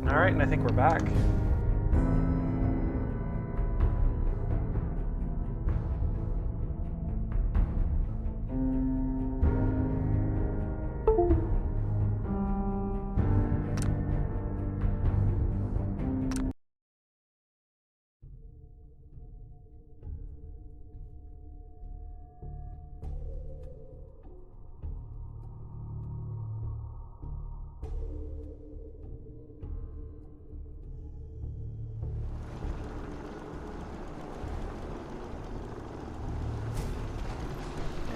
Alright, and I think we're back.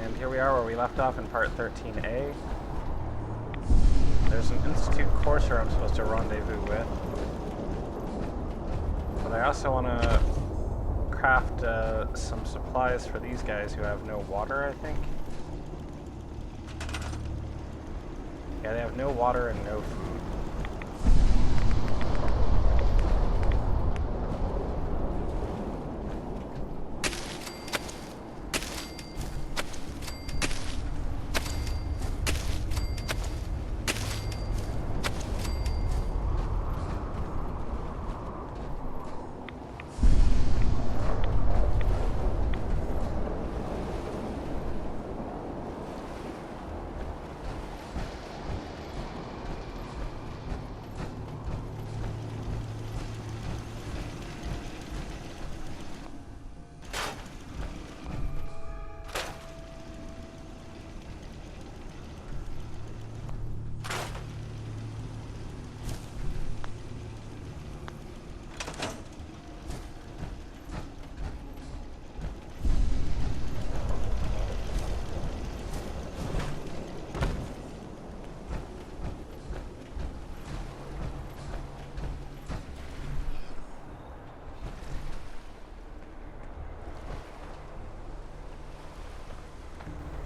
And here we are where we left off in part 13A. There's an Institute courser I'm supposed to rendezvous with. But I also want to craft some supplies for these guys who have no water, I think. Yeah, they have no water and no food.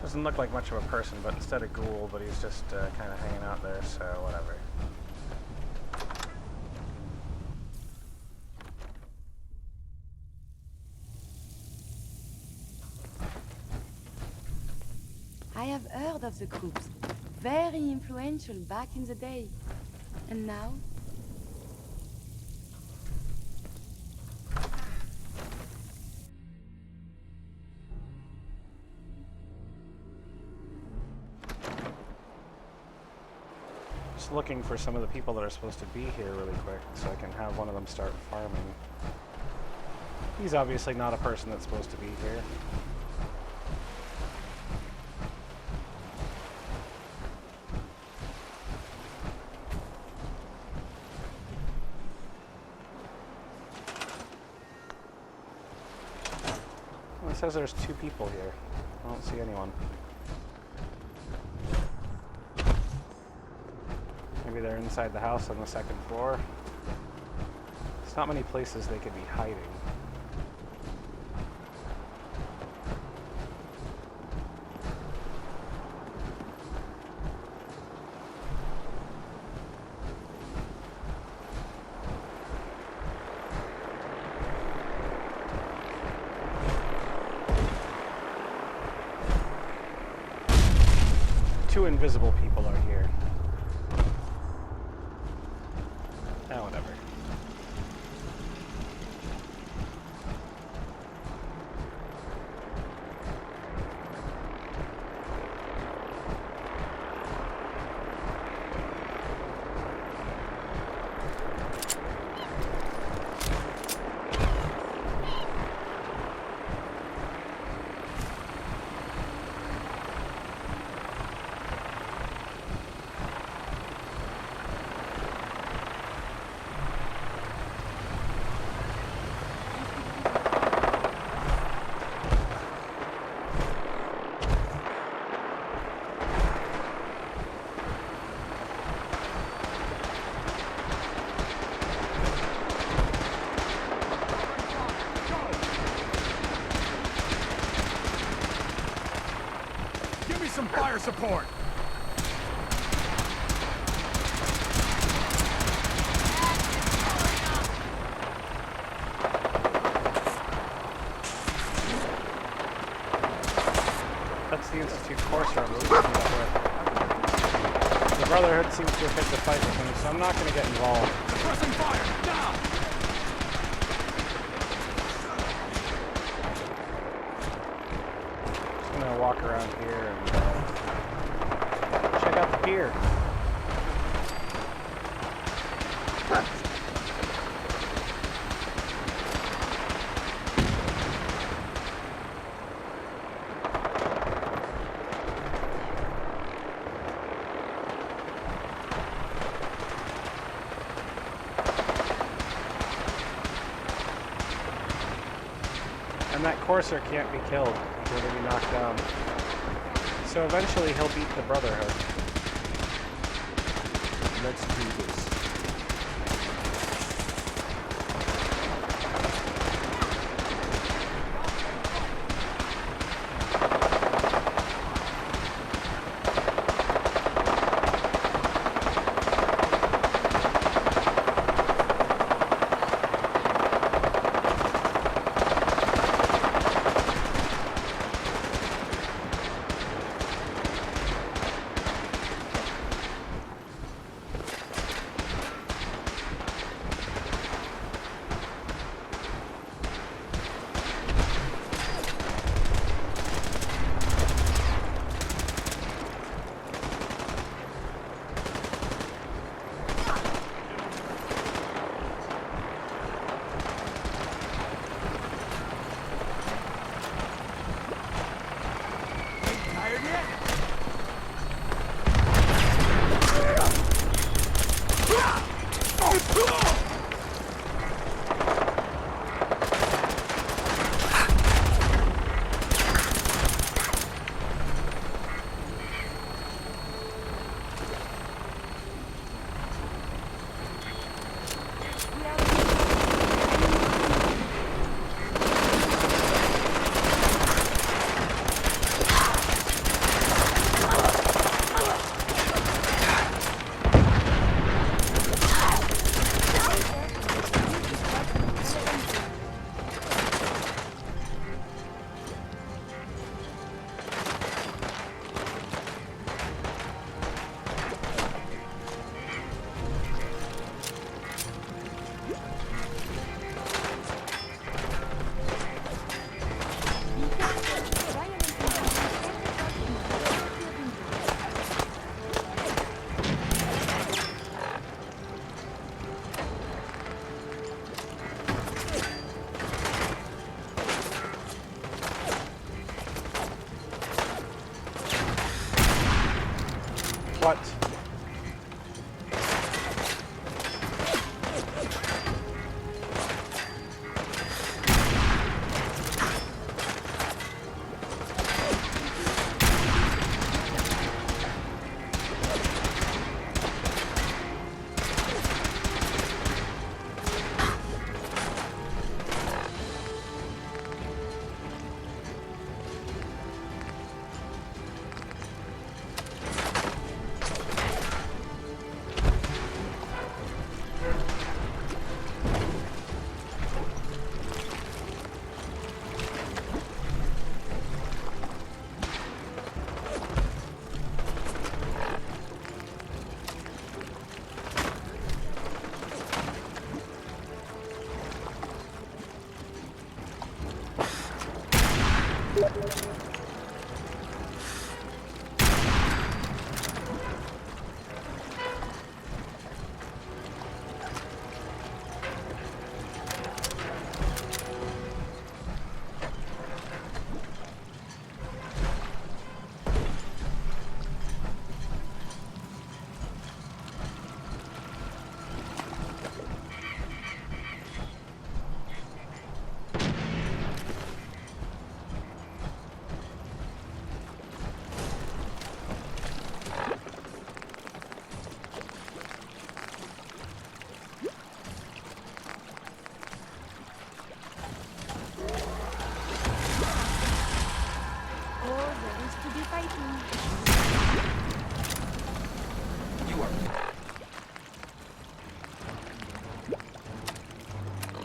Doesn't look like much of a person, but instead a ghoul, but he's just kind of hanging out there, so whatever. I have heard of the groups. Very influential back in the day. And now? Just looking for some of the people that are supposed to be here really quick, so I can have one of them start farming. He's obviously not a person that's supposed to be here. Well, it says there's 2 people here. I don't see anyone. Maybe they're inside the house on the 2nd floor. There's not many places they could be hiding. Two invisible people are here. Oh, whatever. Some fire support! That's the Institute courser I'm looking up with. The Brotherhood Brotherhood seems to have picked a fight with him, so I'm not going to get involved. Pressing fire! Now! Just going to walk around here and check out the pier. And that Courser can't be killed. He's going to be knocked down. So eventually he'll beat the Brotherhood. Let's do this. Tired yet? What?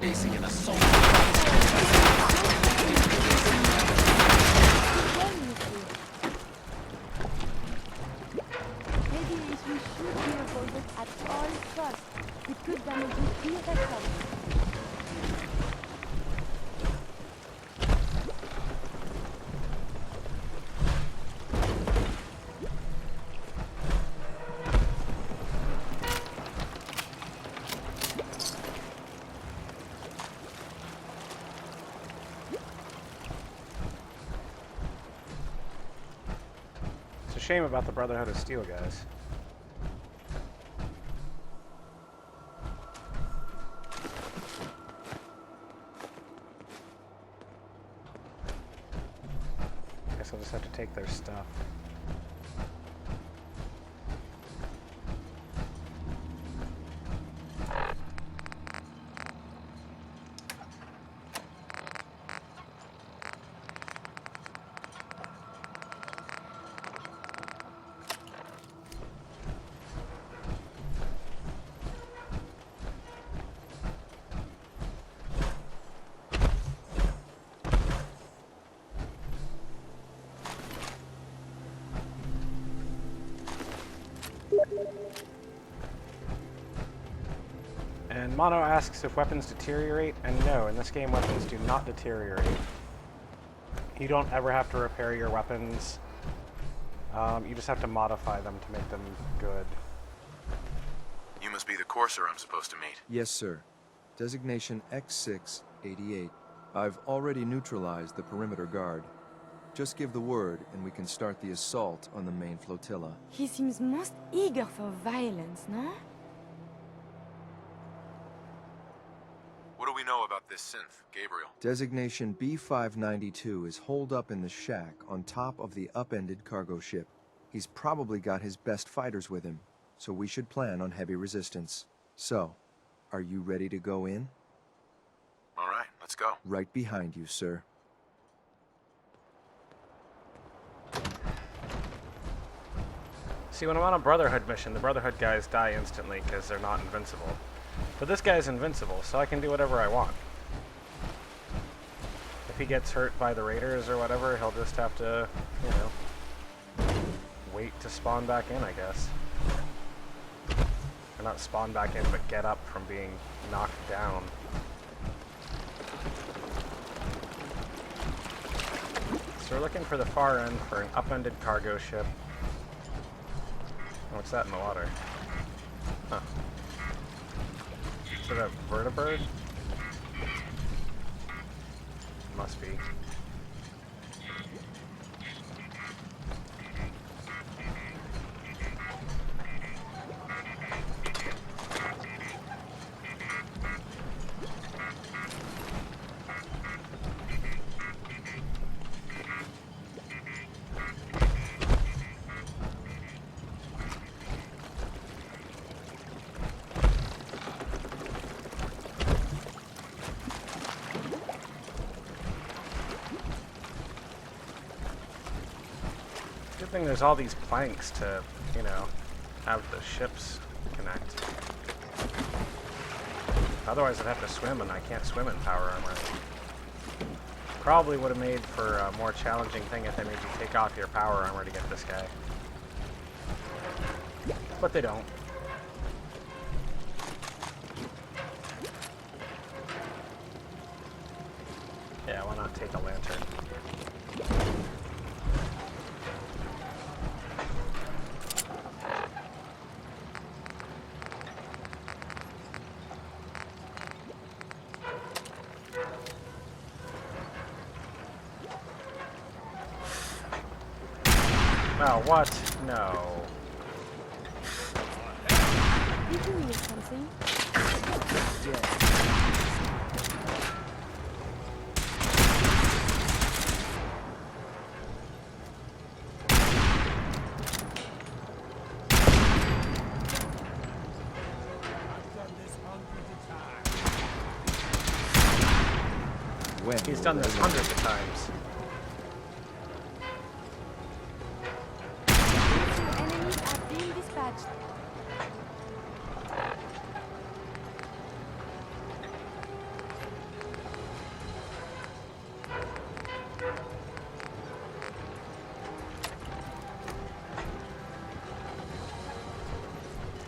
Facing an assault. Maybe if we shoot it at all costs. It could damage you irreparably. It's a shame about the Brotherhood of Steel, guys. Guess I'll just have to take their stuff. And Mono asks if weapons deteriorate, and no, in this game weapons do not deteriorate. You don't ever have to repair your weapons. You just have to modify them to make them good. You must be the courser I'm supposed to meet. Yes, sir. Designation X688. I've already neutralized the perimeter guard. Just give the word, and we can start the assault on the main flotilla. He seems most eager for violence, no? What do we know about this synth, Gabriel? Designation B592 is holed up in the shack on top of the upended cargo ship. He's probably got his best fighters with him, so we should plan on heavy resistance. So, are you ready to go in? All right, let's go. Right behind you, sir. See, when I'm on a Brotherhood mission, the Brotherhood guys die instantly because they're not invincible. But this guy's invincible, so I can do whatever I want. If he gets hurt by the raiders or whatever, he'll just have to, you know, wait to spawn back in, I guess. Or not spawn back in, but get up from being knocked down. So we're looking for the far end for an upended cargo ship. What's that in the water? Huh. Is it a vertibird? Must be. Good thing there's all these planks to, you know, have the ships connect. Otherwise I'd have to swim, and I can't swim in power armor. Probably would have made for a more challenging thing if they made you take off your power armor to get this guy. But they don't. Yeah, why not take a lantern? Oh, what? No. You doing something? When He's done this hundreds of times. Enemies are being dispatched.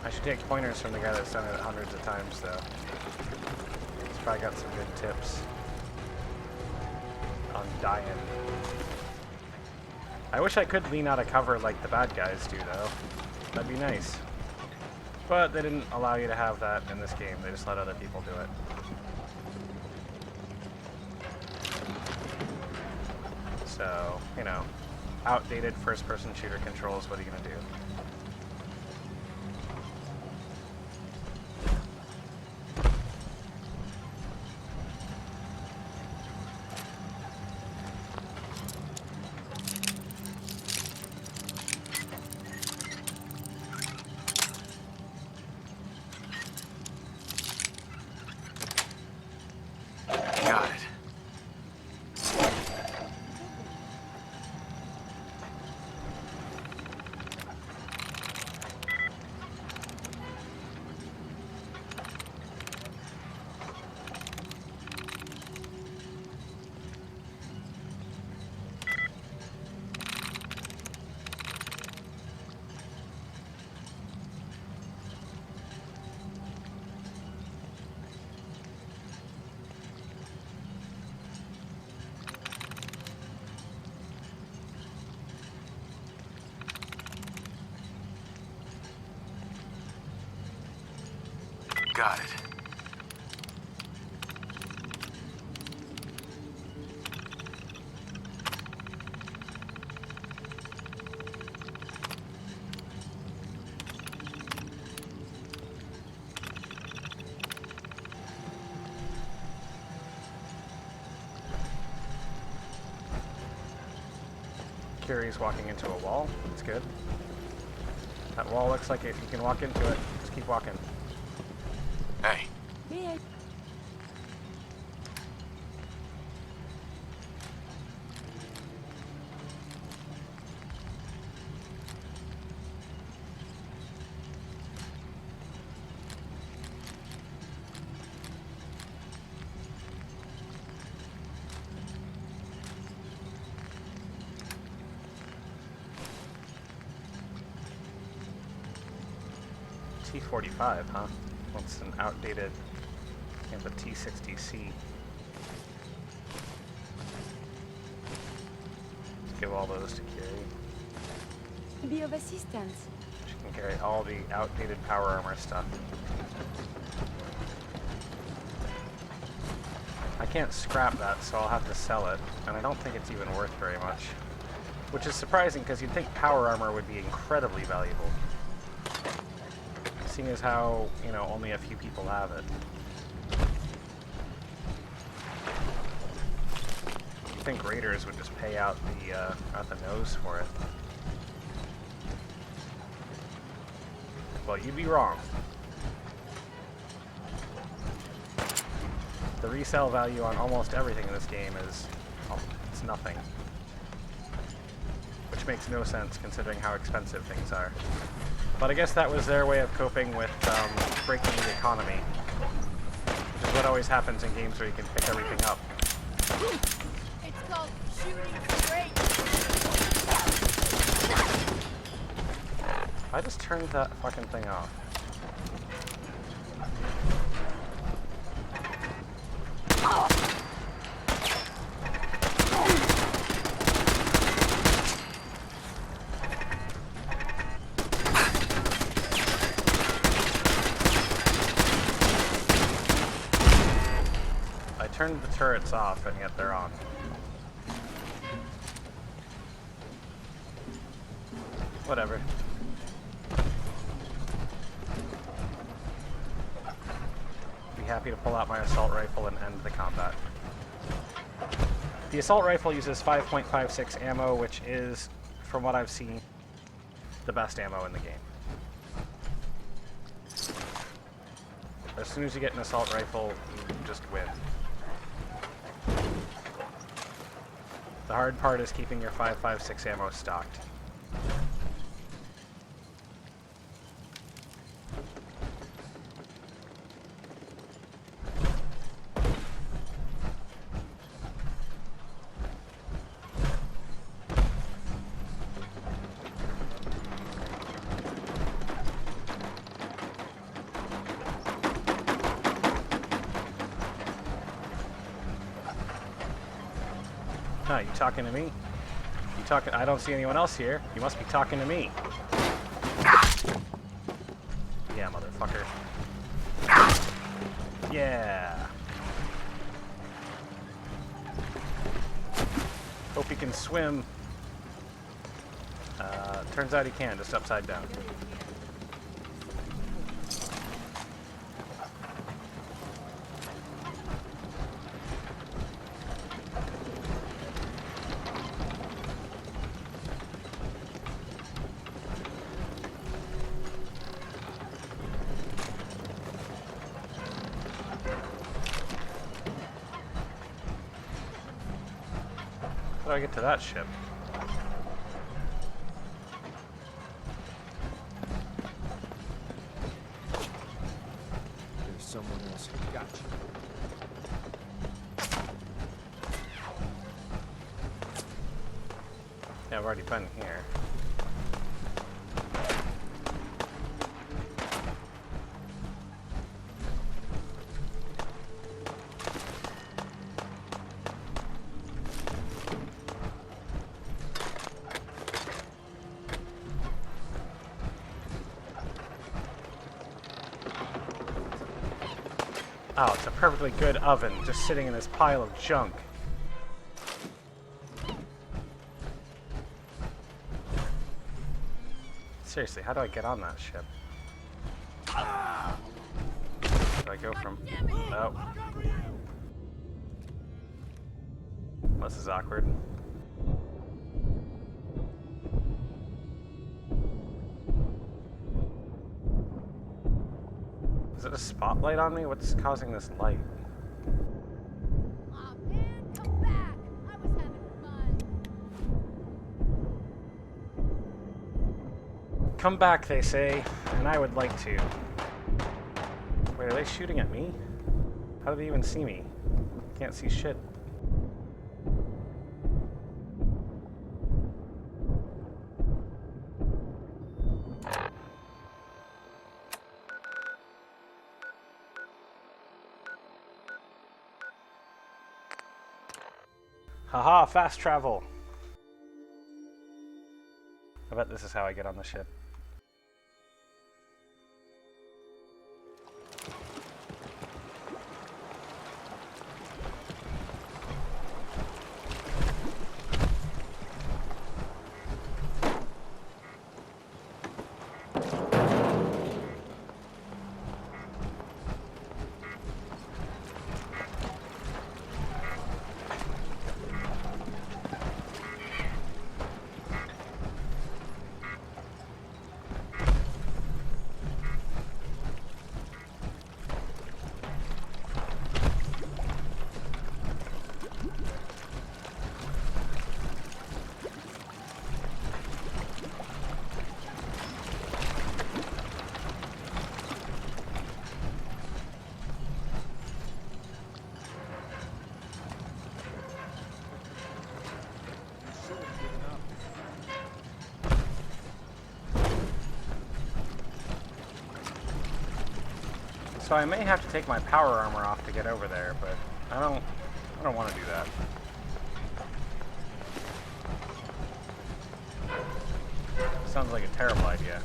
I should take pointers from the guy that's done it hundreds of times, though. He's probably got some good tips on dying. I wish I could lean out of cover like the bad guys do, though. That'd be nice. But they didn't allow you to have that in this game. They just let other people do it. So, you know, outdated first-person shooter controls, what are you gonna do? Got it. Got it. Curious walking into a wall. That's good. That wall looks like if you can walk into it, just keep walking. Hey, May I? T45, huh? What's an outdated... I think the T60C. Let's give all those to Kiri. Be of assistance. She can carry all the outdated power armor stuff. I can't scrap that, so I'll have to sell it, and I don't think it's even worth very much. Which is surprising, because you'd think power armor would be incredibly valuable. Seeing as how, you know, only a few people have it. You'd think raiders would just pay out the nose for it. Well, you'd be wrong. The resale value on almost everything in this game is, well, it's nothing. Which makes no sense considering how expensive things are. But I guess that was their way of coping with breaking the economy. Which is what always happens in games where you can pick everything up. It's called shooting straight. I just turned that fucking thing off. I turned the turrets off and yet they're on. Whatever. Be happy to pull out my assault rifle and end the combat. The assault rifle uses 5.56 ammo, which is, from what I've seen, the best ammo in the game. As soon as you get an assault rifle, you just win. The hard part is keeping your 5.56 ammo stocked. Huh, you talking to me? You talking? I don't see anyone else here. You must be talking to me. Yeah, motherfucker. Yeah. Hope he can swim. Turns out he can, just upside down. How do I get to that ship? There's someone else who got you. Yeah, I've already been here. Oh, it's a perfectly good oven just sitting in this pile of junk. Seriously, how do I get on that ship? Do I go from... Oh. This is awkward. Is it a spotlight on me? What's causing this light? Aw, man, come back! I was having fun. Come back, they say, and I would like to. Wait, are they shooting at me? How do they even see me? Can't see shit. Haha, fast travel! I bet this is how I get on the ship. So I may have to take my power armor off to get over there, but I don't want to do that. Sounds like a terrible idea.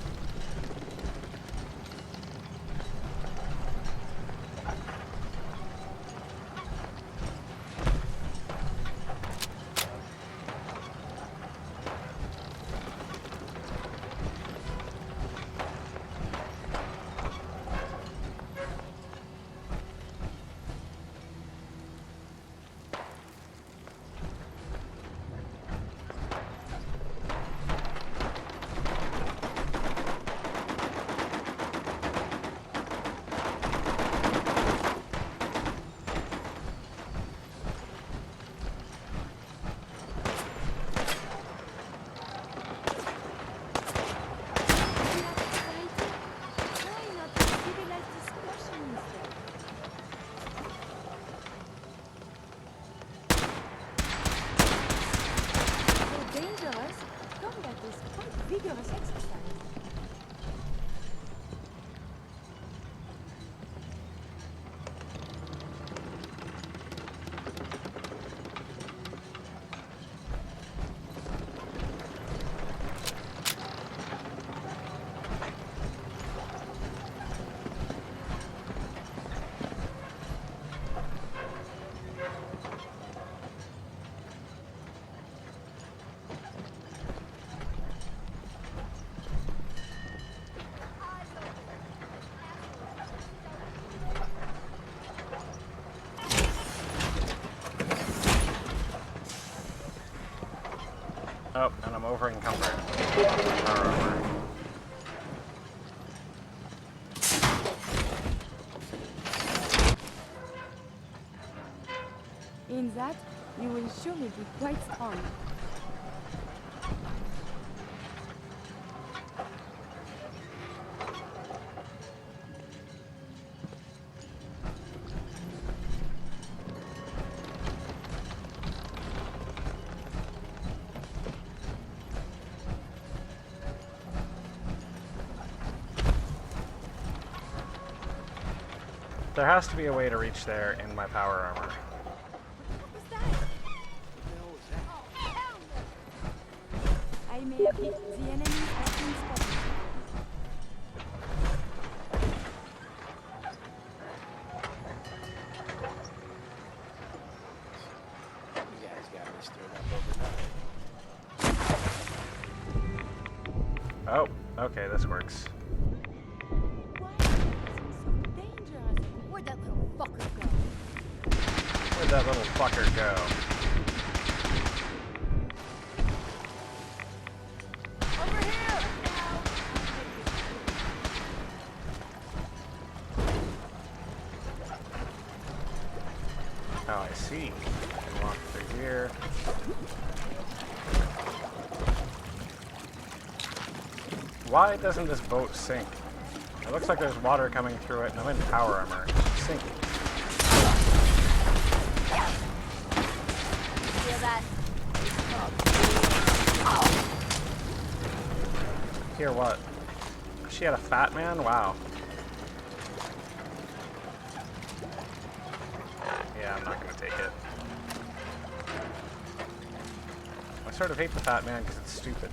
In that, you will surely be quite strong. There has to be a way to reach there in my power armor. What was that? Oh, hell no! I may have hit the enemy has been spotted. You guys got me stirred up overnight. Oh, okay, this works. Why is it so dangerous? Where'd that little fucker go? Where'd that little fucker go? Over here! Oh, I see. Can walk through here. Why doesn't this boat sink? It looks like there's water coming through it, and I'm in power armor. It's sinking. Feel that? Here, what? She had a fat man? Wow. Yeah, I'm not gonna take it. I sort of hate the fat man because it's stupid.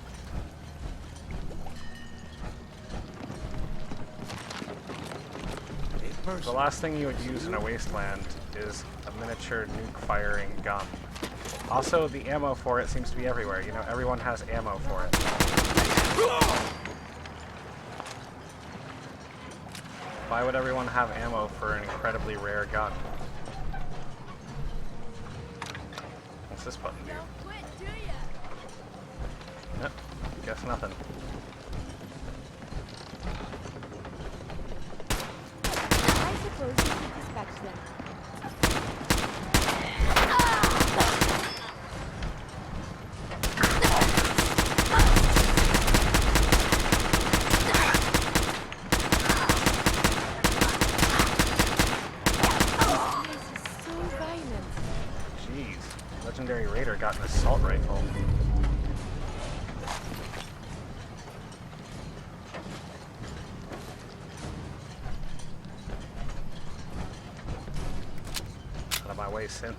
The last thing you would use in a wasteland is a miniature nuke-firing gun. Also, the ammo for it seems to be everywhere. You know, everyone has ammo for it. Why would everyone have ammo for an incredibly rare gun? What's this button do? Don't quit, do ya? Nope, guess nothing. I suppose you could dispatch them. This is so violent. Jeez, legendary raider got an assault rifle. Out of my way, synth.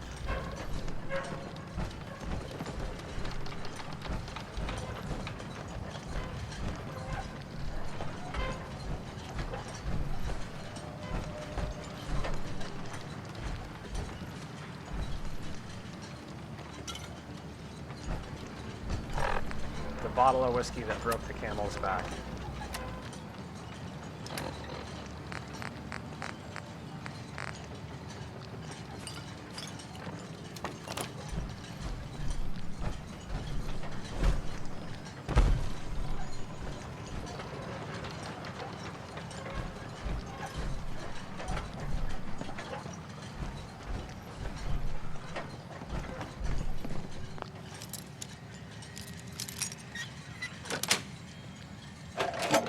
The bottle of whiskey that broke the camel's back.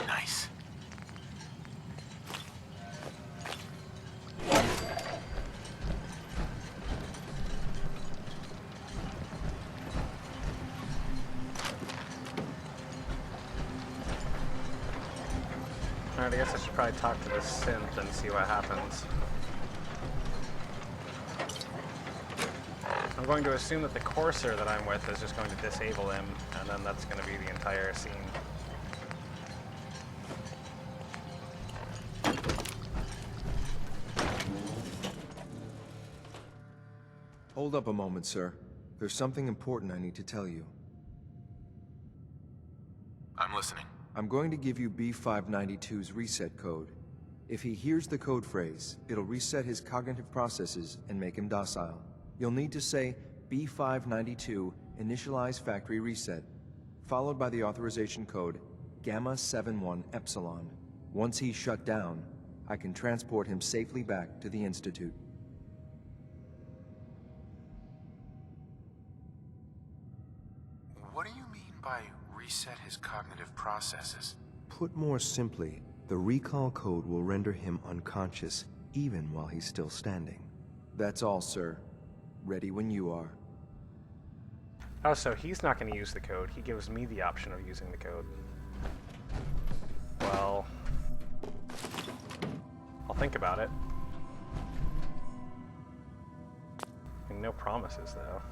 Nice. Alright, I guess I should probably talk to this synth and see what happens. I'm going to assume that the courser that I'm with is just going to disable him, and then that's going to be the entire scene. Hold up a moment, sir. There's something important I need to tell you. I'm listening. I'm going to give you B592's reset code. If he hears the code phrase, it'll reset his cognitive processes and make him docile. You'll need to say B592 initialize factory reset, followed by the authorization code Gamma 71 Epsilon. Once he's shut down, I can transport him safely back to the Institute. reset his cognitive processes. Put more simply, the recall code will render him unconscious even while he's still standing. That's all, sir. Ready when you are. Oh, so he's not going to use the code. He gives me the option of using the code. Well, I'll think about it. And no promises, though.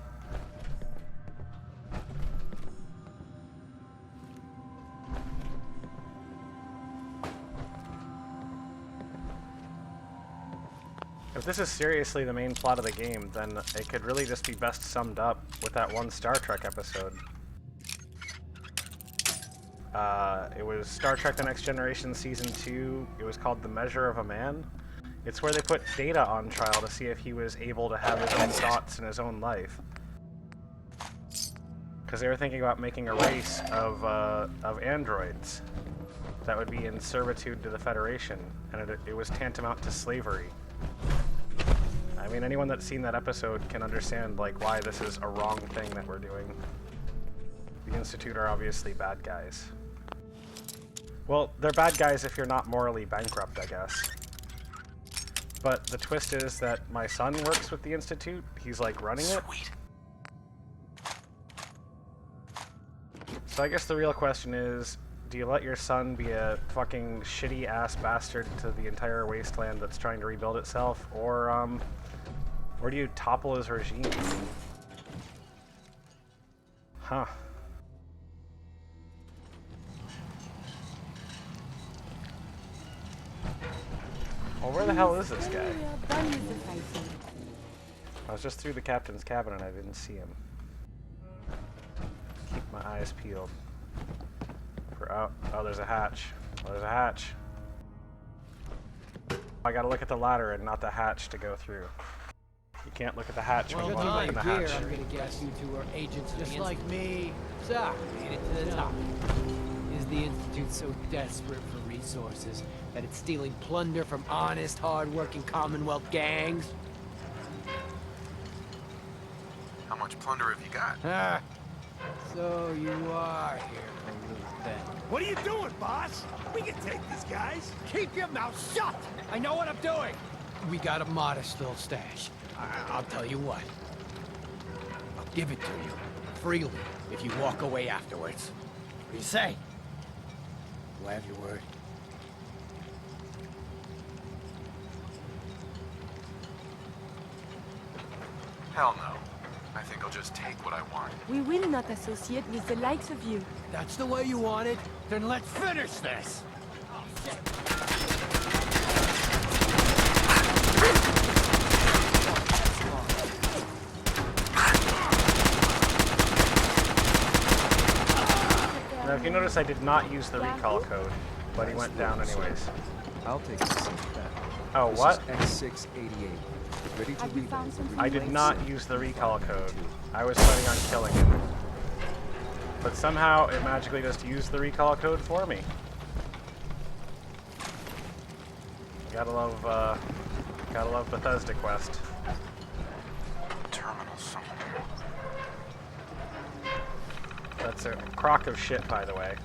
If this is seriously the main plot of the game, then it could really just be best summed up with that one Star Trek episode. It was Star Trek The Next Generation Season 2. It was called The Measure of a Man. It's where they put Data on trial to see if he was able to have his own thoughts in his own life. Because they were thinking about making a race of androids that would be in servitude to the Federation, and it was tantamount to slavery. I mean, anyone that's seen that episode can understand, like, why this is a wrong thing that we're doing. The Institute are obviously bad guys. Well, they're bad guys if you're not morally bankrupt, I guess. But the twist is that my son works with the Institute. He's, like, running it. Sweet. So I guess the real question is, do you let your son be a fucking shitty-ass bastard to the entire wasteland that's trying to rebuild itself, or do you topple his regime? Huh. Well, where the hell is this guy? We are done with the fighting. I was just through the captain's cabin and I didn't see him. Keep my eyes peeled. Oh, there's a hatch. Oh, there's a hatch. I gotta look at the ladder and not the hatch to go through. You can't look at the hatch when you want to look in the hatch. I'm gonna guess you two are agents of the Just like me. So, made it to the top. Is the Institute so desperate for resources that it's stealing plunder from honest, hard-working Commonwealth gangs? How much plunder have you got? Ah, so you are here for loot then. What are you doing, boss? We can take these guys. Keep your mouth shut! I know what I'm doing! We got a modest little stash. I'll tell you what. I'll give it to you, freely, if you walk away afterwards. What do you say? Do I have your word? Hell no. I think I'll just take what I want. We will not associate with the likes of you. That's the way you want it? Then let's finish this! Now, if you notice, I did not use the recall code, but he went down anyways. I'll take a seat at that. Oh, This what? is X688. Ready to Have you reload found the something? I did relay not set. use the recall code. I was planning on killing him. But somehow it magically just used the recall code for me. Gotta love Bethesda Quest. Terminal somewhere. That's a crock of shit, by the way.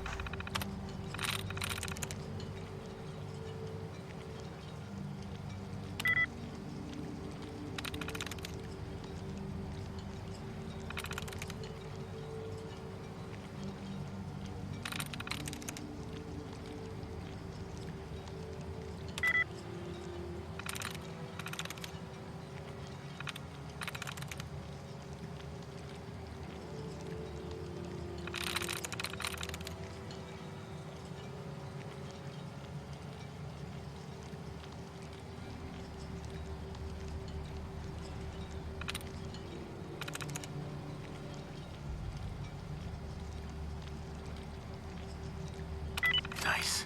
Nice.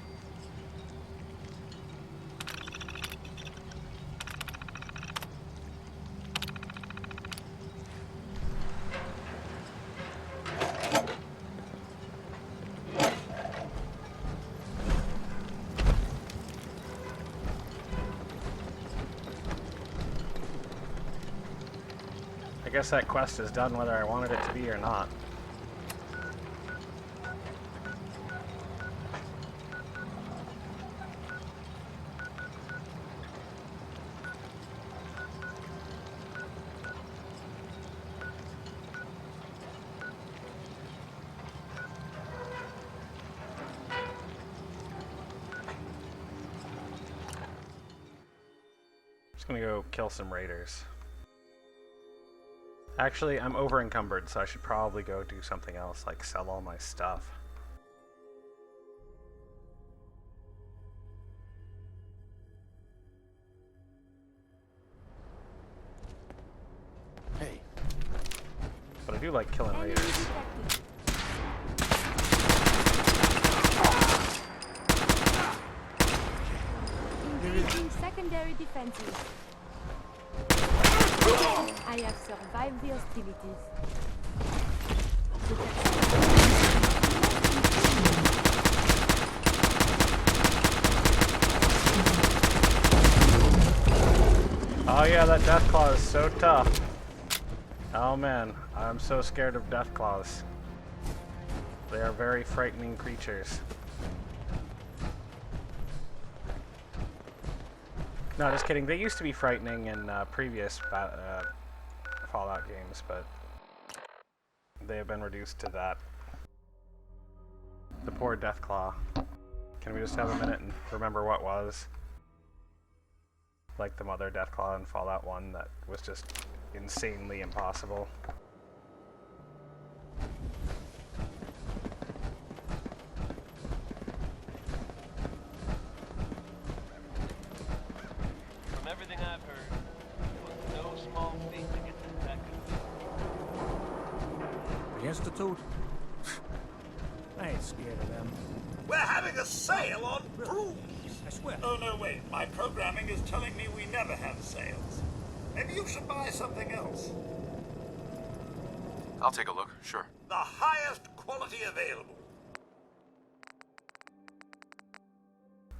I guess that quest is done whether I wanted it to be or not. Just gonna go kill some raiders. Actually, I'm over encumbered, so I should probably go do something else, like sell all my stuff. Hey, But I do like killing Enemy raiders. detected. Engaging secondary defenses. I have survived the hostilities. Oh yeah, that Deathclaw is so tough. Oh man, I'm so scared of Deathclaws. They are very frightening creatures. No, just kidding. They used to be frightening in previous Fallout games, but they have been reduced to that. The poor Deathclaw. Can we just have a minute and remember what was? Like the mother Deathclaw in Fallout 1 that was just insanely impossible. From everything I've heard, it was no small feat to get this package. the Institute? I ain't scared of them. We're having a sale on brooms. I swear. Oh, no, wait. My programming is telling me we never have sales. Maybe you should buy something else. I'll take a look, sure. The highest quality available.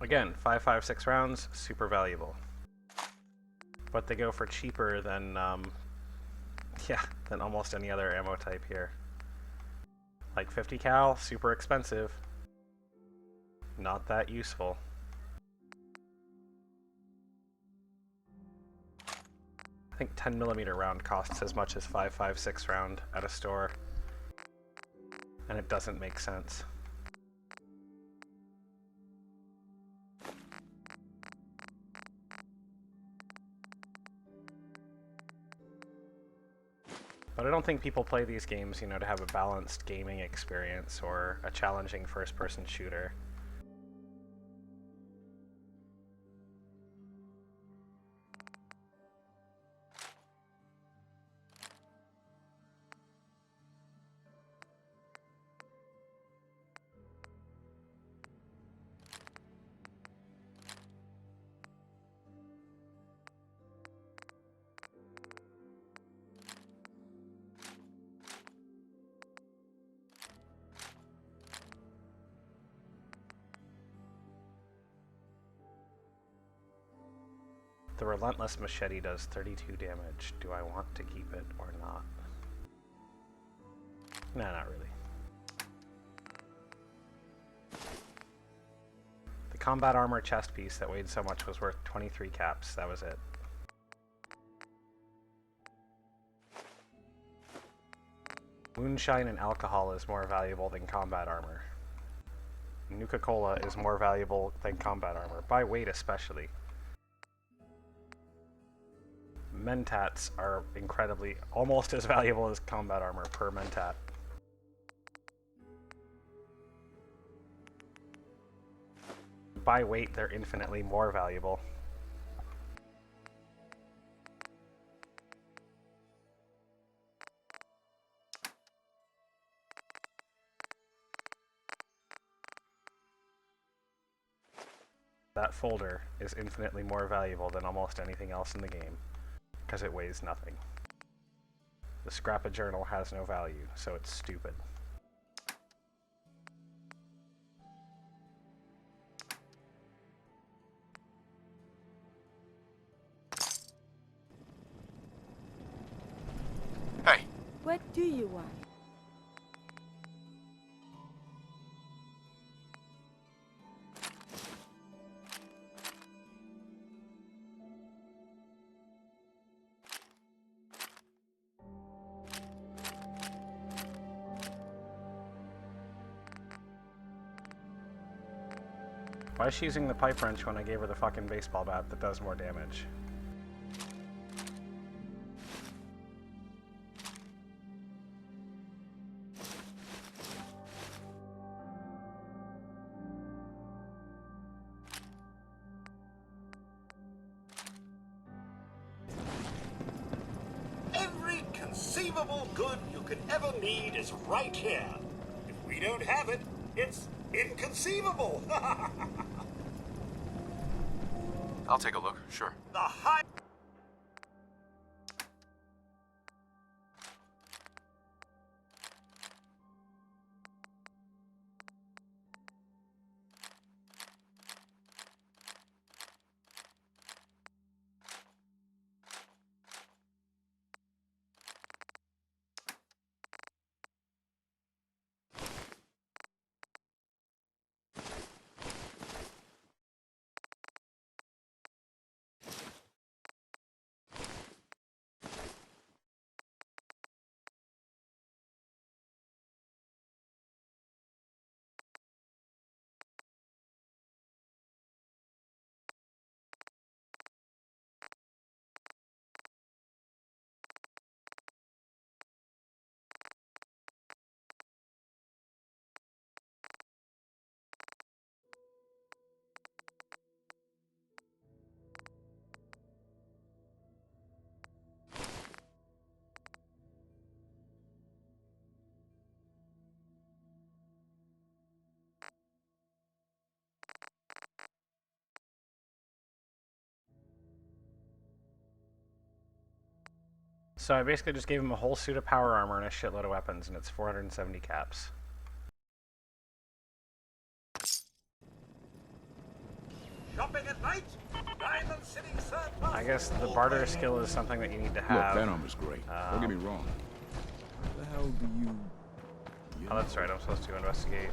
Again, 5.56 rounds, super valuable. But they go for cheaper than, than almost any other ammo type here. Like 50 cal, super expensive. Not that useful. I think 10mm round costs as much as 5.56 round at a store. And it doesn't make sense. But I don't think people play these games, you know, to have a balanced gaming experience or a challenging first-person shooter. The Relentless Machete does 32 damage. Do I want to keep it or not? No, not really. The combat armor chest piece that weighed so much was worth 23 caps. That was it. Moonshine and alcohol is more valuable than combat armor. Nuka-Cola is more valuable than combat armor, by weight especially. Mentats are incredibly, almost as valuable as combat armor per mentat. By weight, they're infinitely more valuable. That folder is infinitely more valuable than almost anything else in the game, because it weighs nothing. The Scrappa Journal has no value, so it's stupid. Hey, What do you want? Why is she using the pipe wrench when I gave her the fucking baseball bat that does more damage? conceivable good you could ever need is right here. If we don't have it, it's inconceivable. I'll take a look, sure. The high... So I basically just gave him a whole suit of power armor and a shitload of weapons, and it's 470 caps. Shopping at night? Diamond City Surplus. I guess the barter skill is something that you need to have. Look, that armor's great. Don't get me wrong. How the hell do you... Oh, that's right. I'm supposed to investigate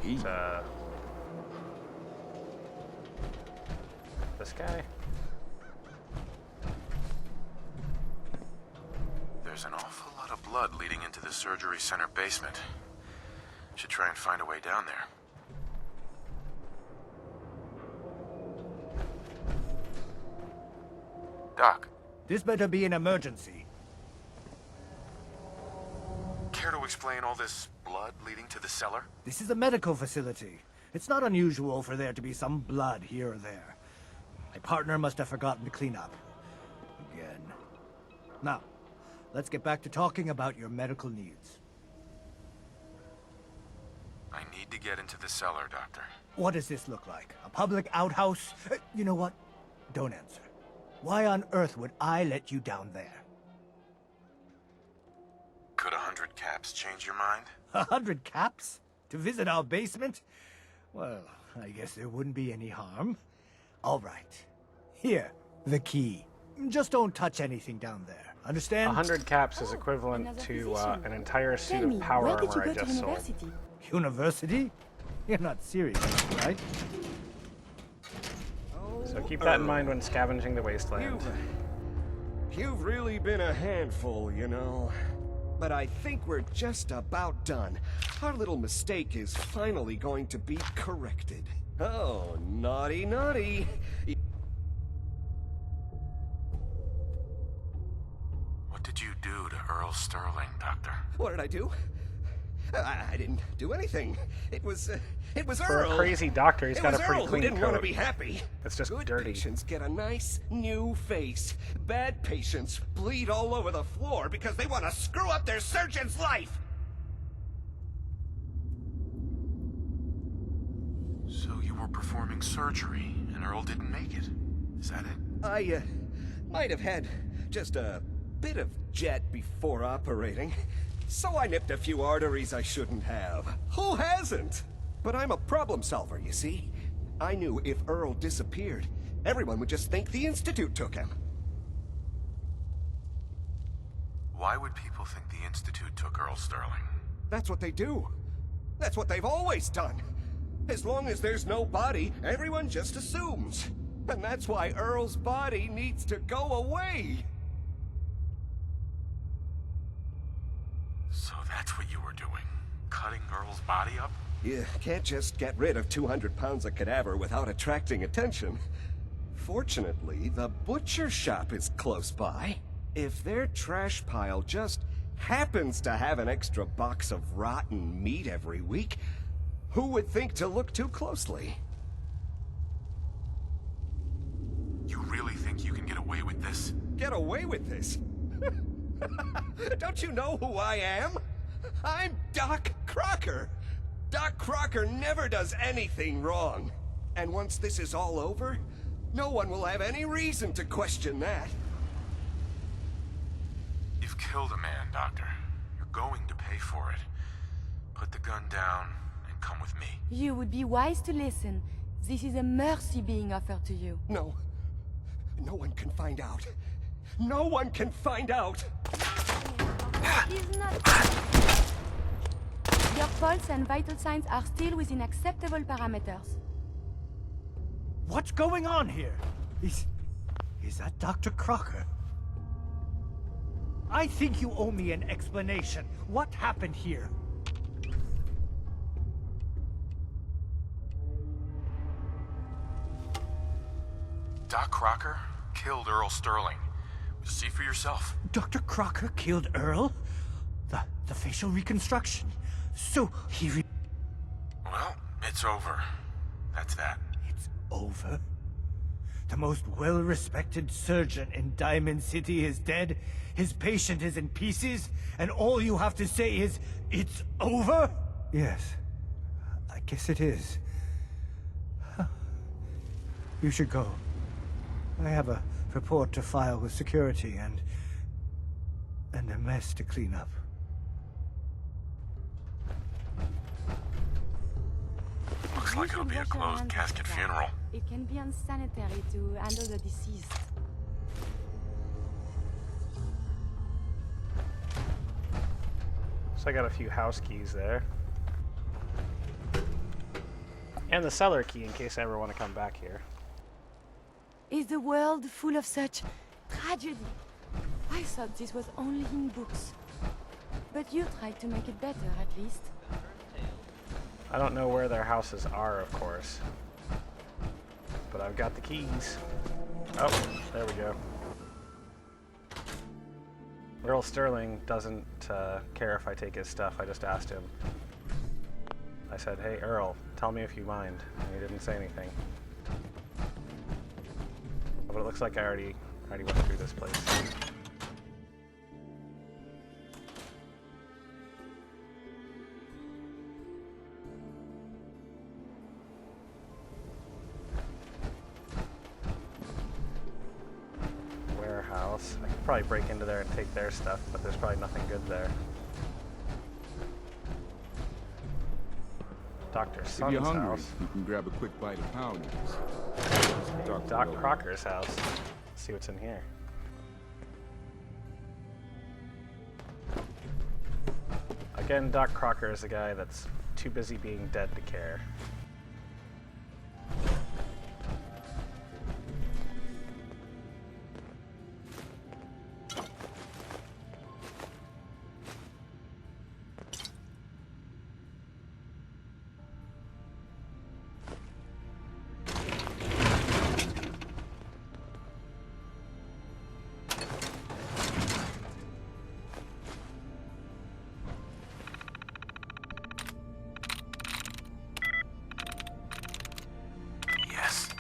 this guy. There's an awful lot of blood leading into the surgery center basement. Should try and find a way down there. Doc, This better be an emergency. care to explain all this blood leading to the cellar? This is a medical facility. It's not unusual for there to be some blood here or there. My partner must have forgotten to clean up. Again. Now, let's get back to talking about your medical needs. I need to get into the cellar, Doctor. What does this look like? A public outhouse? You know what? Don't answer. Why on earth would I let you down there? Could 100 caps change your mind? 100 caps? To visit our basement? Well, I guess there wouldn't be any harm. All right. Here, the key. Just don't touch anything down there. Understand? 100 caps is equivalent another to position. an entire suit Tell me, of power where did you armor go I to just sold. university? University? You're not serious, right? So keep that in mind when scavenging the wasteland. You've really been a handful, you know. But I think we're just about done. Our little mistake is finally going to be corrected. Oh, naughty, naughty. What did you do to Earl Sterling, Doctor? What did I do? I didn't do anything. It was For Earl. a crazy doctor, he's It got was a pretty Earl who clean didn't want to coat. be happy. It's just Good dirty. patients get a nice new face. Bad patients bleed all over the floor because they want to screw up their surgeon's life. So you were performing surgery, and Earl didn't make it. Is that it? I might have had just a bit of jet before operating. So I nipped a few arteries I shouldn't have. Who hasn't? But I'm a problem solver, you see. I knew if Earl disappeared, everyone would just think the Institute took him. Why would people think the Institute took Earl Sterling? That's what they do. That's what they've always done. As long as there's no body, everyone just assumes. And that's why Earl's body needs to go away. So that's what you were doing? Cutting Earl's body up? You can't just get rid of 200 pounds of cadaver without attracting attention. Fortunately, the butcher shop is close by. If their trash pile just happens to have an extra box of rotten meat every week, who would think to look too closely? You really think you can get away with this? Get away with this? Don't you know who I am? I'm Doc Crocker. Doc Crocker never does anything wrong. And once this is all over, no one will have any reason to question that. You've killed a man, Doctor. You're going to pay for it. Put the gun down and come with me. You would be wise to listen. This is a mercy being offered to you. No. No one can find out. No one can find out! He's not... Your pulse and vital signs are still within acceptable parameters. What's going on here? Is that Dr. Crocker? I think you owe me an explanation. What happened here? Doc Crocker killed Earl Sterling. See for yourself. Dr. Crocker killed Earl? The facial reconstruction. So he Well, it's over. That's that. It's over? The most well-respected surgeon in Diamond City is dead, his patient is in pieces, and all you have to say is, it's over? Yes, I guess it is. You should go. I have a report to file with security and a mess to clean up. Looks like it'll be a closed casket funeral. It can be unsanitary to handle the deceased. So I got a few house keys there. And the cellar key in case I ever want to come back here. Is the world full of such tragedy? I thought this was only in books. But you tried to make it better, at least. I don't know where their houses are, of course. But I've got the keys. Oh, there we go. Earl Sterling doesn't care if I take his stuff. I just asked him. I said, hey, Earl, tell me if you mind. And he didn't say anything. But it looks like I already went through this place. Warehouse. I could probably break into there and take their stuff, but there's probably nothing good there. Dr. If Sun's you're hungry, house. you can grab a quick bite of pounders. Doc Crocker's house. Let's see what's in here. Again, Doc Crocker is a guy that's too busy being dead to care. Yes.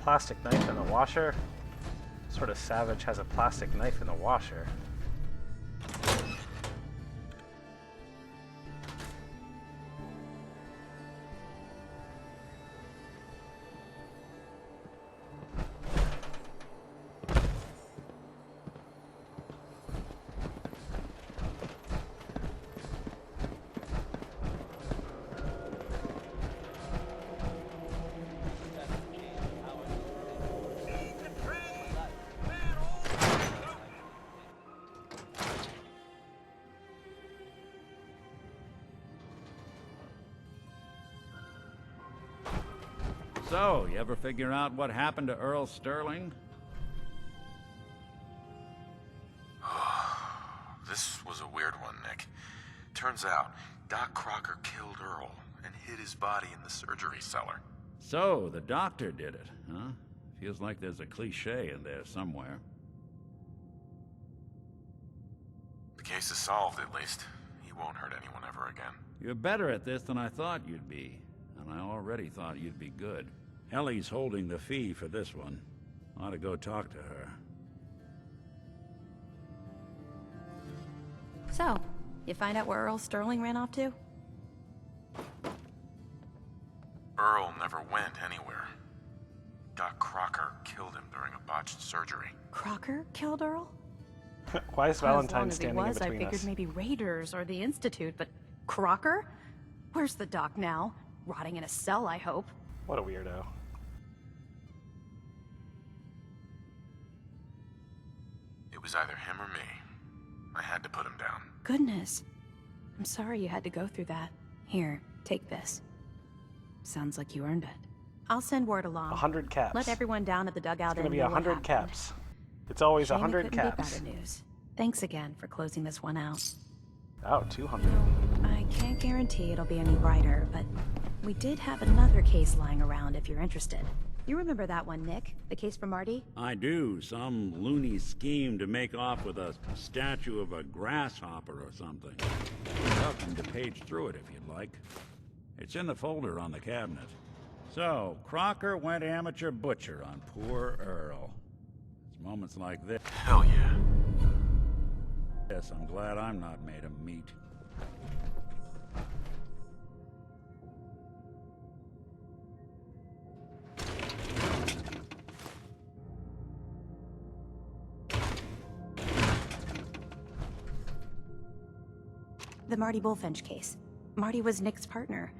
Plastic knife in the washer? What sort of savage has a plastic knife in the washer? So, you ever figure out what happened to Earl Sterling? This was a weird one, Nick. Turns out, Doc Crocker killed Earl and hid his body in the surgery cellar. So, the doctor did it, huh? Feels like there's a cliche in there somewhere. The case is solved, at least. He won't hurt anyone ever again. You're better at this than I thought you'd be, and I already thought you'd be good. Ellie's holding the fee for this one. Ought to go talk to her. So, you find out where Earl Sterling ran off to? Earl never went anywhere. Doc Crocker killed him during a botched surgery. Crocker killed Earl? Why is As Valentine long as he standing in was, I between figured us? maybe Raiders or the Institute, but Crocker? Where's the doc now? Rotting in a cell, I hope. What a weirdo. It was either him or me. I had to put him down. Goodness. I'm sorry you had to go through that. Here, take this. Sounds like you earned it. I'll send word along. 100 caps. Let everyone down at the dugout It's gonna in be know what 100 happened. caps. It's always Shame you 100 couldn't get caps. better news. Thanks again for closing this one out. Oh, 200. I can't guarantee it'll be any brighter, but we did have another case lying around if you're interested. You remember that one, Nick? The case for Marty? I do. Some loony scheme to make off with a statue of a grasshopper or something. You're welcome to page through it if you'd like. It's in the folder on the cabinet. So, Crocker went amateur butcher on poor Earl. It's moments like this. Hell yeah. Yes, I'm glad I'm not made of meat. The Marty Bullfinch case. Marty was Nick's partner.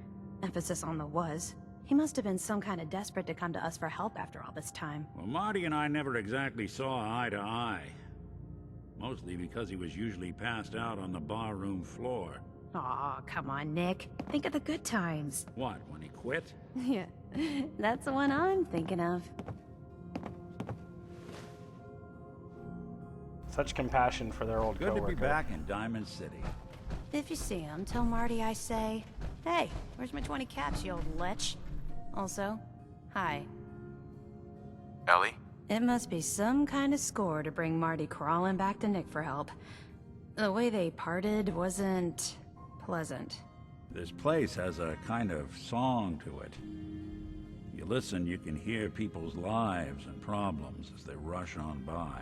Emphasis on the was. He must have been some kind of desperate to come to us for help after all this time. Well, Marty and I never exactly saw eye to eye. Mostly because he was usually passed out on the barroom floor. Aw, come on, Nick. Think of the good times. What, when he quit? Yeah, that's the one I'm thinking of. Such compassion for their old Good coworker. to be back in Diamond City. If you see him, tell Marty I say, hey, where's my 20 caps, you old lech? Also, hi. Ellie? It must be some kind of score to bring Marty crawling back to Nick for help. The way they parted wasn't pleasant. This place has a kind of song to it. You listen, you can hear people's lives and problems as they rush on by.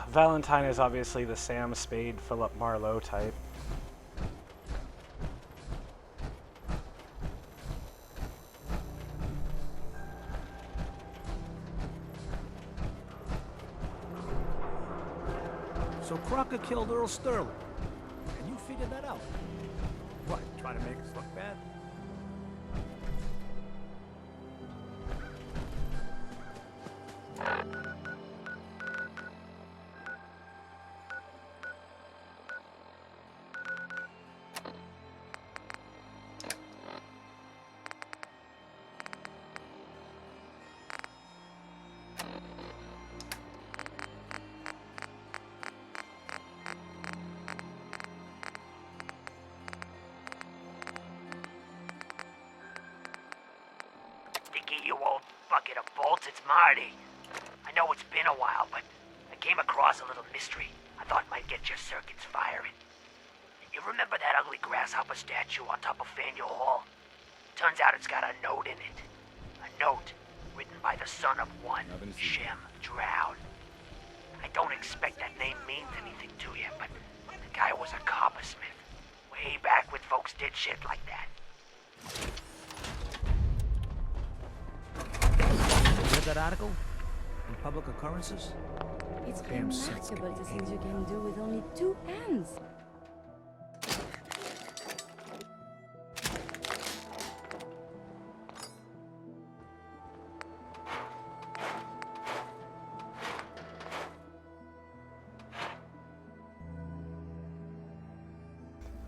Valentine is obviously the Sam Spade, Philip Marlowe type. So Crocker killed Earl Sterling. And you figured that out? What, trying to make us look bad? Dickie, you old bucket of bolts, it's Marty. I know it's been a while, but I came across a little mystery I thought might get your circuits firing. You remember that ugly grasshopper statue on top of Faneuil Hall? Turns out it's got a note in it. A note written by the son of one, Shem Drown. I don't expect that name means anything to you, but the guy was a coppersmith. Way back when folks did shit like that. Read that article? In Public Occurrences? It's Damn sense remarkable the things you can do with only 2 hands.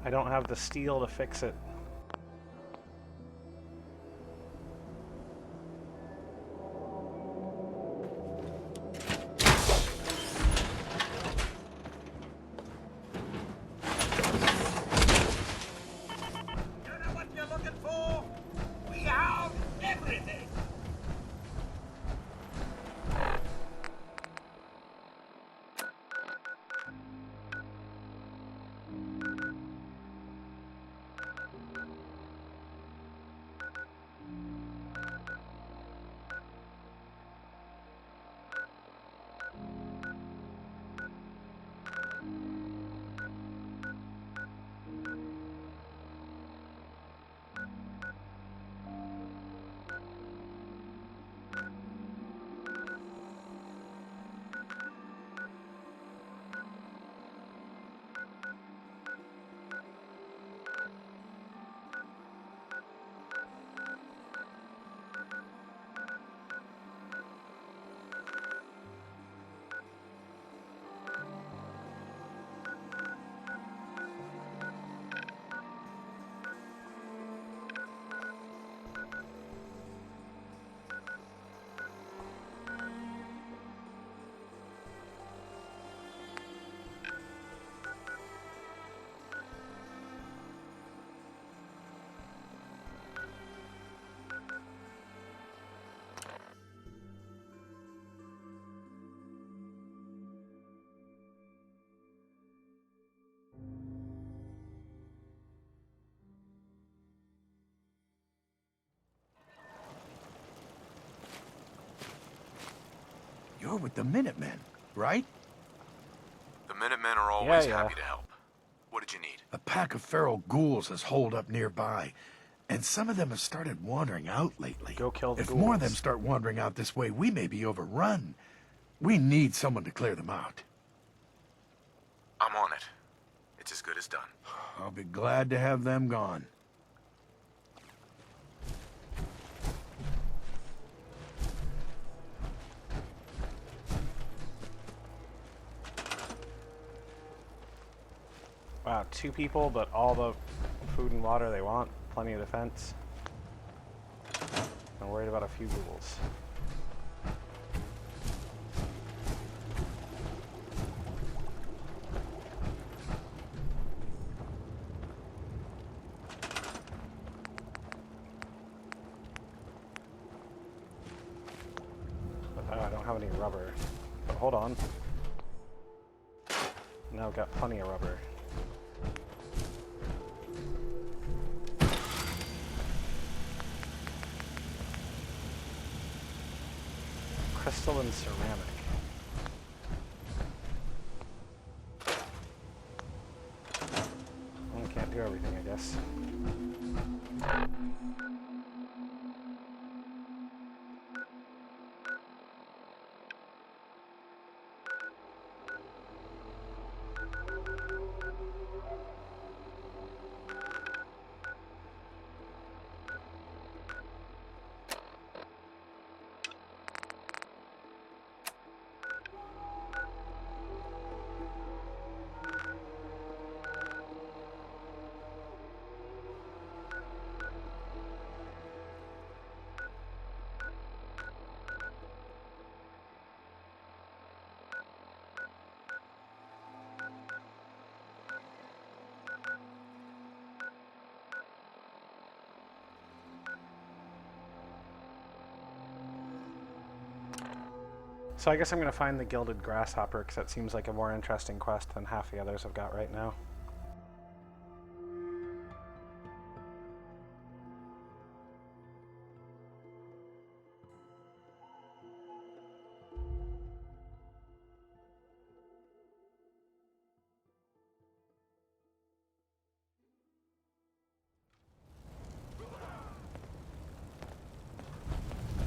I don't have the steel to fix it. You're with the Minutemen, right? The Minutemen are always Yeah. happy to help. What did you need? A pack of feral ghouls has holed up nearby, and some of them have started wandering out lately. Go kill the If ghouls. more of them start wandering out this way, we may be overrun. We need someone to clear them out. I'm on it. It's as good as done. I'll be glad to have them gone. Wow, 2 people, but all the food and water they want. Plenty of defense. I'm worried about a few ghouls. But, I don't have any rubber. But hold on. Now I've got plenty of rubber. Crystal and ceramic. Well, can't do everything, I guess. So I guess I'm going to find the Gilded Grasshopper, because that seems like a more interesting quest than half the others I've got right now.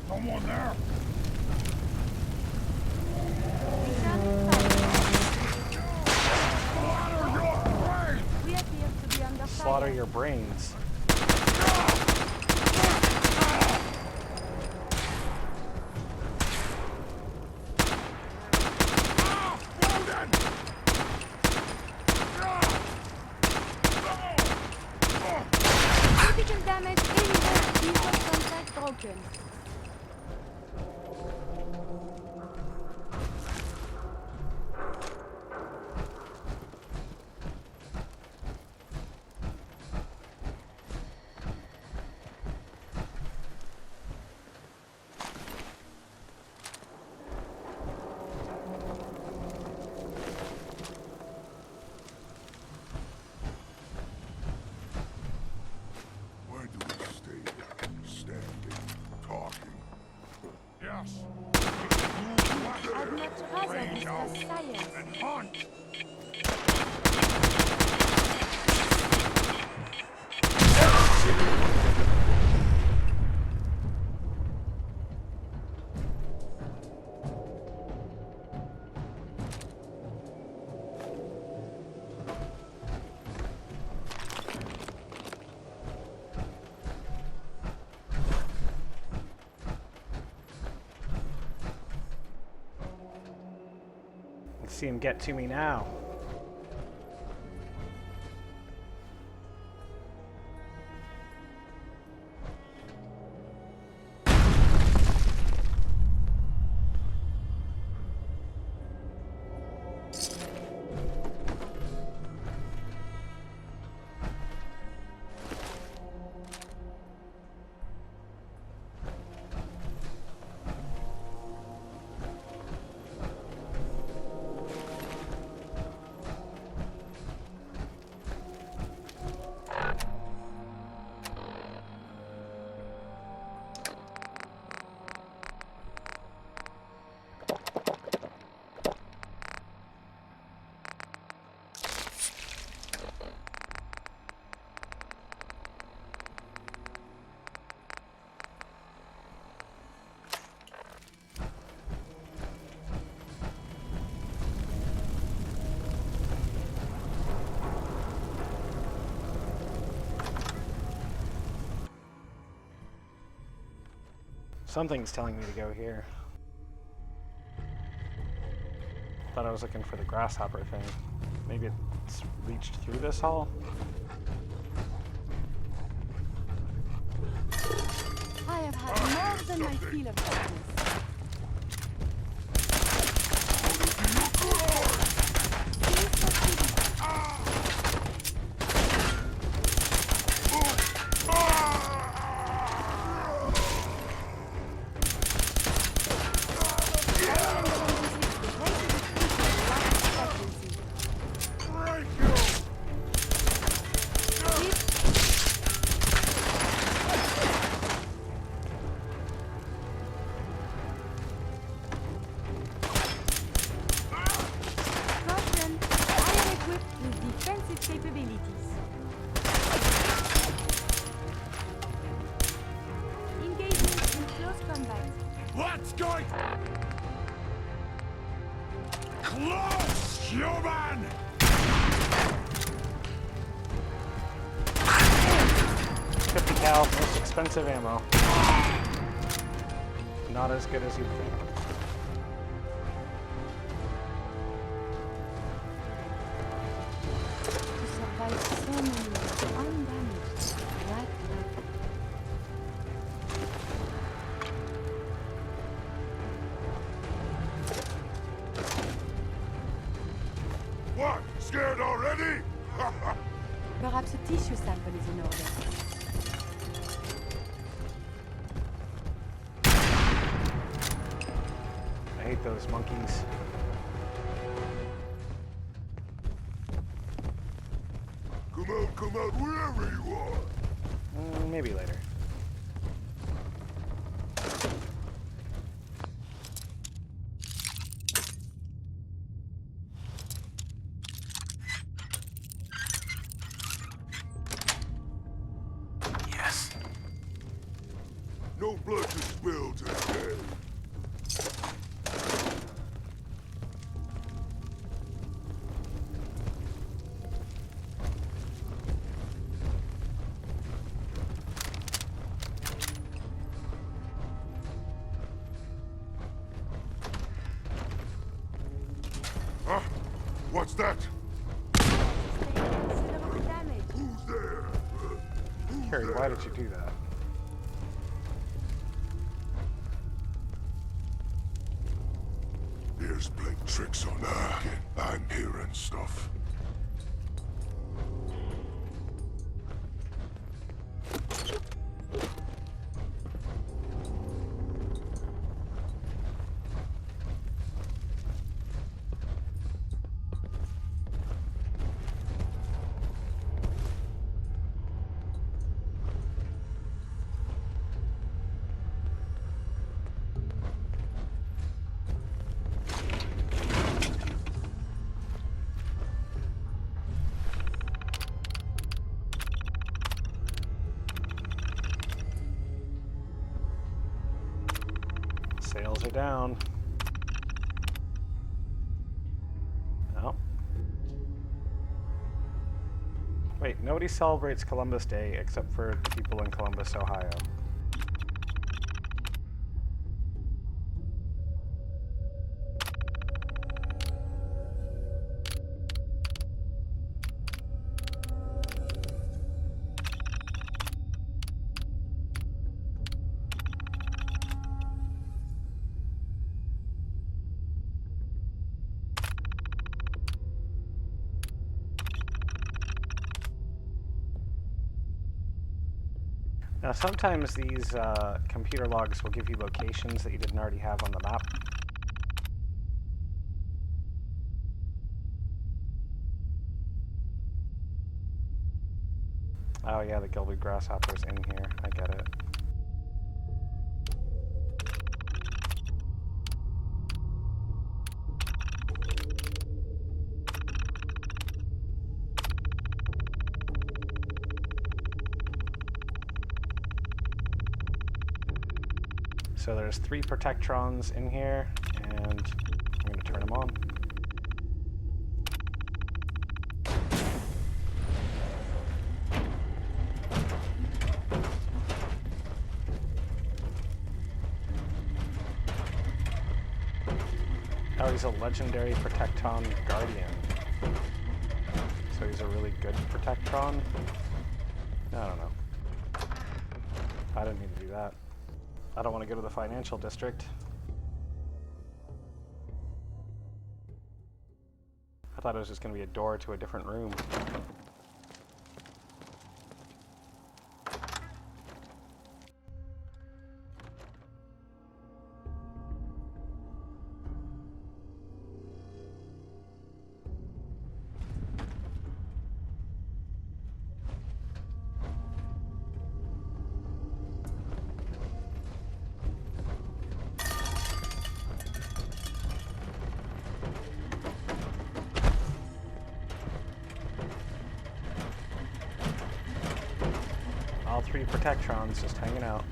Someone there! We appear to be under Slaughter fire. your brains. broken. Where do we stay? Standing, talking. Yes. I'd much rather discuss science. And hunt. Let's see him get to me now. Something's telling me to go here. Thought I was looking for the grasshopper thing. Maybe it's reached through this hall? I have had more than my fill of darkness. What's going? Close, human! 50 cal, most expensive ammo. Not as good as you'd think. To survive so many years undamaged, right? What? Scared already? Perhaps a tissue sample is in order. I hate those monkeys. Come out wherever you are. Maybe later. Yes. No blood to spill today. Huh? What's that? Considerable damage. Who's there? Carrie, why did you do that? tricks on her. I'm hearing stuff. Sales are down. Oh. Wait, nobody celebrates Columbus Day except for the people in Columbus, Ohio. Now sometimes these computer logs will give you locations that you didn't already have on the map. Oh yeah, the gilded grasshopper's in here. I get it. So there's 3 Protectrons in here, and I'm going to turn them on. Oh, he's a legendary Protectron Guardian. So he's a really good Protectron? I don't know. I didn't need to do that. I don't want to go to the financial district. I thought it was just going to be a door to a different room. All 3 Protectrons just hanging out.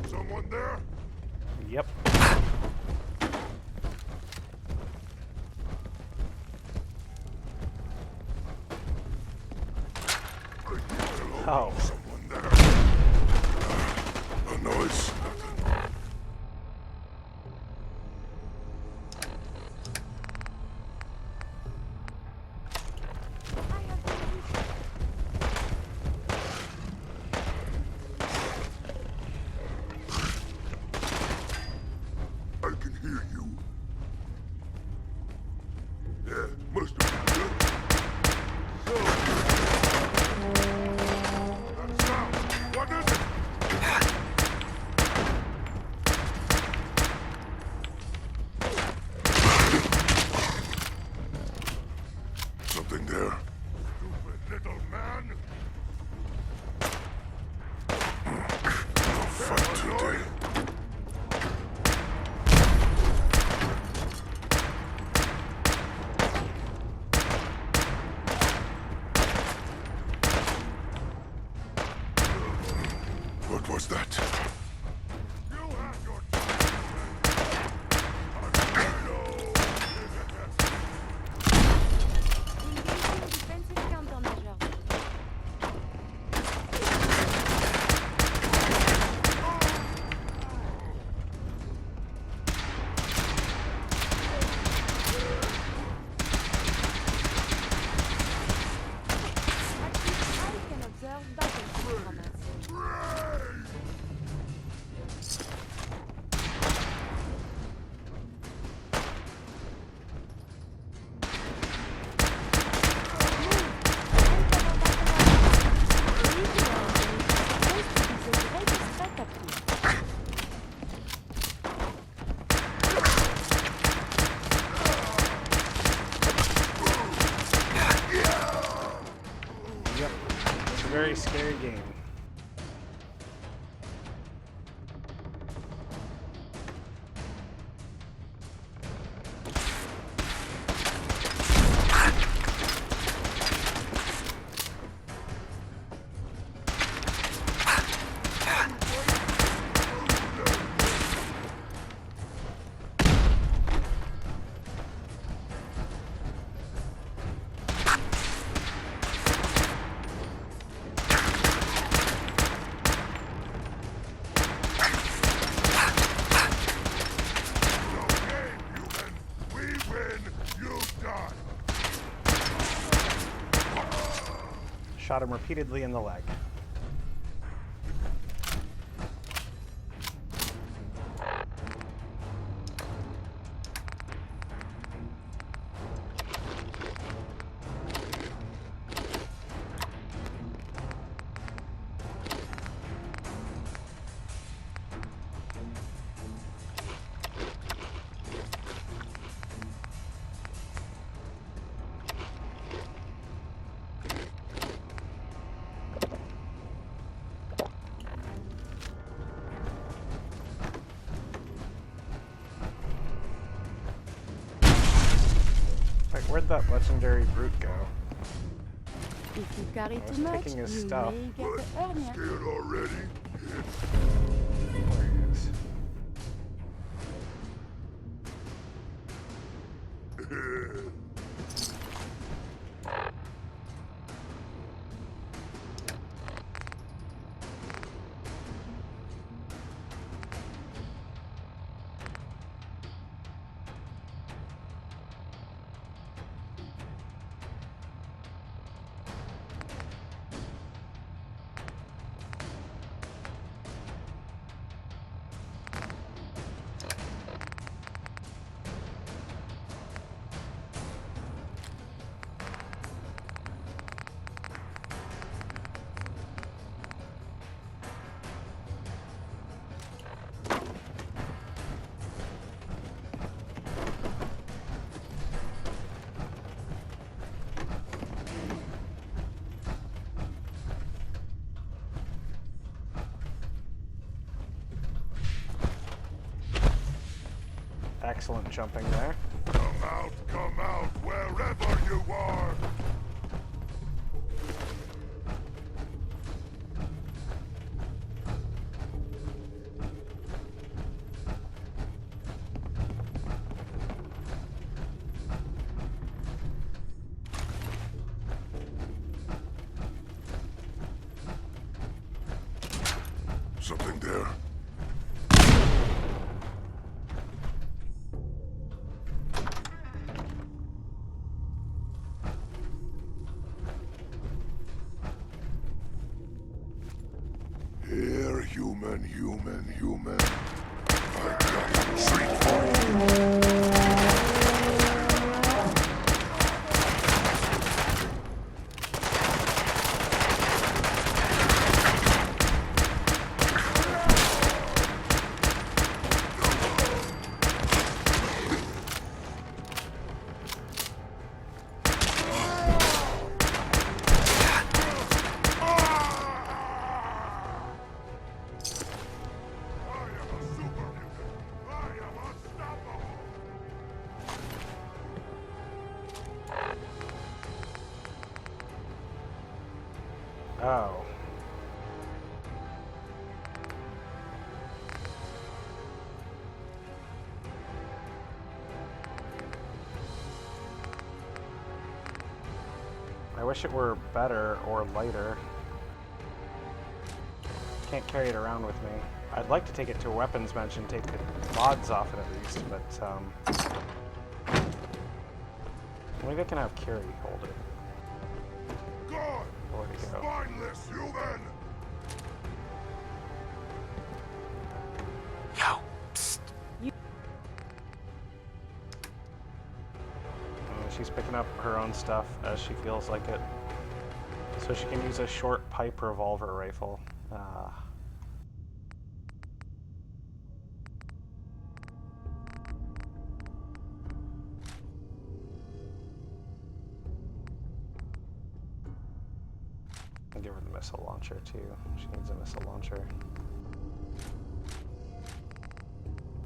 Someone there? Yep. Oh. Someone there. A noise. I can hear you. Yeah, must have been good. What is it? Something there. Stupid little man. No fight today. very scary game. Shot him repeatedly in the leg. Wait, where'd that legendary brute go? If you carry I was too much, taking his you stuff. may get the hernia. Scared already? There he is. Excellent jumping there. Come out, wherever you are! Something there. Here, human. I got a treat for you. Oh. I wish it were better or lighter. Can't carry it around with me. I'd like to take it to a weapons bench and take the mods off it at least, but maybe I can have Curie hold it. God! Where'd it go? Spineless human! Yo, psst. She's picking up her own stuff as she feels like it. So she can use a short pipe revolver rifle. can give her the missile launcher too. She needs a missile launcher.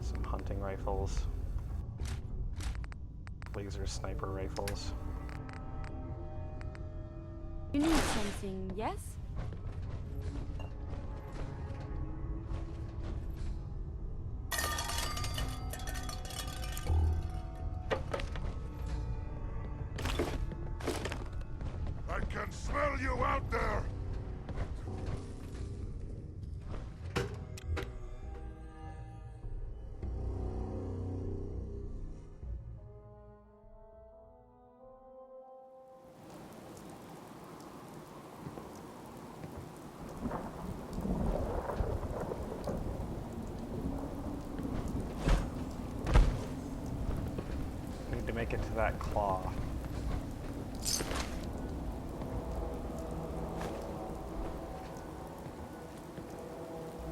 Some hunting rifles. Laser sniper rifles. You need something, yes? I can smell you out there! Need to make it to that claw.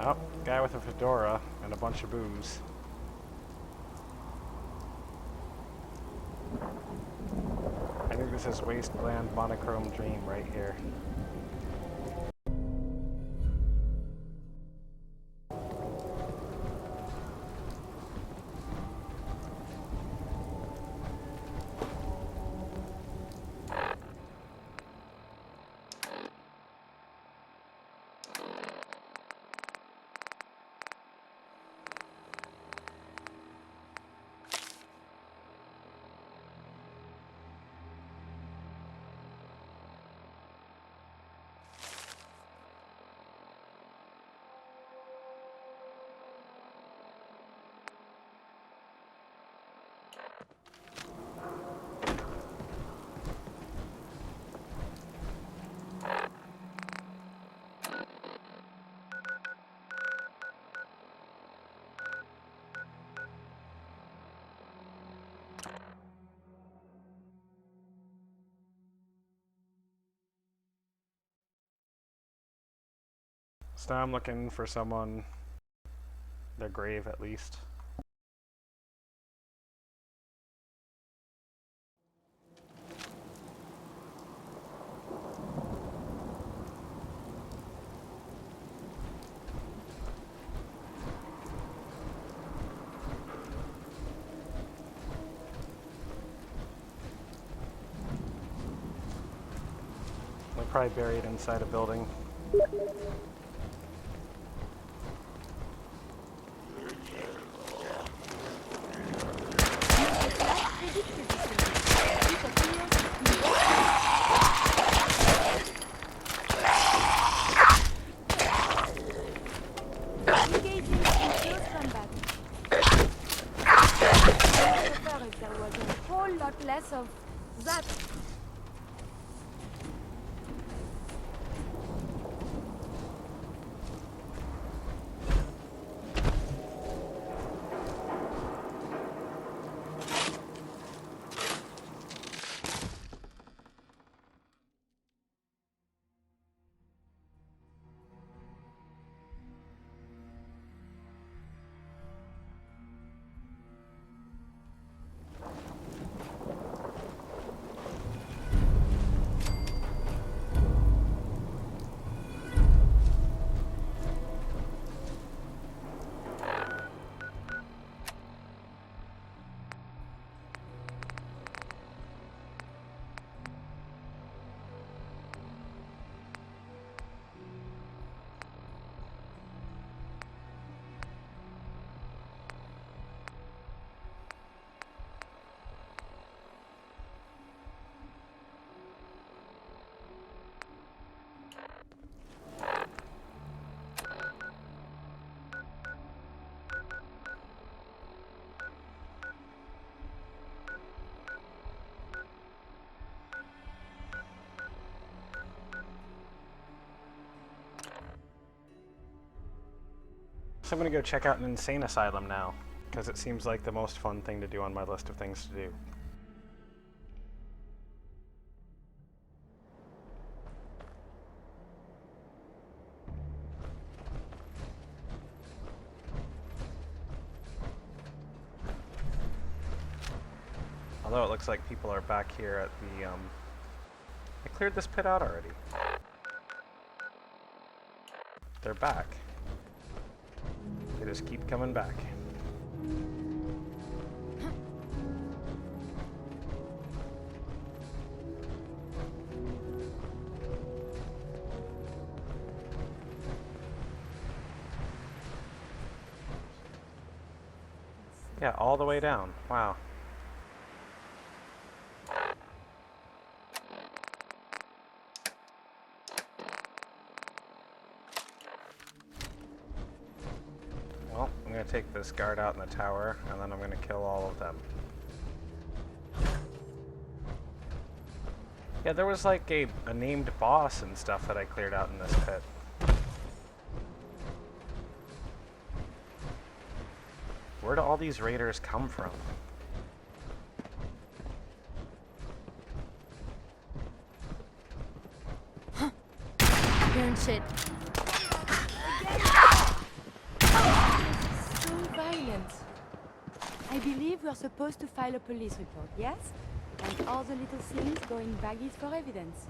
Oh, guy with a fedora and a bunch of booze. I think this is Wasteland Monochrome Dream right here. So now I'm looking for someone, their grave at least. They're probably buried inside a building. Less of that. So I'm gonna go check out an insane asylum now, because it seems like the most fun thing to do on my list of things to do. Although it looks like people are back here at the, I cleared this pit out already. they're back. They just keep coming back. Yeah, all the way down. Wow. Well, I'm going to take this guard out in the tower, and then I'm going to kill all of them. Yeah, there was like a named boss and stuff that I cleared out in this pit. Where do all these raiders come from? You're in shit. So violent. I believe we're supposed to file a police report, yes? And all the little things go in baggies for evidence.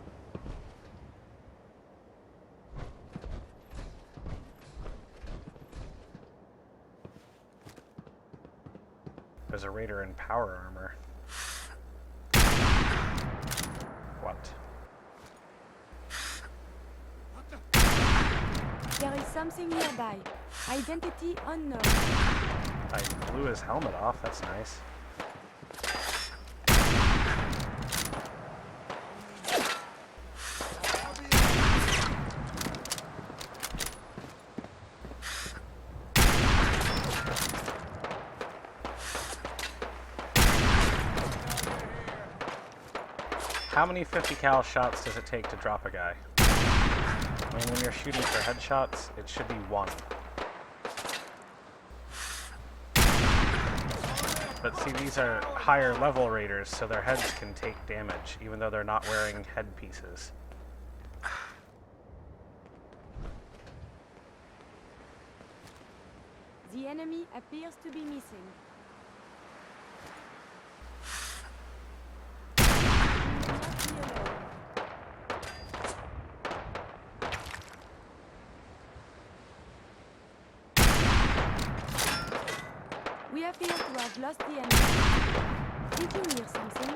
There's a raider in power armor. What? There is something nearby. Identity unknown. I blew his helmet off, that's nice. How many 50 cal shots does it take to drop a guy? I mean, when you're shooting for headshots, it should be 1. But see, these are higher level raiders, so their heads can take damage, even though they're not wearing headpieces. The enemy appears to be missing. We appear to have lost the enemy. Did you hear something?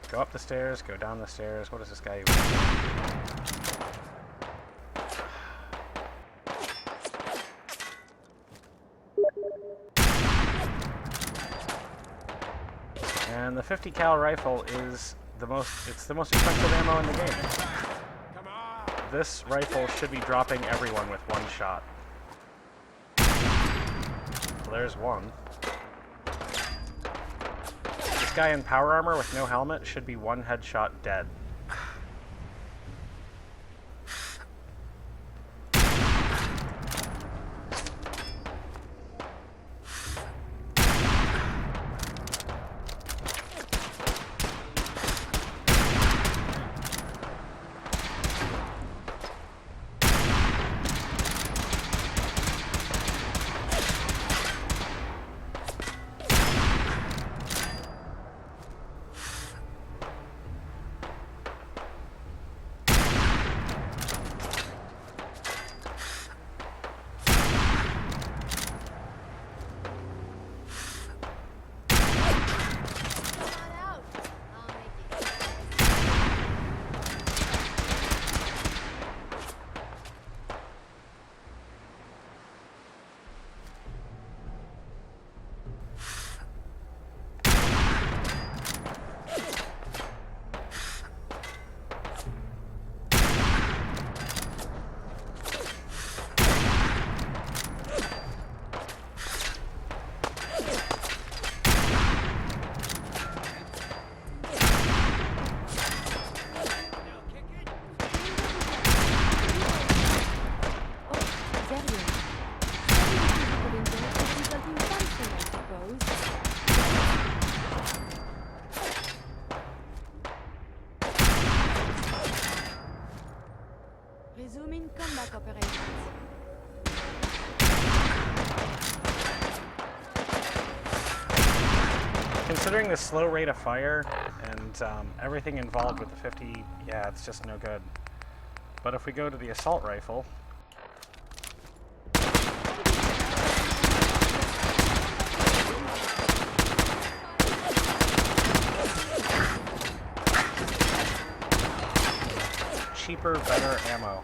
Go up the stairs, go down the stairs. What is this guy even doing? And the 50 cal rifle is the most expensive ammo in the game. This rifle should be dropping everyone with 1 shot. Well, there's one. This guy in power armor with no helmet should be 1 headshot dead. Resuming combat operations. Considering the slow rate of fire and everything involved with the 50, yeah, it's just no good. But if we go to the assault rifle, cheaper, better ammo.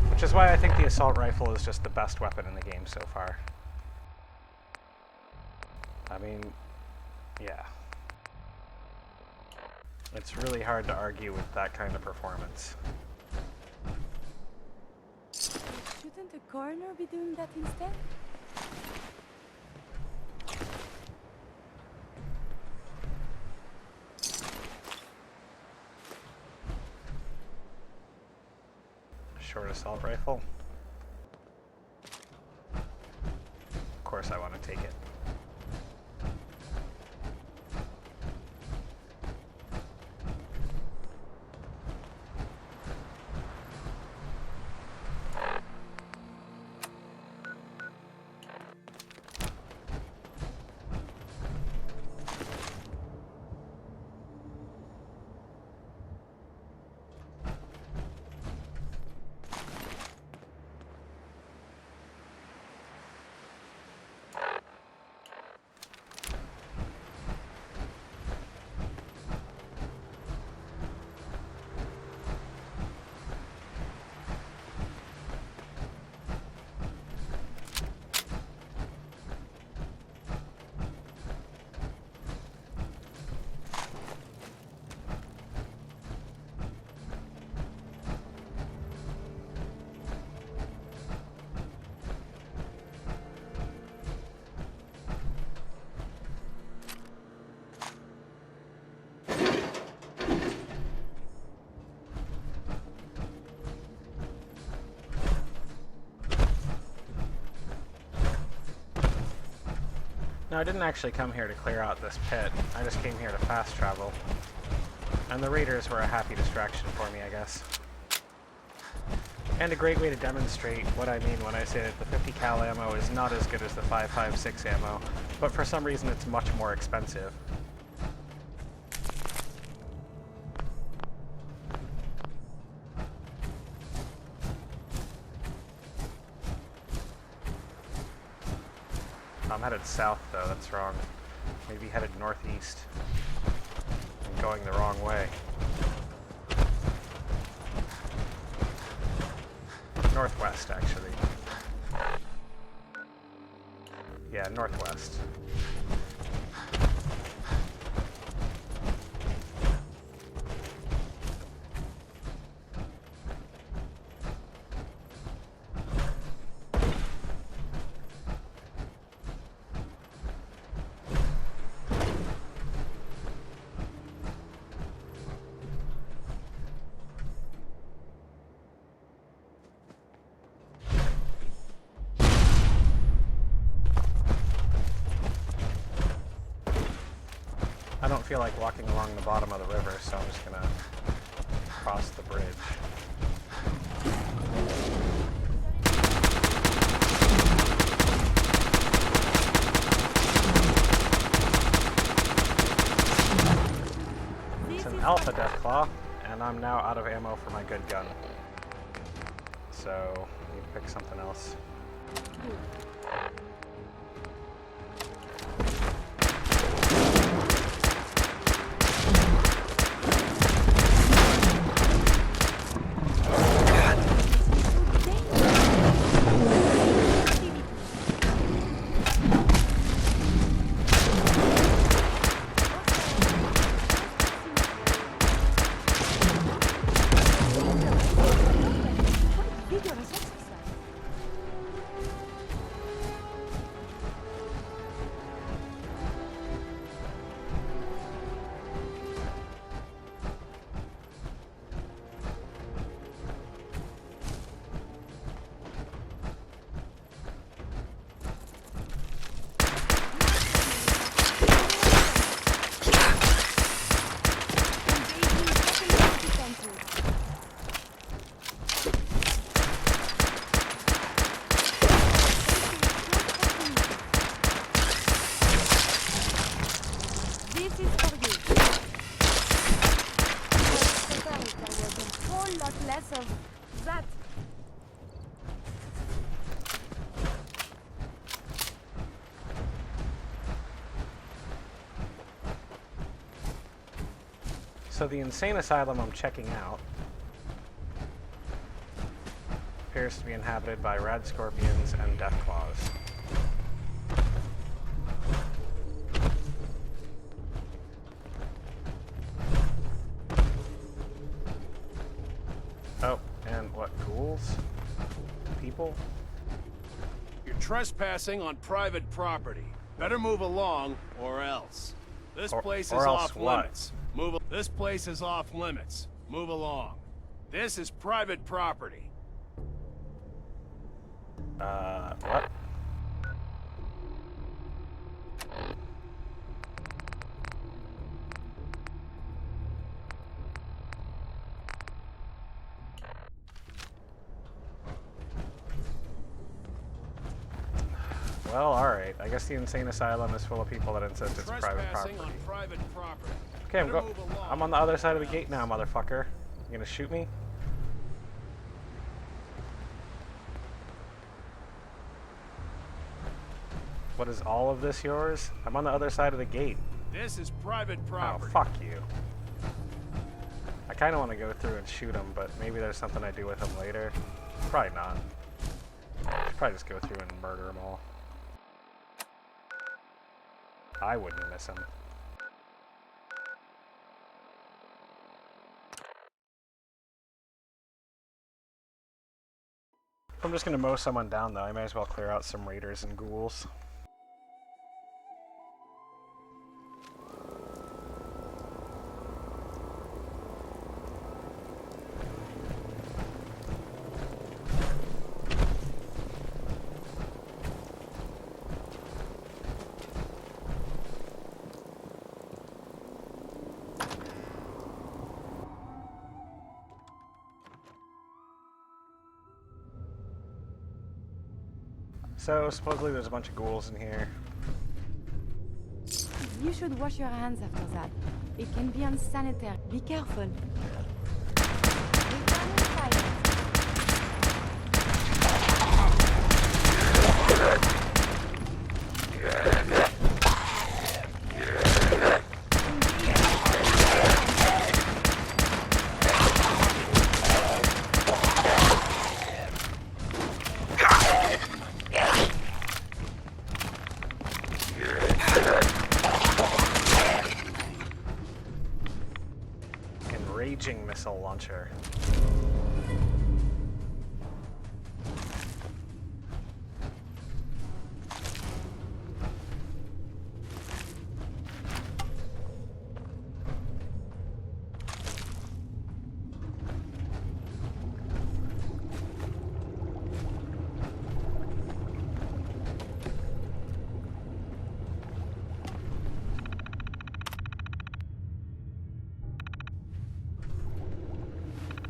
Which is why I think the assault rifle is just the best weapon in the game so far. I mean, yeah. It's really hard to argue with that kind of performance. Shouldn't the coroner be doing that instead? Short assault rifle. Of course I want to take it. No, I didn't actually come here to clear out this pit. I just came here to fast travel. And the raiders were a happy distraction for me, I guess. And a great way to demonstrate what I mean when I say that the 50 cal ammo is not as good as the 5.56 ammo, but for some reason it's much more expensive. I'm headed south though, that's wrong. Maybe headed northeast. I'm going the wrong way. Northwest, actually. Yeah, northwest. I don't feel like walking along the bottom of the river, so I'm just gonna cross the bridge. It's an Alpha Deathclaw, and I'm now out of ammo for my good gun. So, I need to pick something else. So the insane asylum I'm checking out appears to be inhabited by rad scorpions and deathclaws. Oh, and what, ghouls? People? You're trespassing on private property. Better move along, or else. This place is off limits. This place is off limits. Move along. This is private property. What? Well, alright. I guess the insane asylum is full of people that insist it's private property. On private property. Okay, I'm on the other side of the gate now, motherfucker. You gonna shoot me? What, is all of this yours? I'm on the other side of the gate. This is private property. Oh, fuck you. I kind of want to go through and shoot him, but maybe there's something I do with him later. Probably not. I should probably just go through and murder them all. I wouldn't miss him. If I'm just gonna mow someone down, though, I may as well clear out some raiders and ghouls. So, supposedly there's a bunch of ghouls in here. You should wash your hands after that. It can be unsanitary. Be careful. Enraging missile launcher.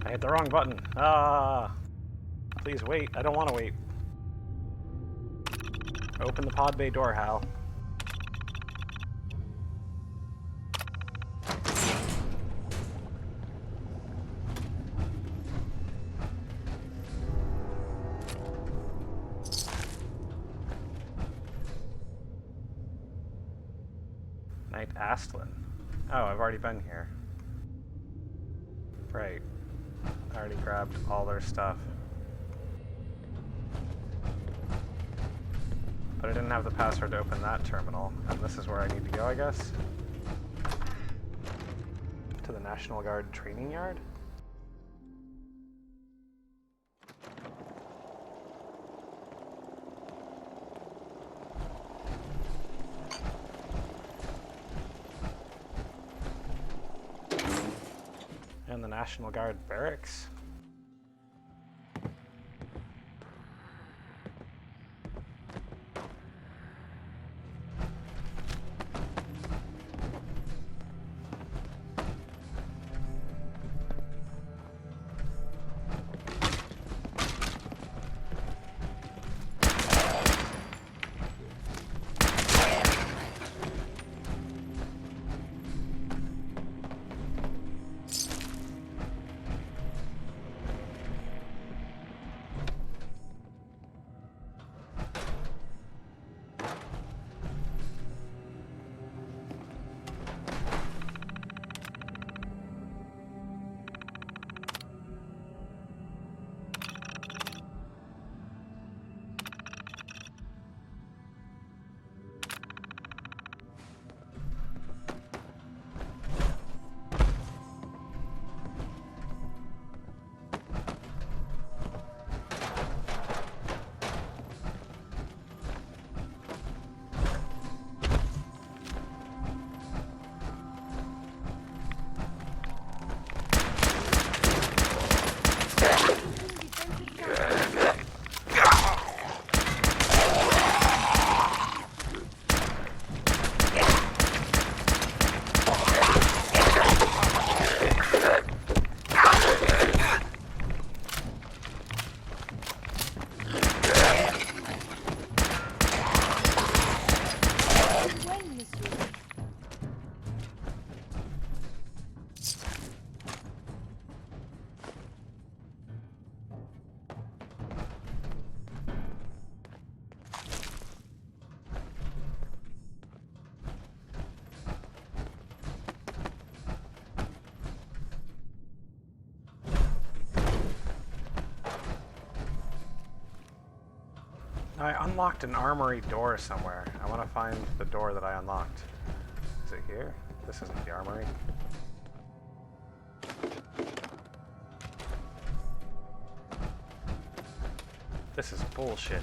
I hit the wrong button. Ah! Please wait. I don't want to wait. Open the pod bay door, Hal. Knight Astlin. Oh, I've already been here. Right. I already grabbed all their stuff. But I didn't have the password to open that terminal, and this is where I need to go, I guess? To the National Guard training yard? And the National Guard barracks? I unlocked an armory door somewhere. I want to find the door that I unlocked. Is it here? This isn't the armory. This is bullshit.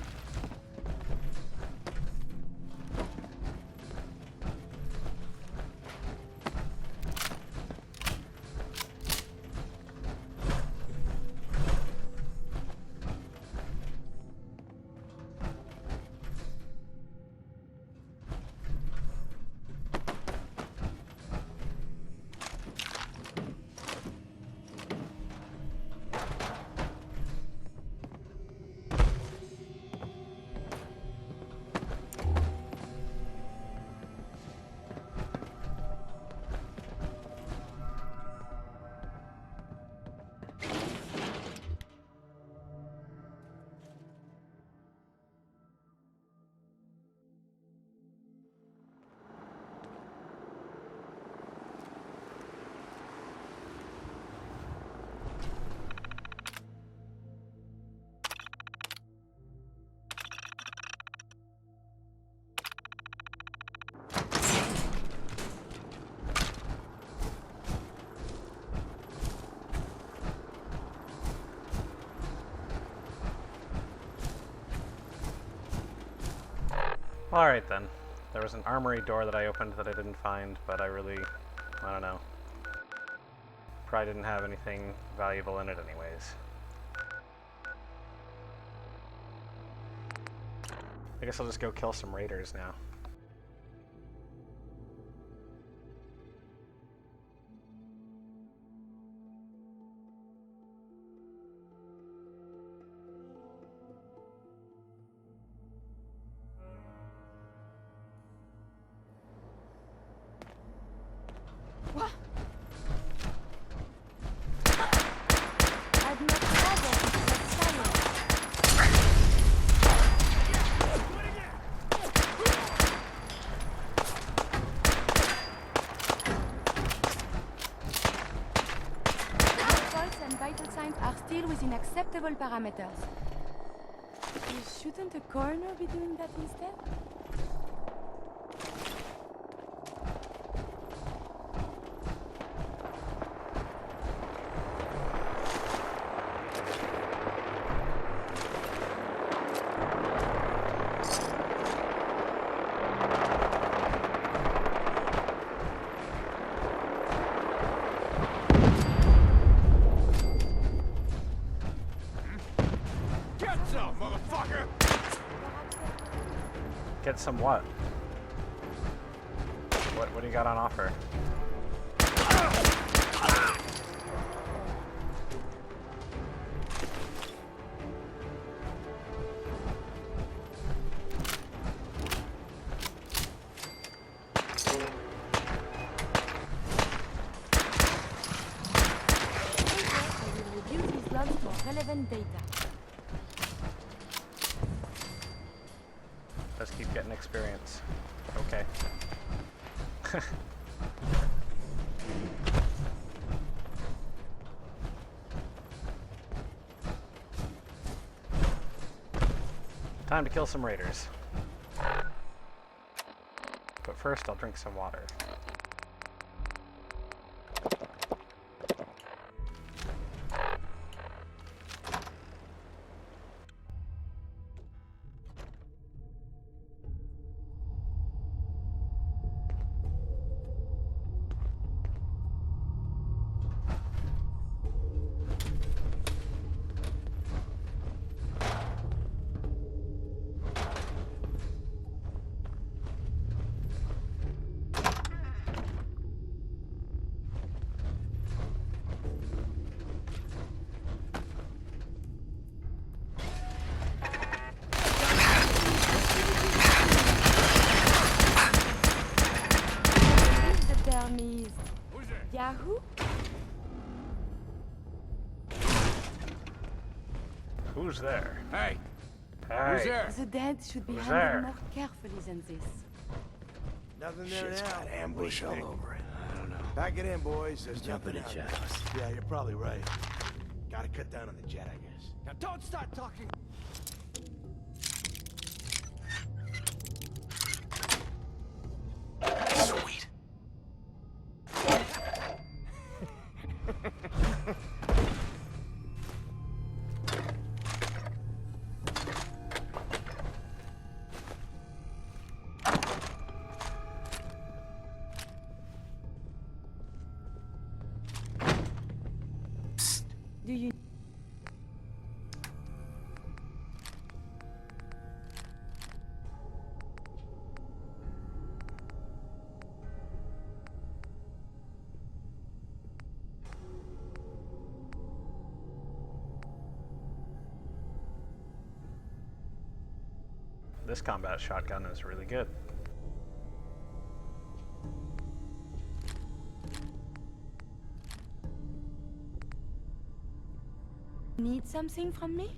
Alright then. There was an armory door that I opened that I didn't find, but I don't know. Probably didn't have anything valuable in it anyways. I guess I'll just go kill some raiders now. Within acceptable parameters. Shouldn't a coroner be doing that instead? Get some what? What do you got on offer? Relevant data. Let's keep getting experience. Okay. Time to kill some raiders. But first, I'll drink some water. Yahoo? Who's there? Hey! Hey. Who's there? The dead should be Who's handled there? more carefully than this. Nothing there Shit's now. got ambush all over it. I don't know. Pack it in, boys. There's Jumping nothing in out there. shadows. Yeah, you're probably right. Gotta cut down on the jet, I guess. Now don't start talking. this combat shotgun is really good. Need something from me?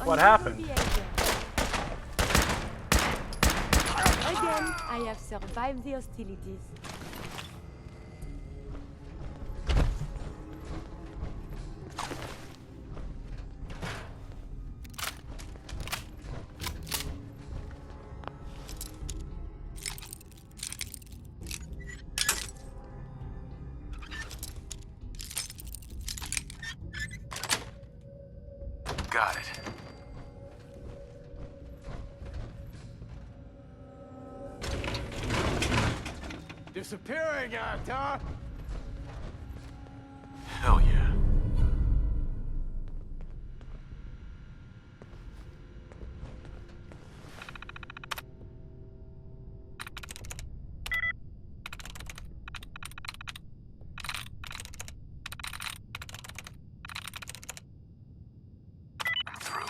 What happened? Again, I have survived the hostilities. Got it. Disappearing act, huh? Hell yeah. I'm through.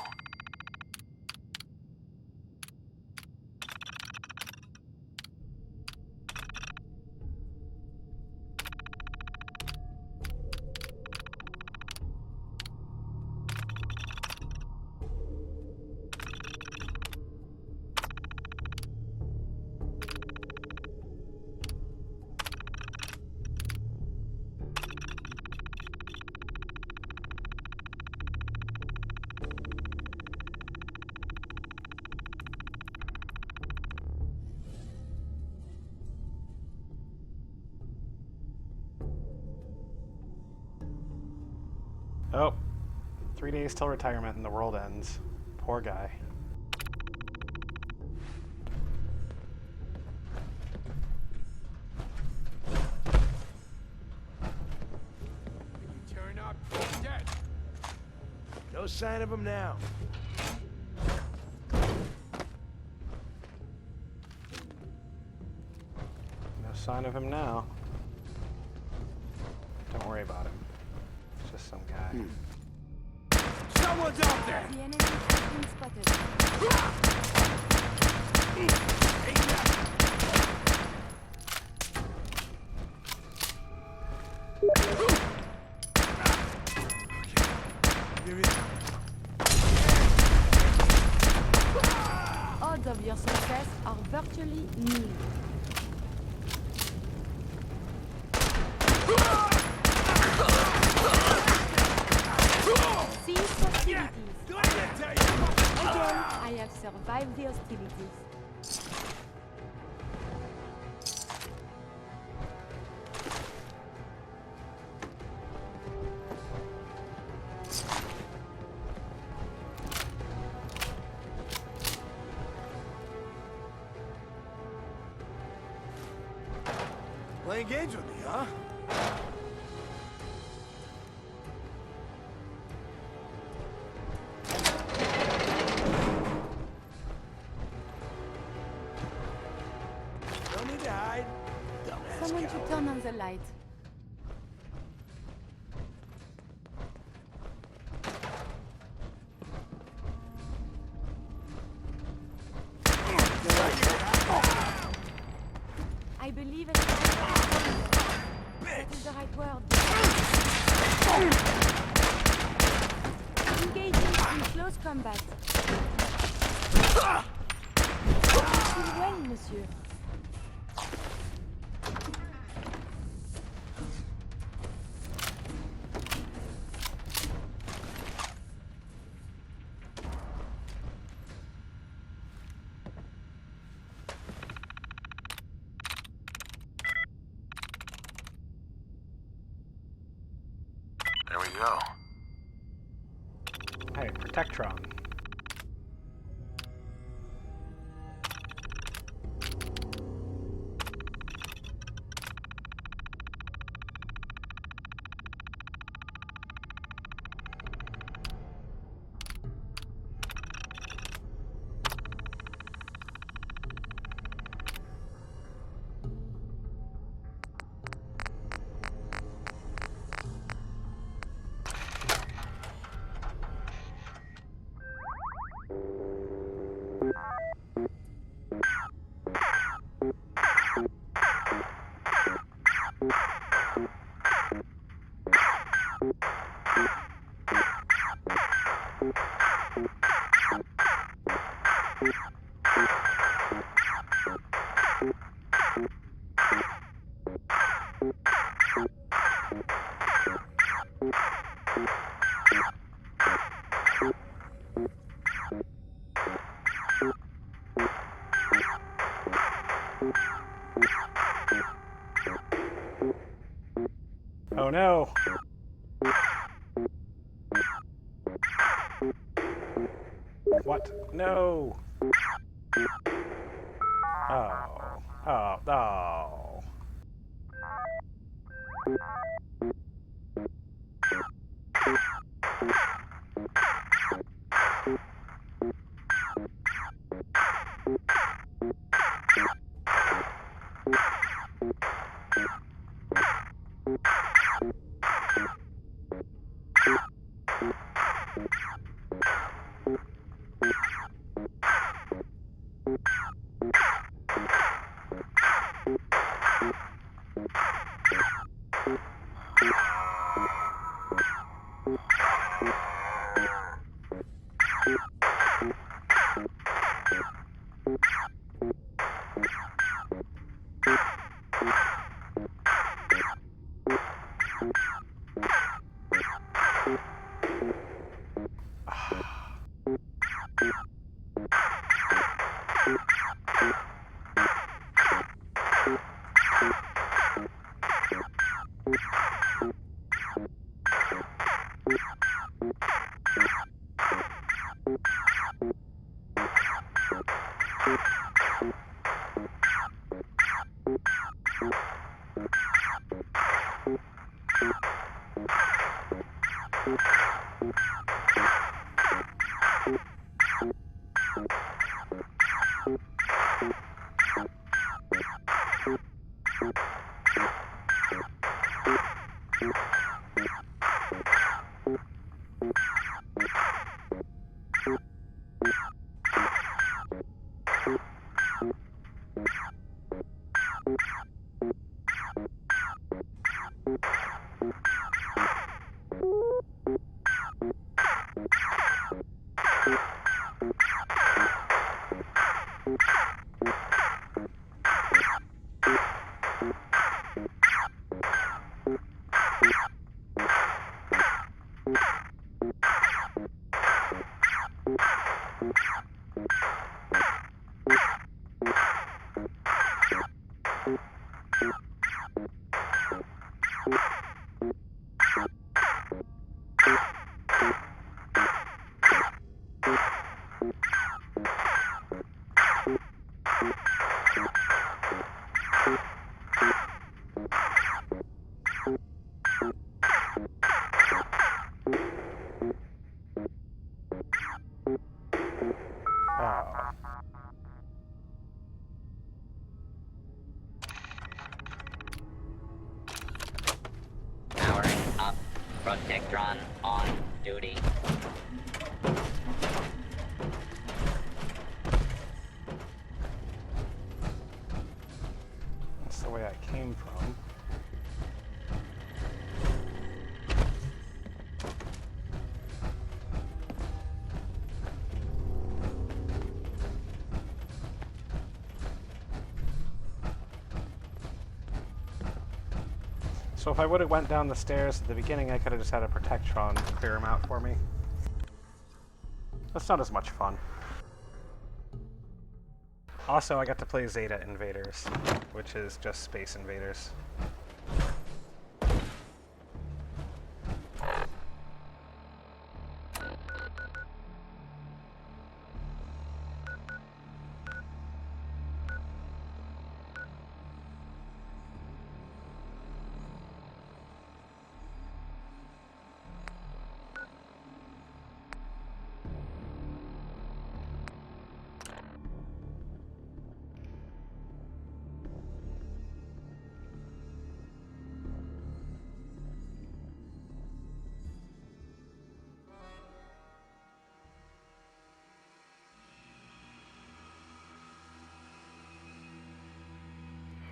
Oh, 3 days till retirement and the world ends. Poor guy. You turn up, he's dead. No sign of him now. No sign of him now. Don't worry about him. It's just some guy. Someone's out there! The enemy has been spotted. Odds of your success are virtually nil. Cease hostilities. Again, I have survived the hostilities. Playing games with me, huh? Someone should turn on the light. combat. Feel well, monsieur. There we go. Hey, Protectron. Oh no! What? No! Oh. Oh. Oh. Powering up. Protectron on duty. That's the way I came from. So if I would have went down the stairs at the beginning, I could have just had a Protectron clear him out for me. That's not as much fun. Also, I got to play Zeta Invaders, which is just Space Invaders.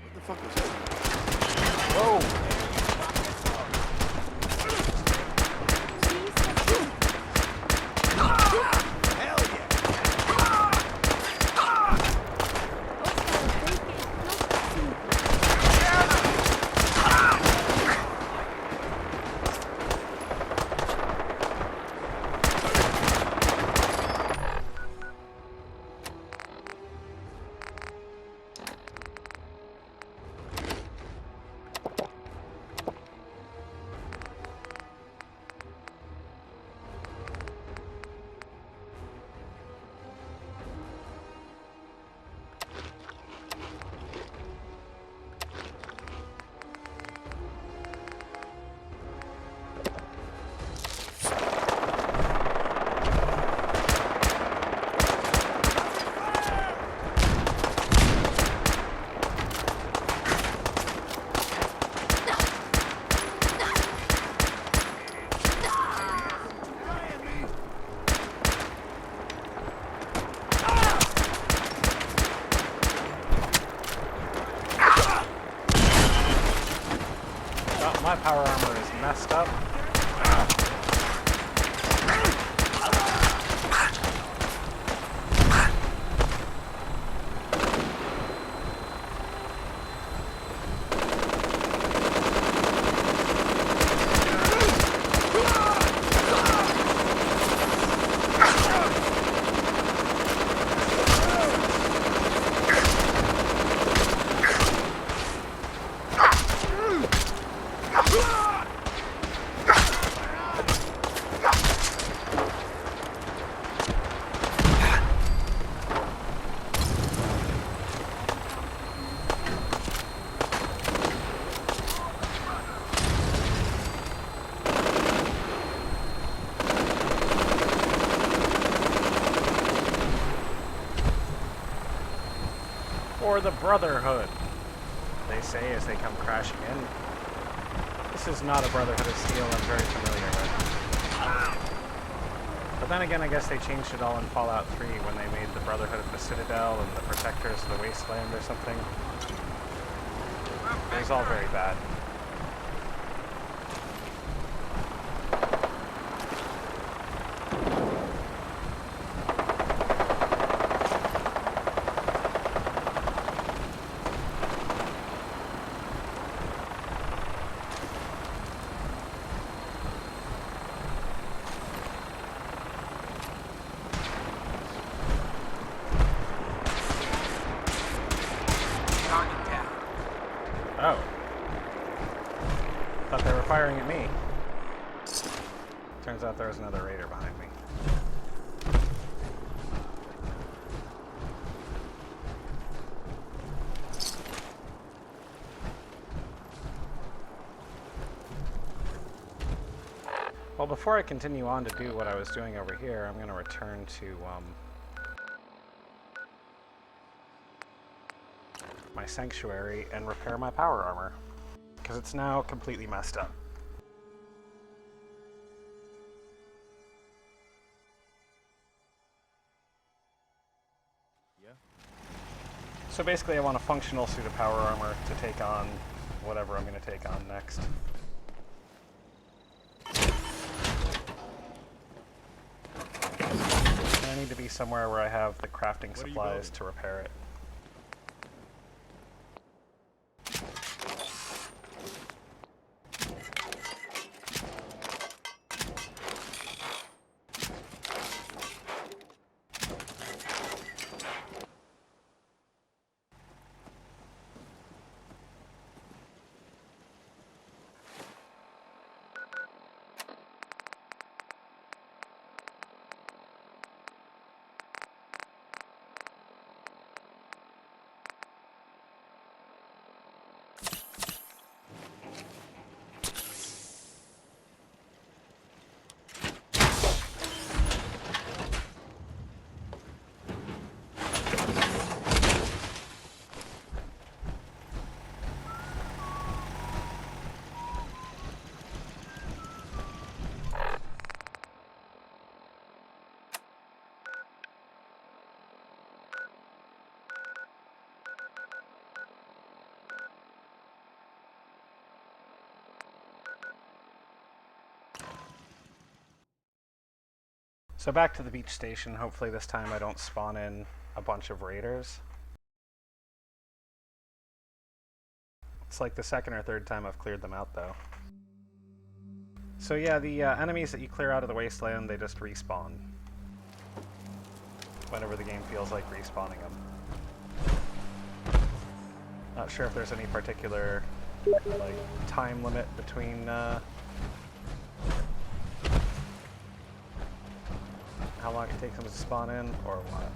What the fuck was that? Whoa! My power armor is messed up. Or the Brotherhood, they say as they come crashing in. This is not a Brotherhood of Steel I'm very familiar with. But then again, I guess they changed it all in Fallout 3 when they made the Brotherhood of the Citadel and the Protectors of the Wasteland or something. It was all very bad. Oh. Thought they were firing at me. Turns out there was another raider behind me. Well, before I continue on to do what I was doing over here, I'm going to return to my sanctuary and repair my power armor, because it's now completely messed up. Yeah. So basically I want a functional suit of power armor to take on whatever I'm going to take on next. And I need to be somewhere where I have the crafting supplies to repair it. So back to the beach station. Hopefully this time I don't spawn in a bunch of raiders. It's like the second or third time I've cleared them out, though. So yeah, the enemies that you clear out of the wasteland, they just respawn whenever the game feels like respawning them. Not sure if there's any particular like time limit between how long it takes them to spawn in or what.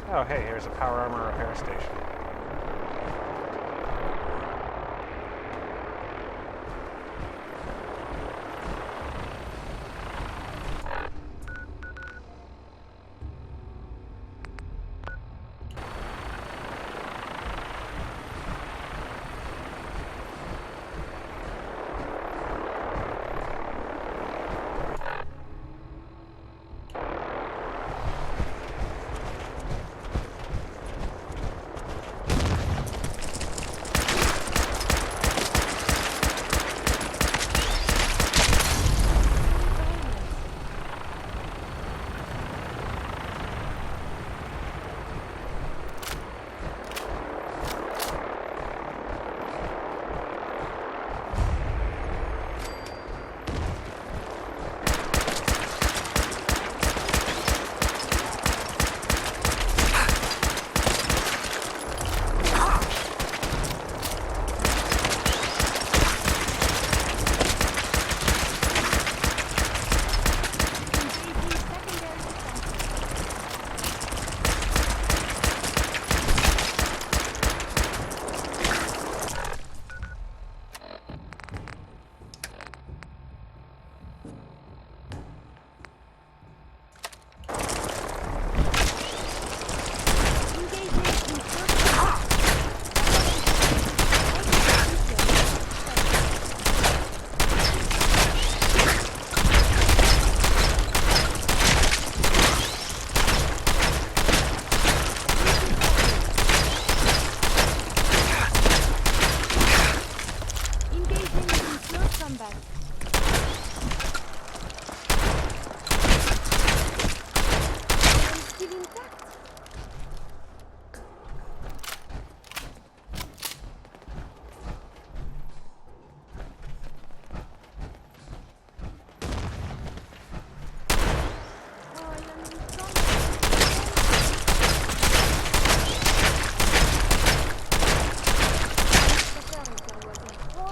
Oh hey, here's a power armor repair station.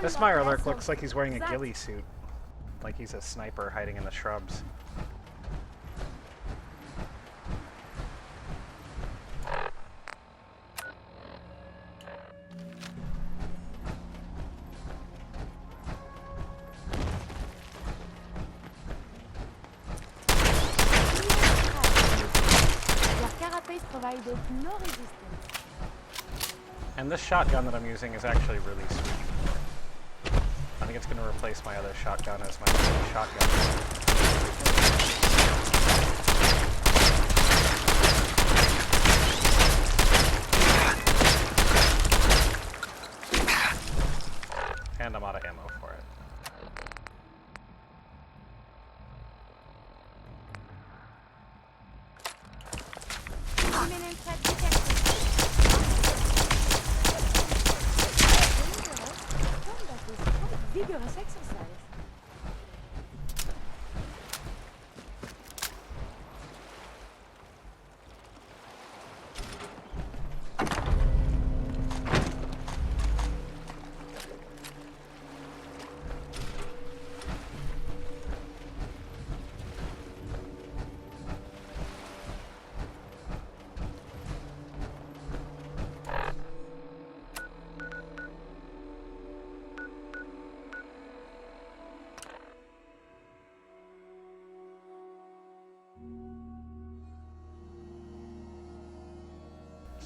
This Mirelurk looks like he's wearing a ghillie suit. Like he's a sniper hiding in the shrubs. And this shotgun that I'm using is actually really sweet. I think it's going to replace my other shotgun as my main shotgun. And I'm out of ammo for it. Vigorous exercise.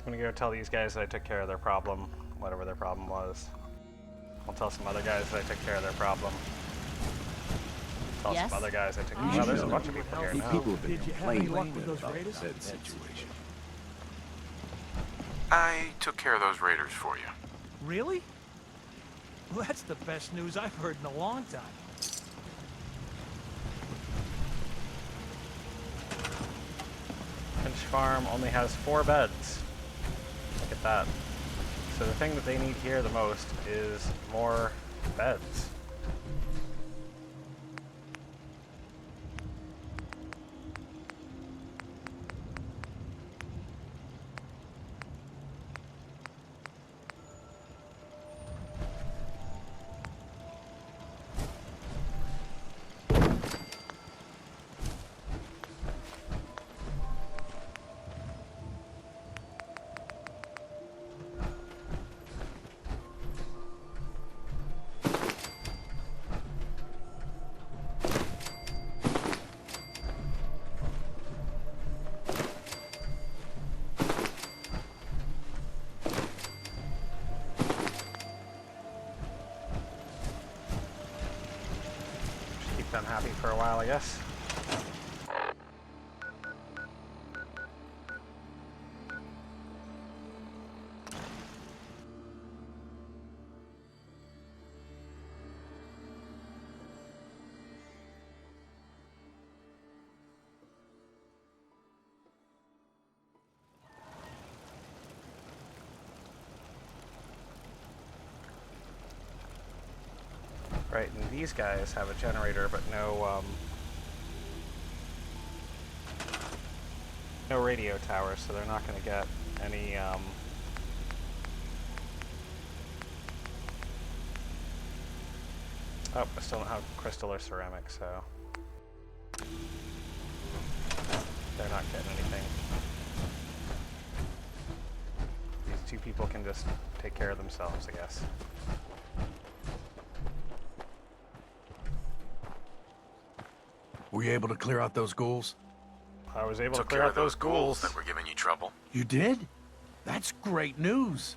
I'm gonna go tell these guys that I took care of their problem, whatever their problem was. I'll tell some other guys that I took care of their problem. Tell Yes? some other guys I took. Well, there's a bunch of people here now. People have been Did you have any complaining luck like with that those about raiders? that situation. I took care of those raiders for you. Really? Well, that's the best news I've heard in a long time. Finch Farm only has 4 beds. Look at that. So the thing that they need here the most is more beds. Keep them happy for a while, I guess. Right, and these guys have a generator, but no radio towers, so they're not going to get any oh, I still don't have crystal or ceramic, so they're not getting anything. These 2 people can just take care of themselves, I guess. Were you able to clear out those ghouls? I was able Took to clear care out of those ghouls. that were giving you trouble. You did? That's great news.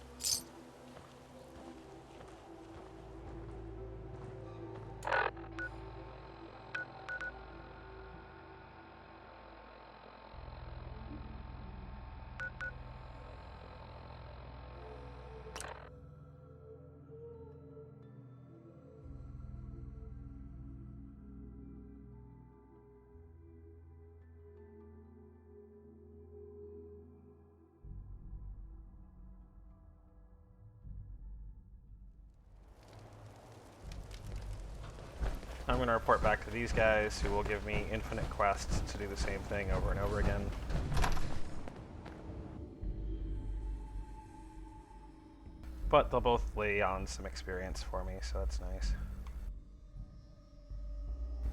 I'm going to report back to these guys, who will give me infinite quests to do the same thing over and over again. But they'll both lay on some experience for me, so that's nice.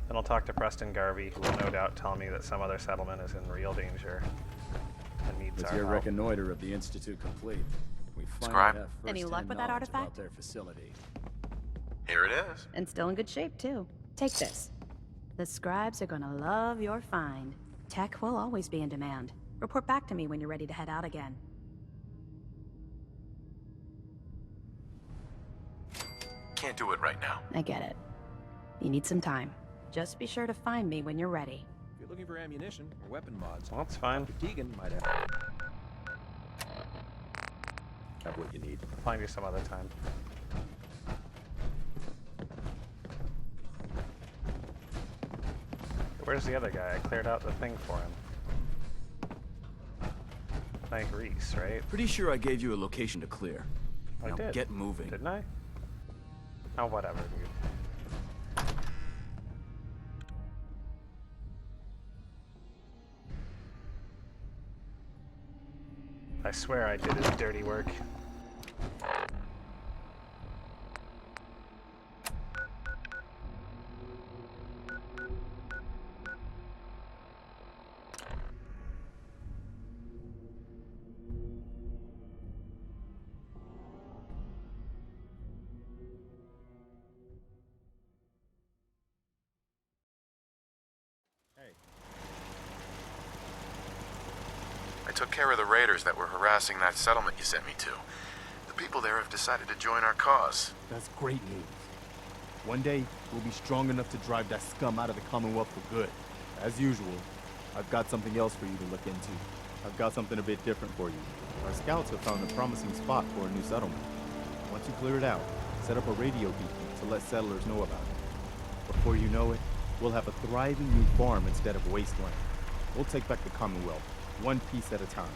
Then I'll talk to Preston Garvey, who will no doubt tell me that some other settlement is in real danger and needs Let's our get help. reconnoiter of the Institute complete. We finally Scribe. have Any luck first-hand with that knowledge artifact? about their facility. Here it is. And still in good shape, too. Take this. The scribes are gonna love your find. Tech will always be in demand. Report back to me when you're ready to head out again. Can't do it right now. I get it. You need some time. Just be sure to find me when you're ready. If you're looking for ammunition or weapon mods, Well, that's fine. Tegan might have what you need. I'll find you some other time. Where's the other guy? I cleared out the thing for him. Mike Reese, right? Pretty sure I gave you a location to clear. I Now did. get moving. Didn't I? Oh, whatever, dude. I swear I did his dirty work. I took care of the raiders that were harassing that settlement you sent me to. The people there have decided to join our cause. That's great news. One day, we'll be strong enough to drive that scum out of the Commonwealth for good. As usual, I've got something else for you to look into. I've got something a bit different for you. Our scouts have found a promising spot for a new settlement. Once you clear it out, set up a radio beacon to let settlers know about it. Before you know it, we'll have a thriving new farm instead of wasteland. We'll take back the Commonwealth, one piece at a time.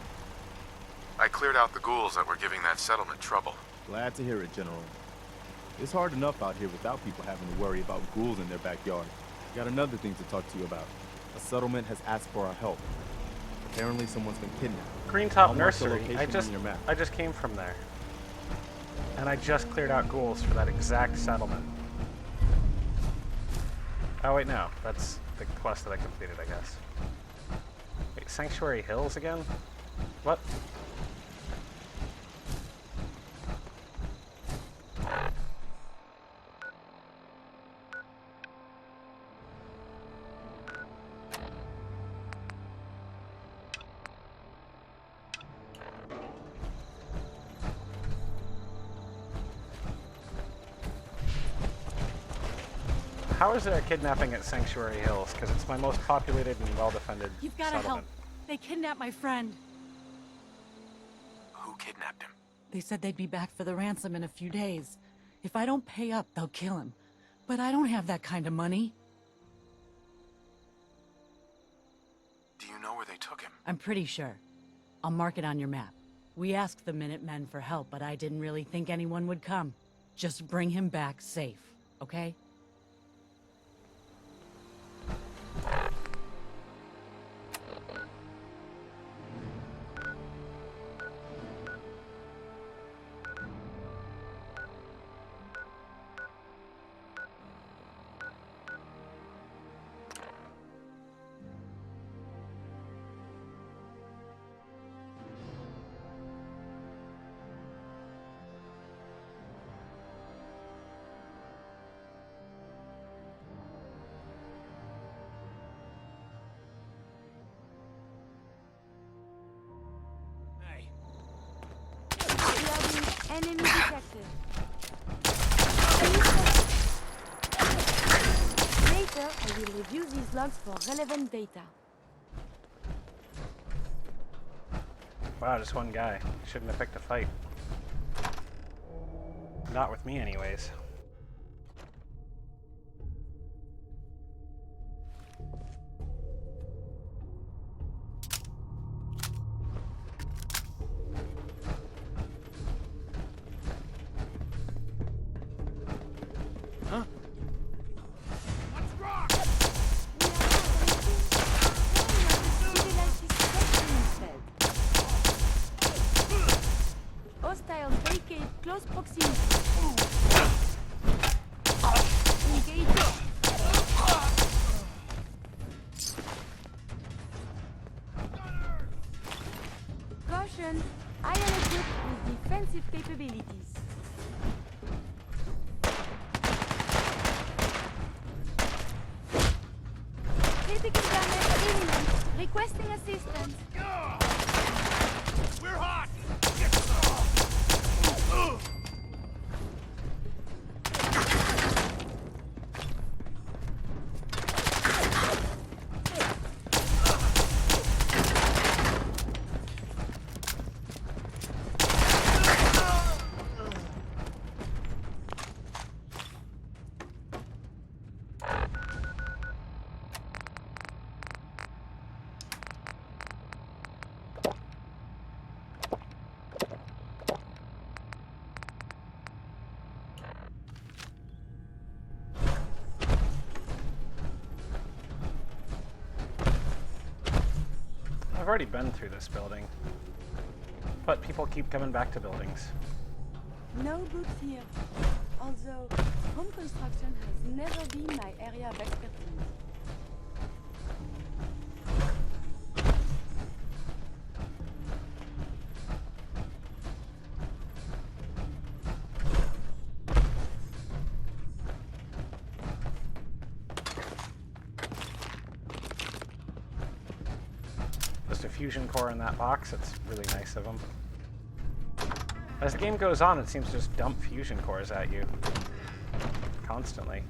I cleared out the ghouls that were giving that settlement trouble. Glad to hear it, General. It's hard enough out here without people having to worry about ghouls in their backyard. Got another thing to talk to you about. A settlement has asked for our help. Apparently someone's been kidnapped. Greentop Nursery. I just came from there. And I just cleared out ghouls for that exact settlement. Oh wait, no. That's the quest that I completed, I guess. Wait, Sanctuary Hills again? What? How is there a kidnapping at Sanctuary Hills? Because it's my most populated and well-defended You've got to help. settlement. They kidnapped my friend. Who kidnapped him? They said they'd be back for the ransom in a few days. If I don't pay up, they'll kill him. But I don't have that kind of money. Do you know where they took him? I'm pretty sure. I'll mark it on your map. We asked the Minutemen for help, but I didn't really think anyone would come. Just bring him back safe, okay? Enemy detected. Later, I will review these logs for relevant data. Wow, just one guy. Shouldn't have picked a fight. Not with me, anyways. Hostile barricade, close proximity. Engage. Caution, I am equipped with defensive capabilities. Critical damage imminent. Requesting assistance. We're hot! I've already been through this building, but people keep coming back to buildings. No books here. Although, home construction has never been my area of expertise. Just a fusion core in that box. It's really nice of them. As the game goes on, it seems to just dump fusion cores at you. constantly.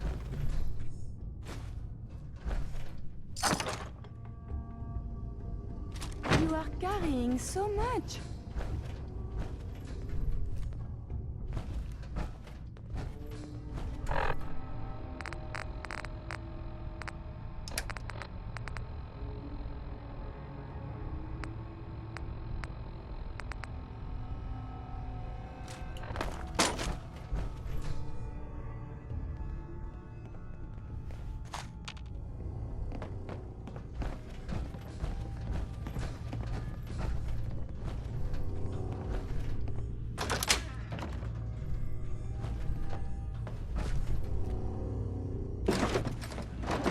You are carrying so much.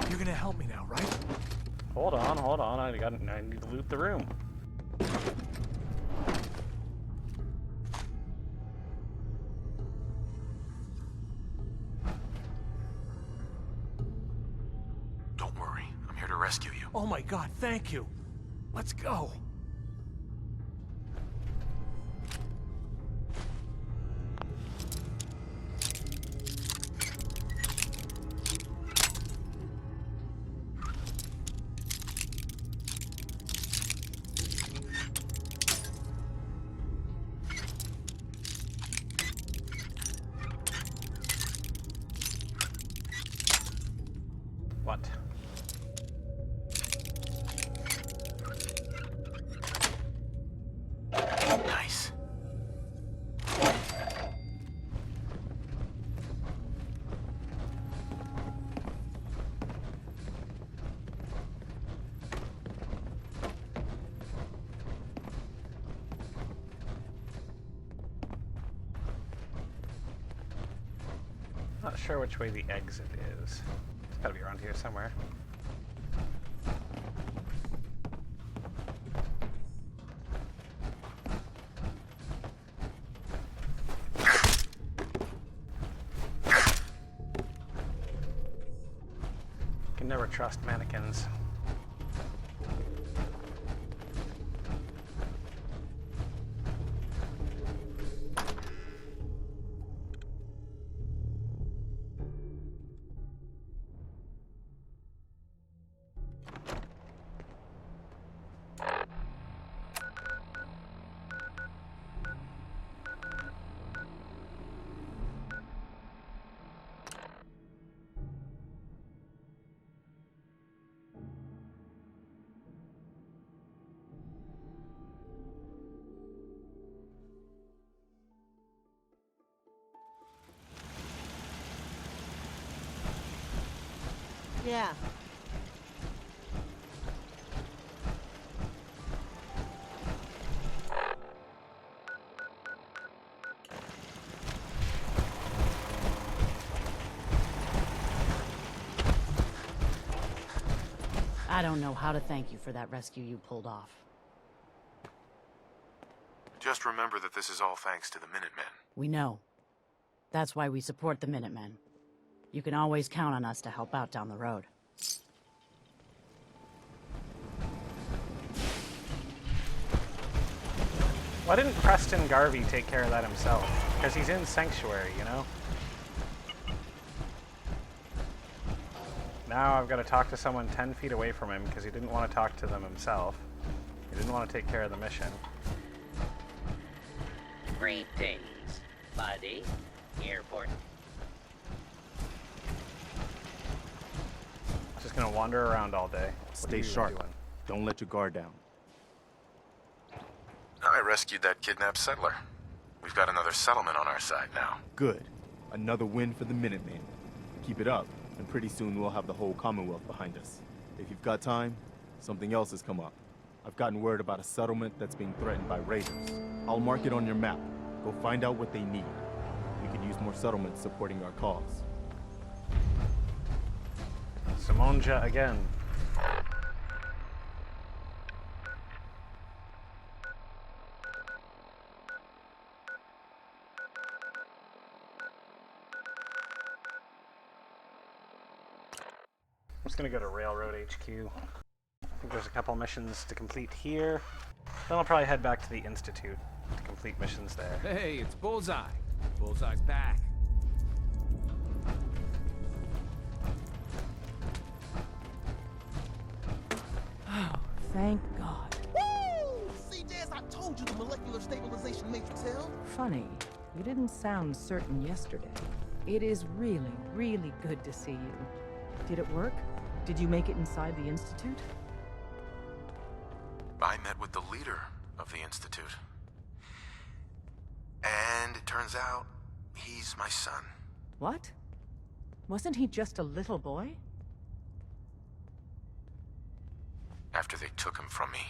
You're gonna help me now, right? Hold on. I need to loot the room. Don't worry. I'm here to rescue you. Oh my god, thank you. Let's go. What? Nice. Not sure which way the exit is. It's gotta be around here somewhere. Can never trust mannequins. Yeah. I don't know how to thank you for that rescue you pulled off. Just remember that this is all thanks to the Minutemen. We know. That's why we support the Minutemen. You can always count on us to help out down the road. Why didn't Preston Garvey take care of that himself? Because he's in Sanctuary, you know? Now I've got to talk to someone 10 feet away from him because he didn't want to talk to them himself. He didn't want to take care of the mission. Greetings, buddy. Airport. Just gonna wander around all day. Stay sharp. Don't let your guard down. I rescued that kidnapped settler. We've got another settlement on our side now. Good. Another win for the Minutemen. Keep it up, and pretty soon we'll have the whole Commonwealth behind us. If you've got time, something else has come up. I've gotten word about a settlement that's being threatened by raiders. I'll mark it on your map. Go find out what they need. We could use more settlements supporting our cause. Simonja again. I'm just gonna go to Railroad HQ. I think there's a couple missions to complete here. Then I'll probably head back to the Institute to complete missions there. Hey, it's Bullseye. Bullseye's back. funny. You didn't sound certain yesterday. It is really, really good to see you. Did it work? Did you make it inside the Institute? I met with the leader of the Institute. And it turns out, he's my son. What? Wasn't he just a little boy? After they took him from me,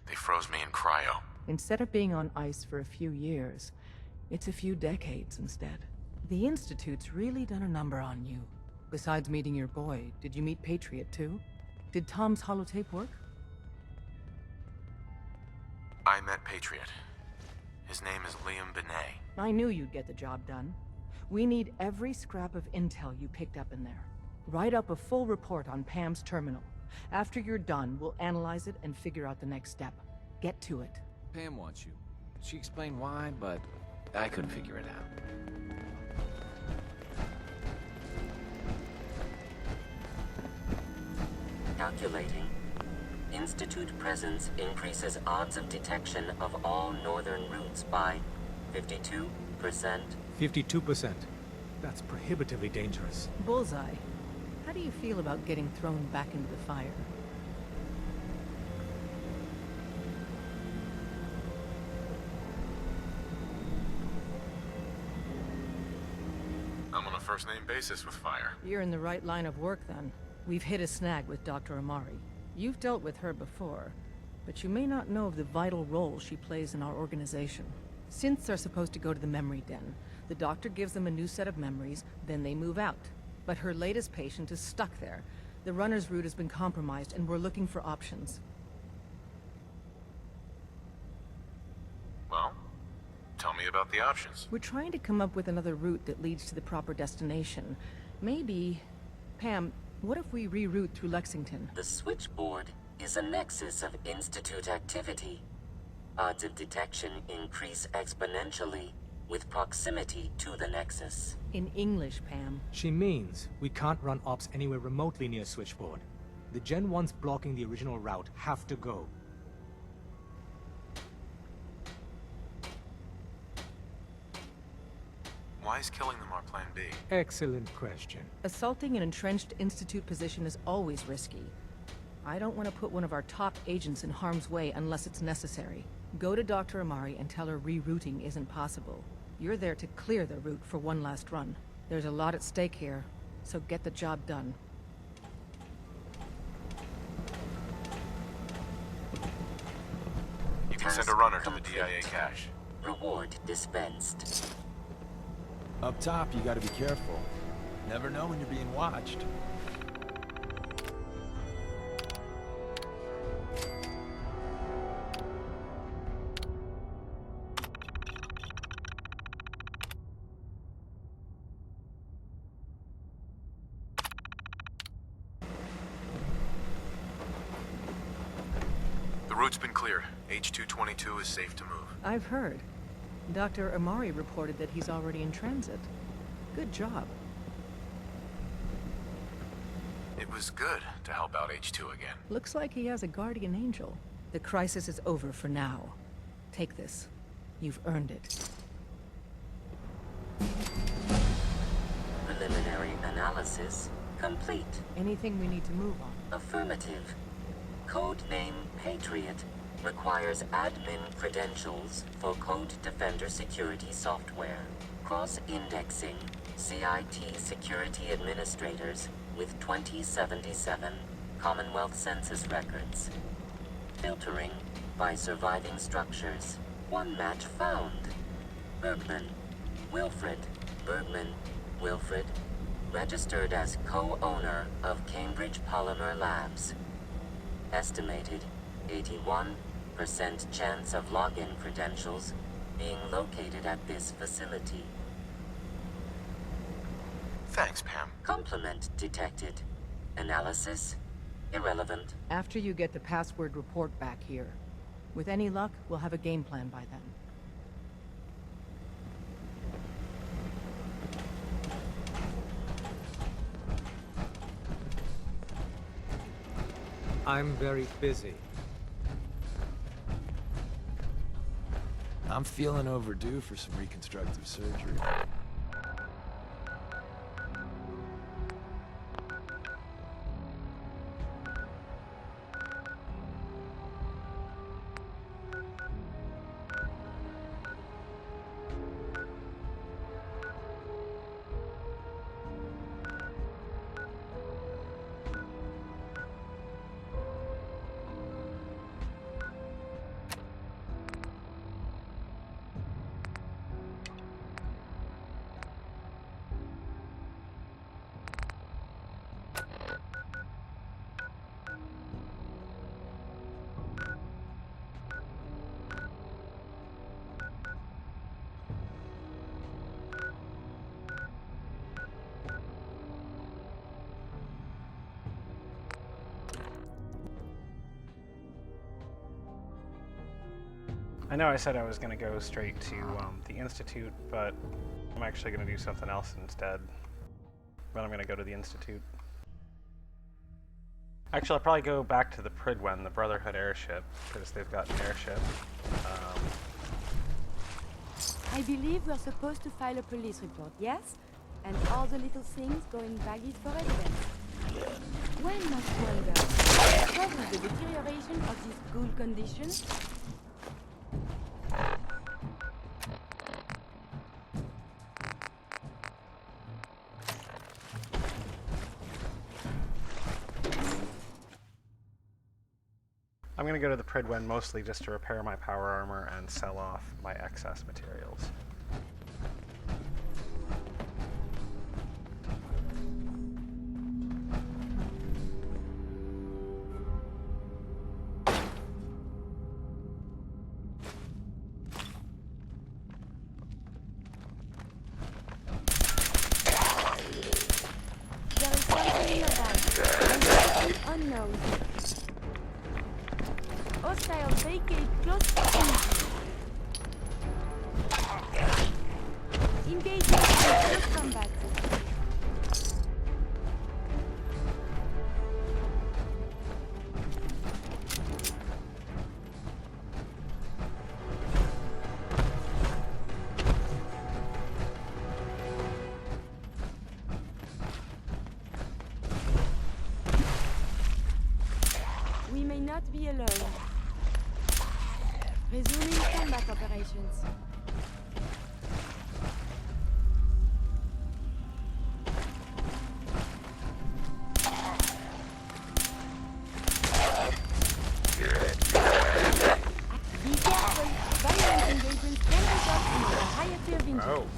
they froze me in cryo. Instead of being on ice for a few years, it's a few decades instead. The Institute's really done a number on you. Besides meeting your boy, did you meet Patriot too? Did Tom's holotape work? I met Patriot. His name is Liam Benet. I knew you'd get the job done. We need every scrap of intel you picked up in there. Write up a full report on Pam's terminal. After you're done, we'll analyze it and figure out the next step. Get to it. Pam wants you. She explained why, but I couldn't figure it out. Calculating. Institute presence increases odds of detection of all northern routes by 52%. 52%. That's prohibitively dangerous. Bullseye. How do you feel about getting thrown back into the fire? I'm on a first-name basis with fire. You're in the right line of work, then. We've hit a snag with Dr. Amari. You've dealt with her before, but you may not know of the vital role she plays in our organization. Synths are supposed to go to the memory den. The doctor gives them a new set of memories, then they move out. But her latest patient is stuck there. The runner's route has been compromised, and we're looking for options. Well, tell me about the options. We're trying to come up with another route that leads to the proper destination. Maybe... Pam, what if we reroute through Lexington? The switchboard is a nexus of Institute activity. Odds of detection increase exponentially with proximity to the nexus. In English, Pam. She means we can't run ops anywhere remotely near Switchboard. The Gen 1s blocking the original route have to go. Why is killing them our plan B? Excellent question. Assaulting an entrenched Institute position is always risky. I don't want to put one of our top agents in harm's way unless it's necessary. Go to Dr. Amari and tell her rerouting isn't possible. You're there to clear the route for one last run. There's a lot at stake here, so get the job done. You can send a runner to the DIA cache. Reward dispensed. Up top, you gotta be careful. Never know when you're being watched. The route's been cleared. H-222 is safe to move. I've heard. Dr. Amari reported that he's already in transit. Good job. It was good to help out H2 again. Looks like he has a guardian angel. The crisis is over for now. Take this. You've earned it. Preliminary analysis complete. Anything we need to move on? Affirmative. Codename Patriot requires admin credentials for Code Defender security software. Cross-indexing CIT security administrators with 2077 Commonwealth Census records. Filtering by surviving structures. One match found. Bergman. Wilfred. Bergman. Wilfred. Registered as co-owner of Cambridge Polymer Labs. Estimated 81% chance of login credentials being located at this facility. Thanks, Pam. Complement detected. Analysis irrelevant. After you get the password report back here. With any luck, we'll have a game plan by then. I'm very busy. I'm feeling overdue for some reconstructive surgery. I know I said I was going to go straight to the Institute, but I'm actually going to do something else instead. But I'm going to go to the Institute. Actually, I'll probably go back to the Prydwen, the Brotherhood airship, because they've got an airship. I believe we're supposed to file a police report, yes? And all the little things go in baggies for evidence. One must wonder, what is the deterioration of this ghoul condition? I'm going to go to the Prydwen mostly just to repair my power armor and sell off my excess materials. There is something nearby. Unknown. Hostile vacate close proximity. Engagement in close combat. We may not be alone. Resuming combat operations. Be careful. Violent engagements can result in a variety of injuries.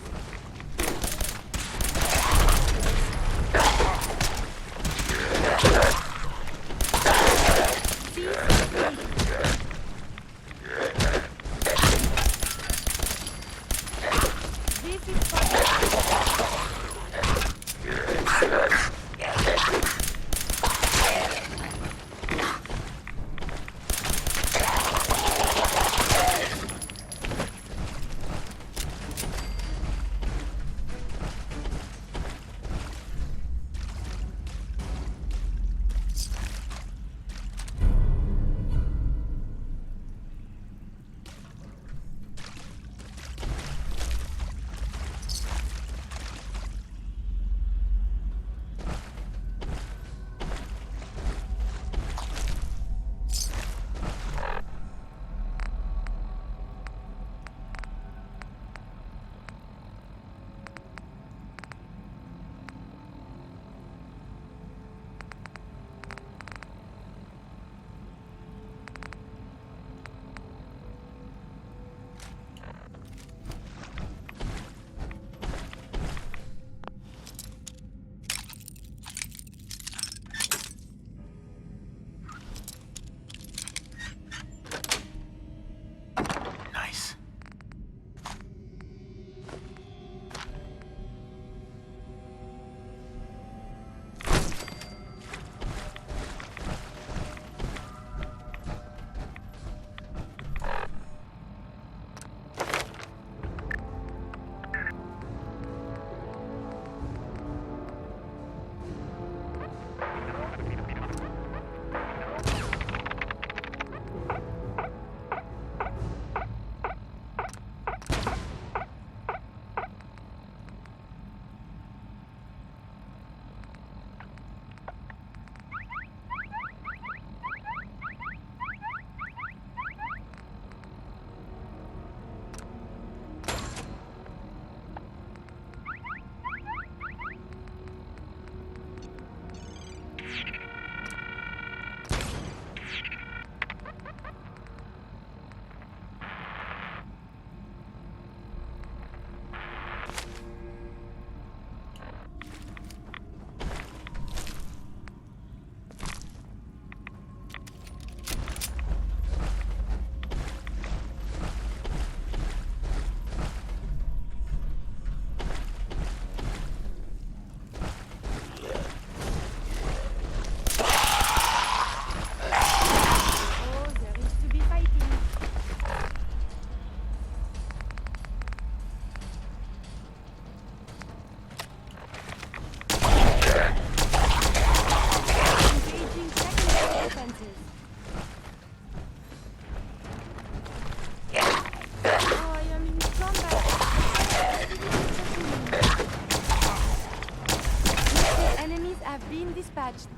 Police have been dispatched.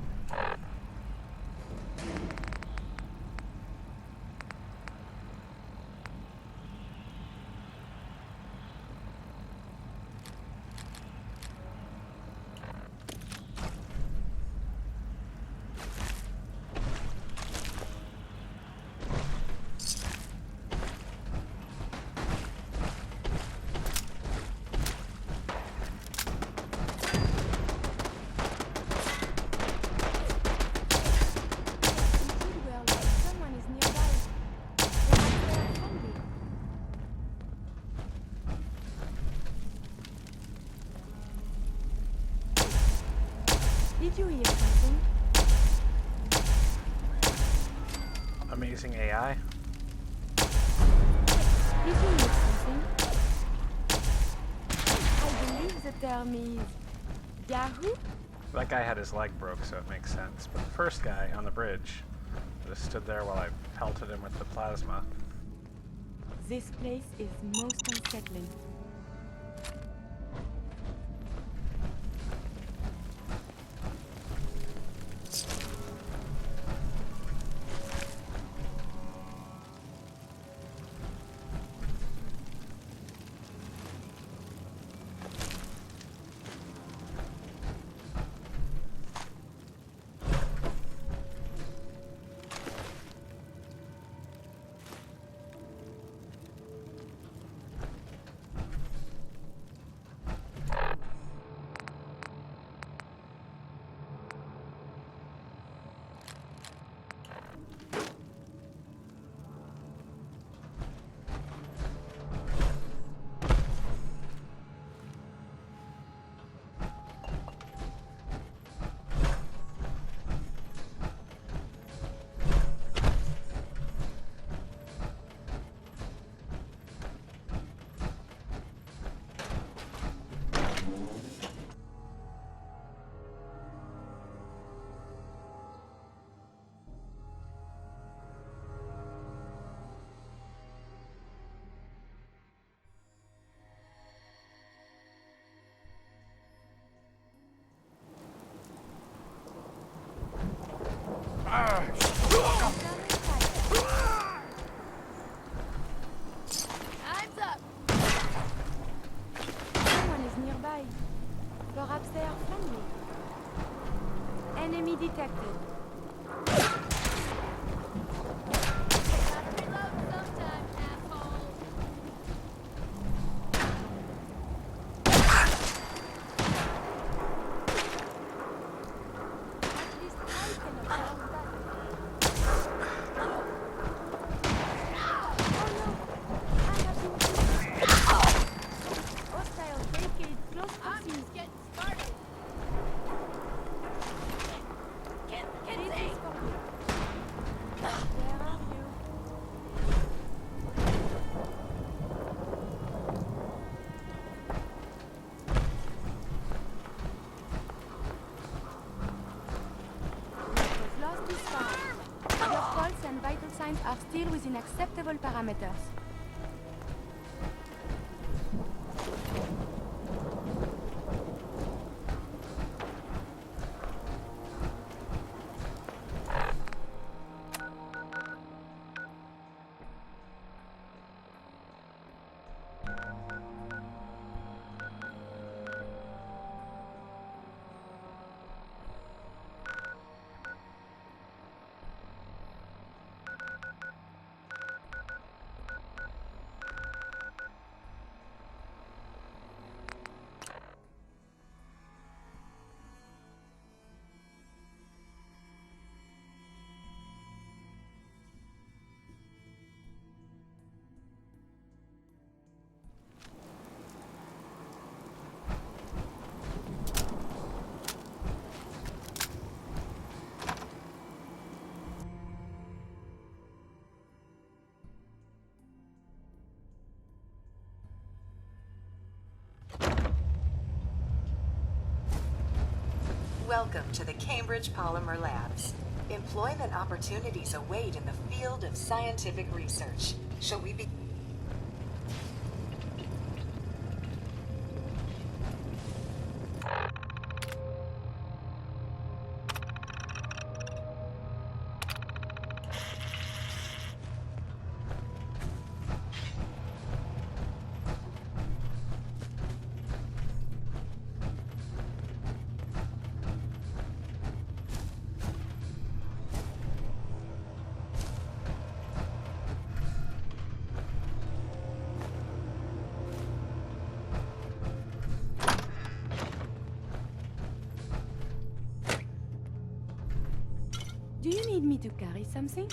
Did you hear something? Amazing AI. Did you hear something? I believe the term is Yahoo? That guy had his leg broke, so it makes sense. But the first guy on the bridge just stood there while I pelted him with the plasma. This place is most unsettling. Hands up! Someone is nearby. Perhaps they are friendly. Enemy detected. Signs are still within acceptable parameters. Welcome to the Cambridge Polymer Labs. Employment opportunities await in the field of scientific research. Shall we be... Do you need me to carry something?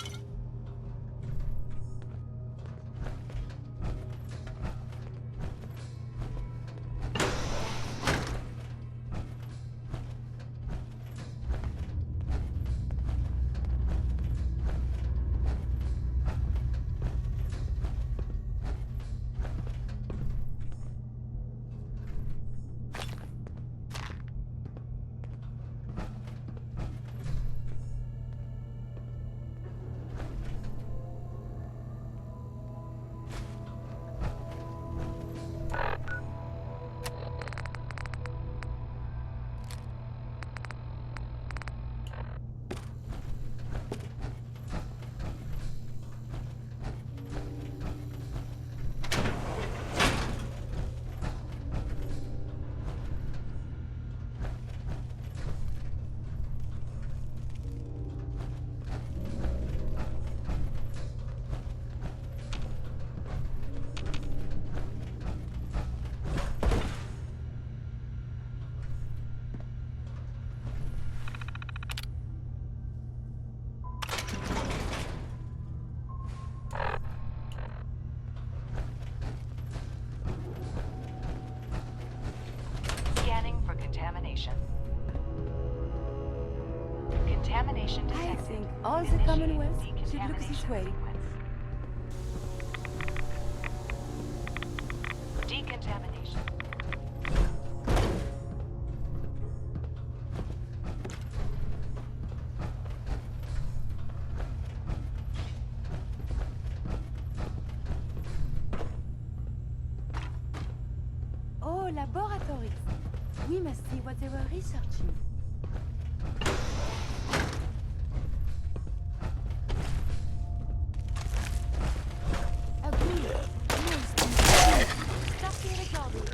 Contamination detected. I think all the Commonwealth should look this way. Decontamination. Oh, laboratories. We must see what they were researching. Agreed. Stop the recording.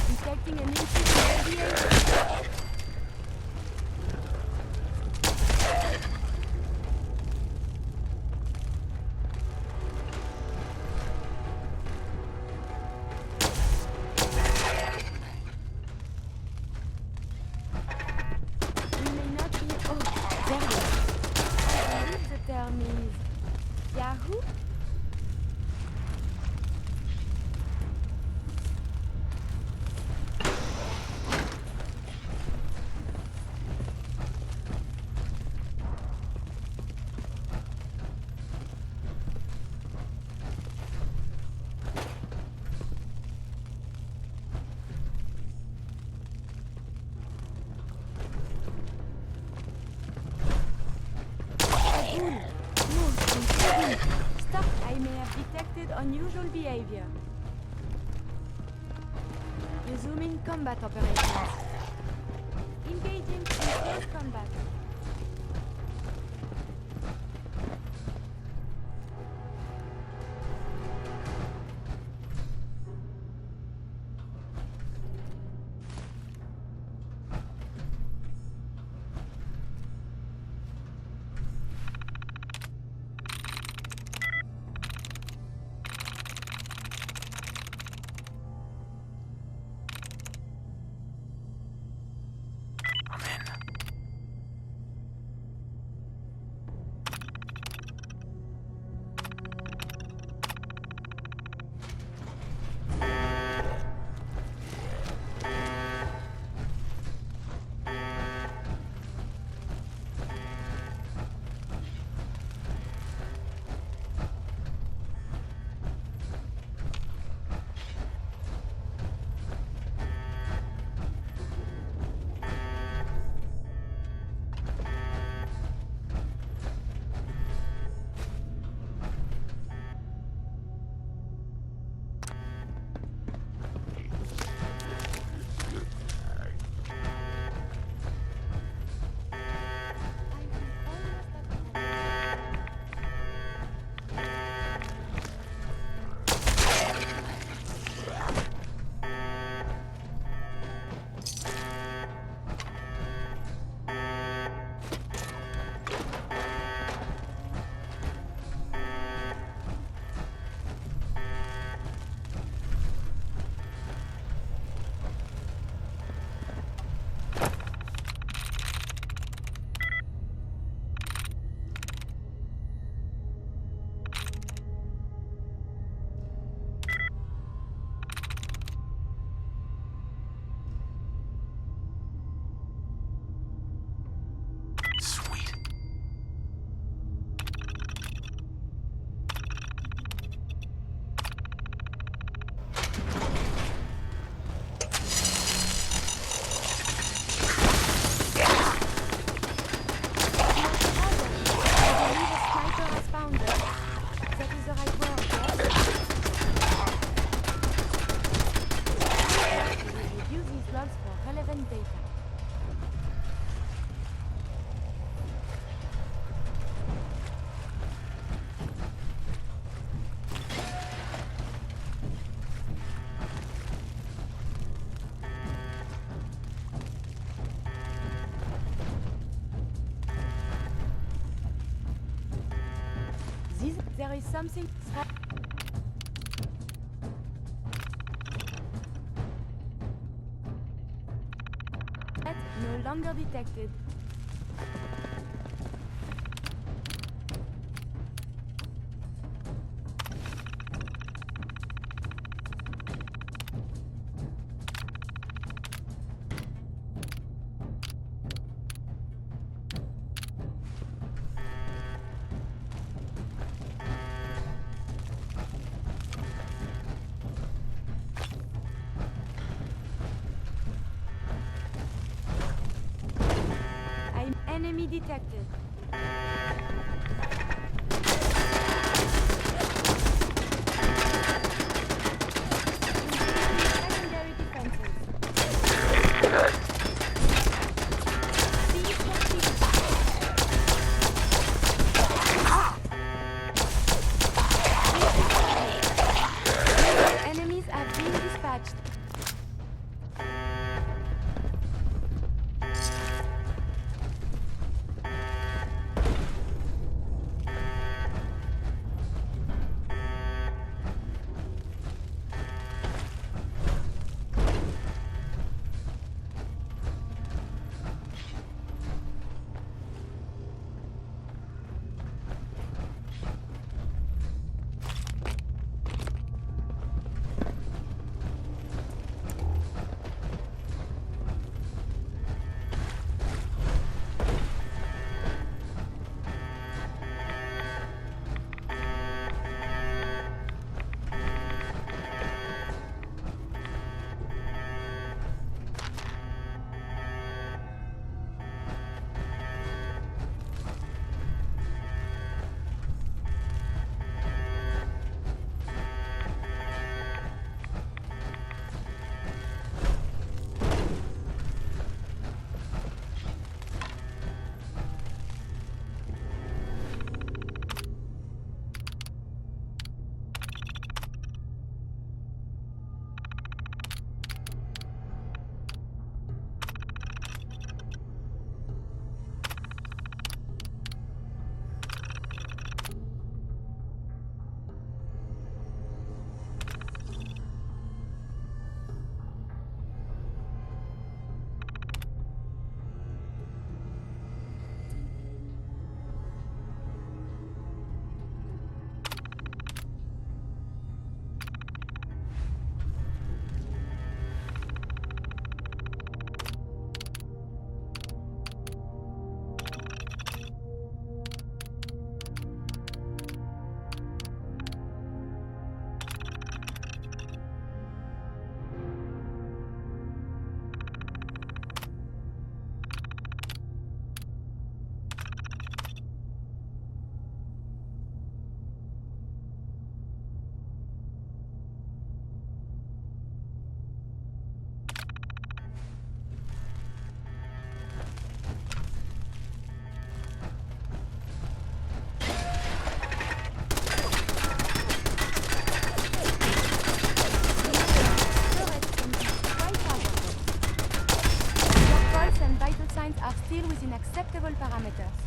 Detecting an increase in radiation. We may not be. Oh, there it is. I believe the term is Yahoo? Stop, I may have detected unusual behavior. Resuming combat operations. Engaging in close combat. for relevant data. There is something. No longer detected. Enemy detected. Secondary defenses. Enemies have been dispatched. Are still within acceptable parameters.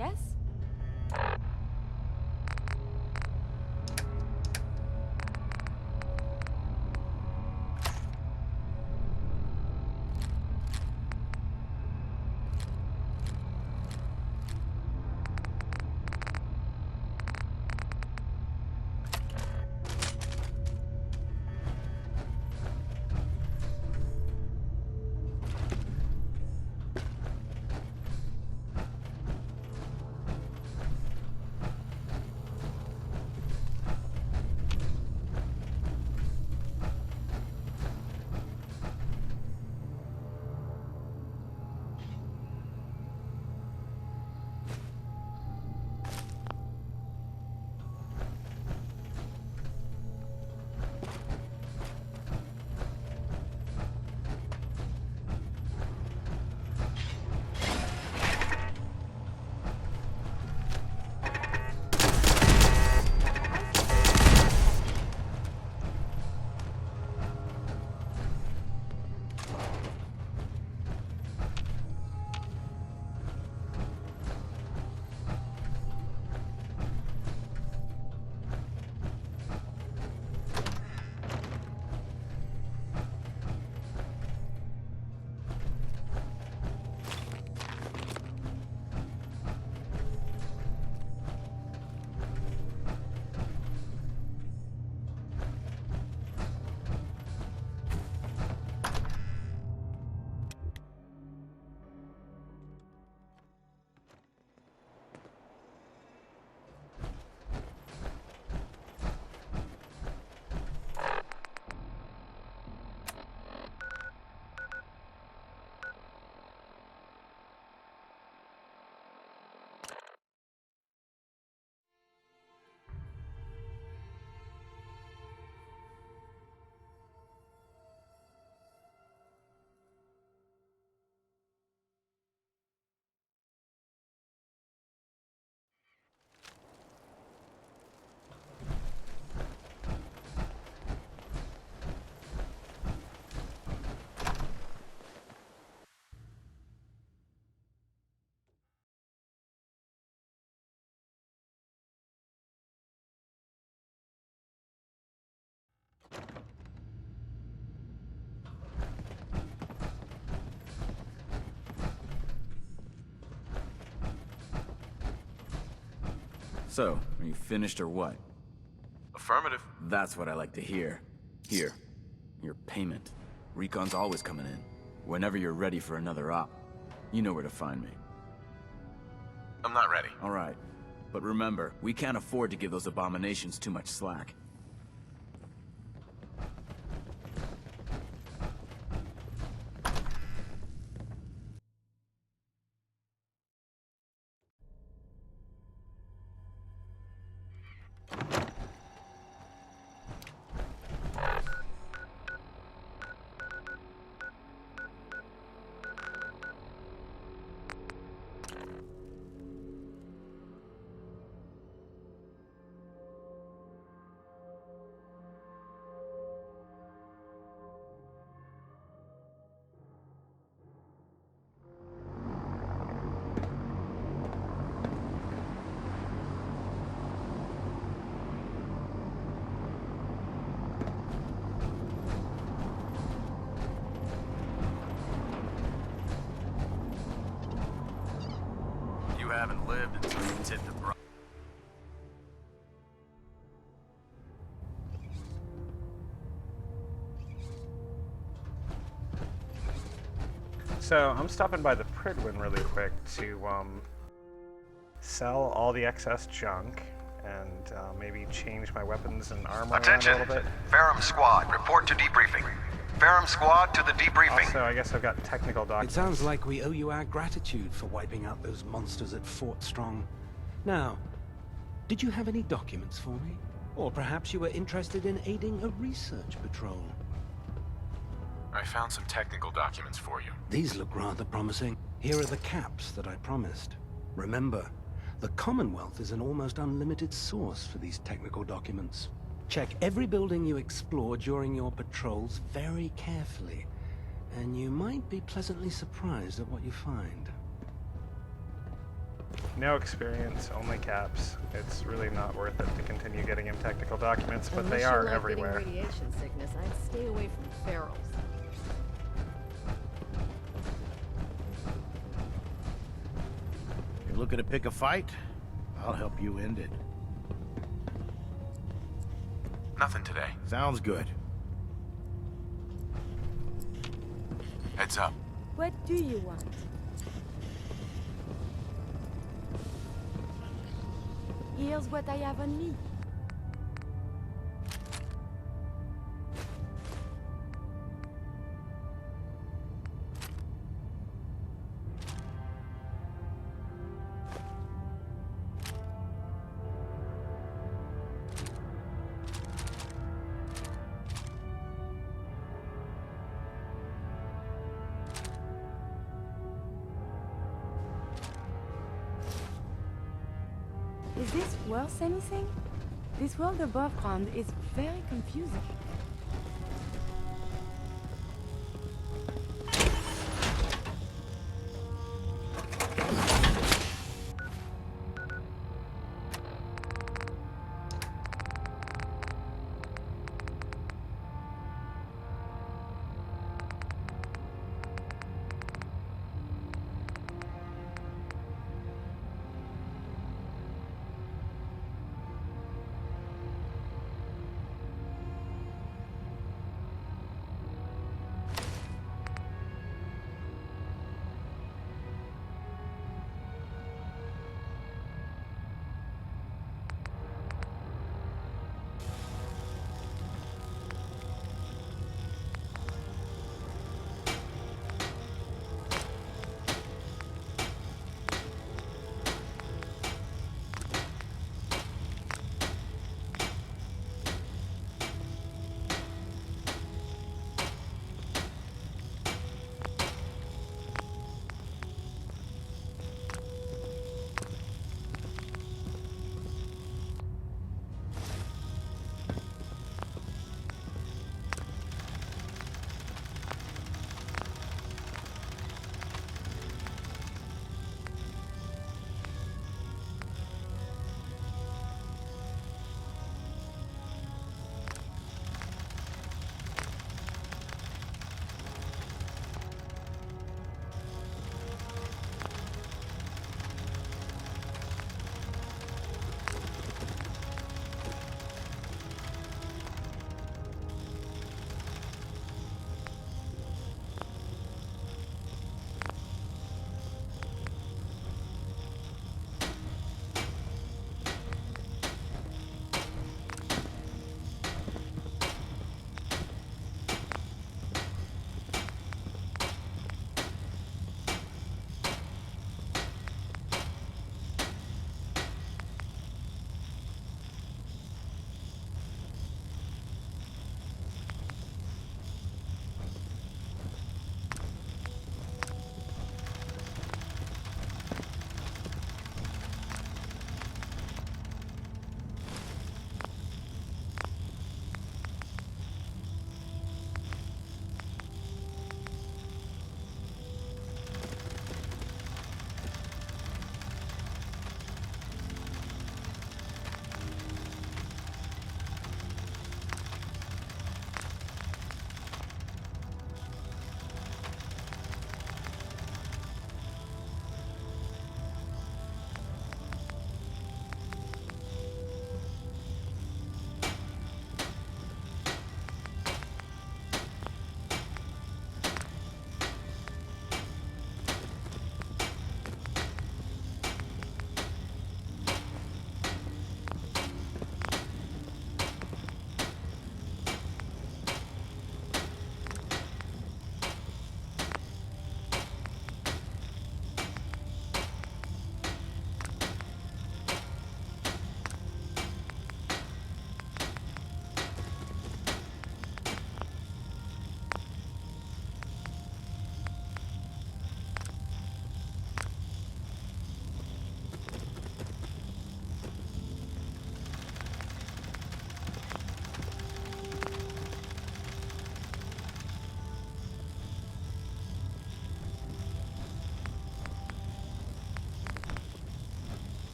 yes? So, are you finished or what? Affirmative. That's what I like to hear. Here, your payment. Recon's always coming in. Whenever you're ready for another op, you know where to find me. I'm not ready. All right. But remember, we can't afford to give those abominations too much slack. Haven't lived until you hit the bro. So I'm stopping by the Prydwen really quick to sell all the excess junk and maybe change my weapons and armor around a little bit. Ferrum Squad, report to debriefing. Ferrum Squad to the debriefing. Also, I guess I've got technical It documents. sounds like we owe you our gratitude for wiping out those monsters at Fort Strong. Now, did you have any documents for me? Or perhaps you were interested in aiding a research patrol? I found some technical documents for you. These look rather promising. Here are the caps that I promised. Remember, the Commonwealth is an almost unlimited source for these technical documents. Check every building you explore during your patrols very carefully, and you might be pleasantly surprised at what you find. No experience, only caps. It's really not worth it to continue getting him technical documents, but Unless they you are like everywhere. Getting radiation sickness, I'd stay away from ferals. You're looking to pick a fight? I'll help you end it. Nothing today. Sounds good. Heads up. What do you want? Here's what I have on me. Is this worth anything? This world above ground is very confusing.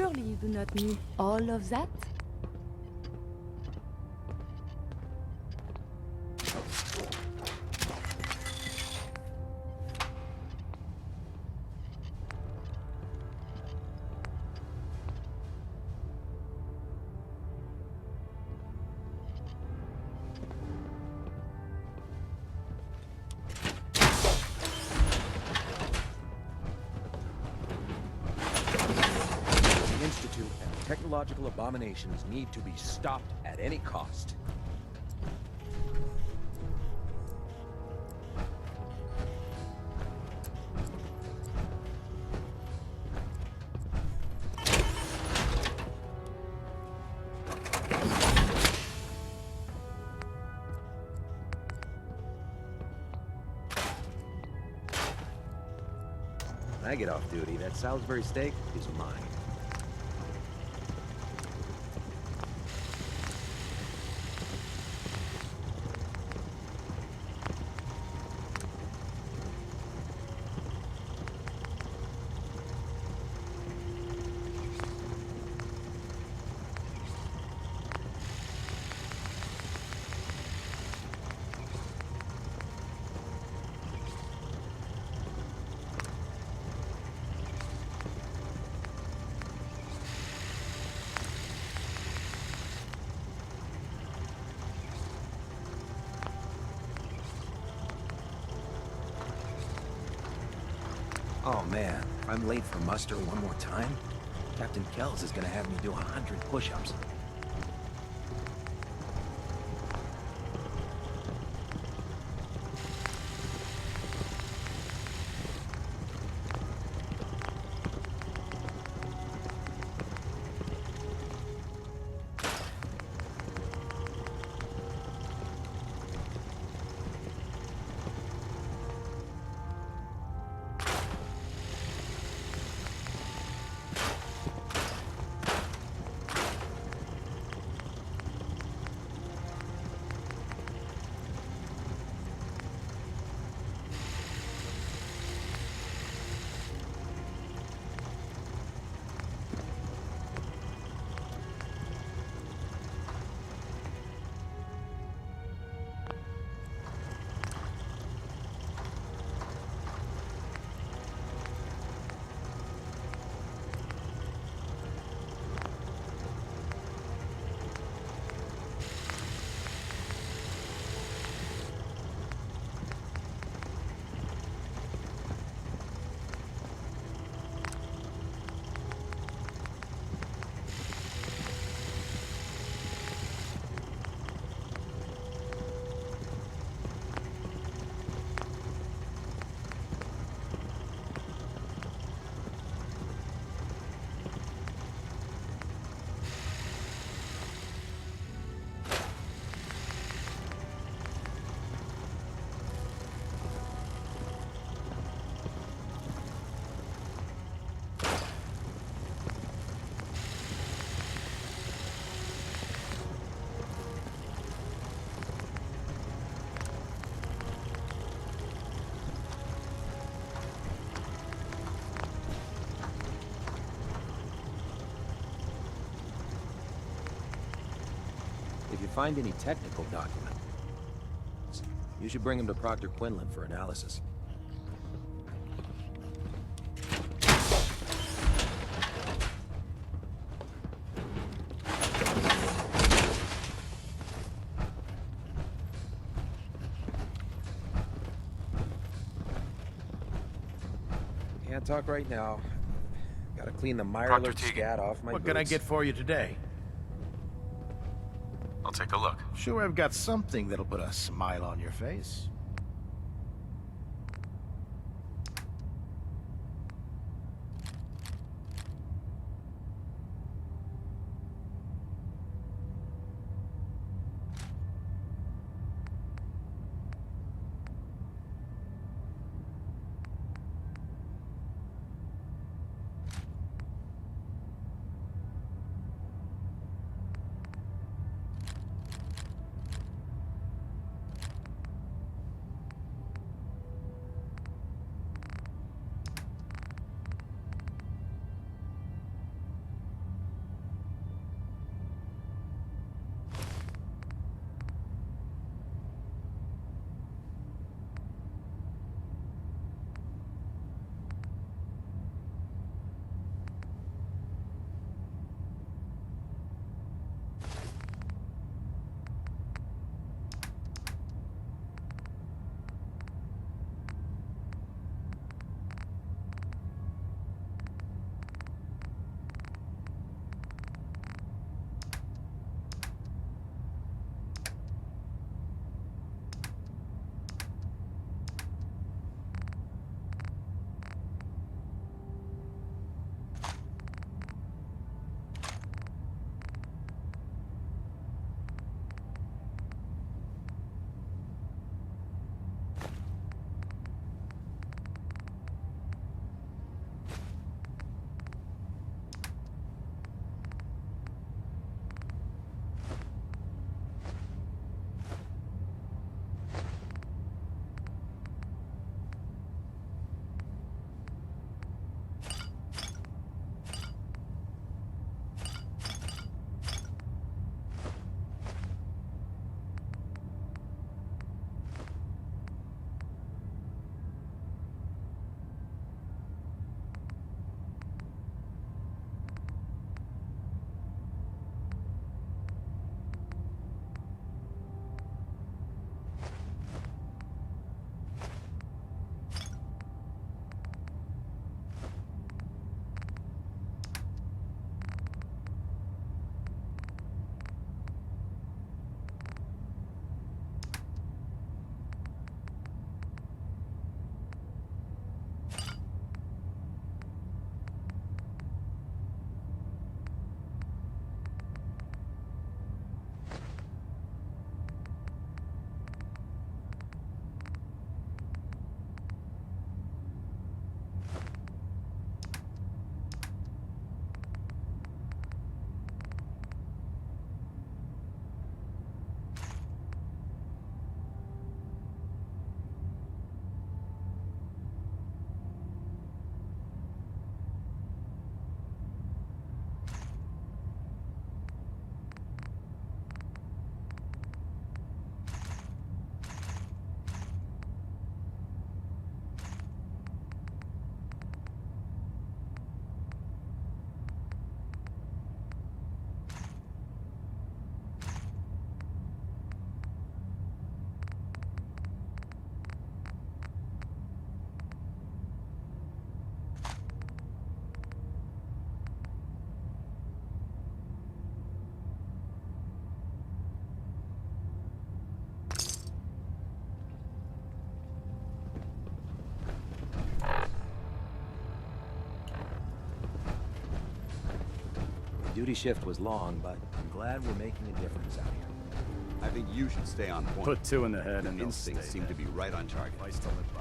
Surely you do not need all of that? Technological abominations need to be stopped at any cost. When I get off duty, that Salisbury steak is mine. Oh man, if I'm late for muster one more time, Captain Kells is gonna have me do 100 push-ups. If you find any technical documents, you should bring them to Proctor Quinlan for analysis. Can't talk right now. Gotta clean the Proctor Mirelurk Teagan, scat off my what boots. can I get for you today? I'll take a look. Sure, I've got something that'll put a smile on your face. Duty shift was long, but I'm glad we're making a difference out here. I think you should stay on point. Put two in the head and they'll Instincts stay seem to be right on target. Place to live by.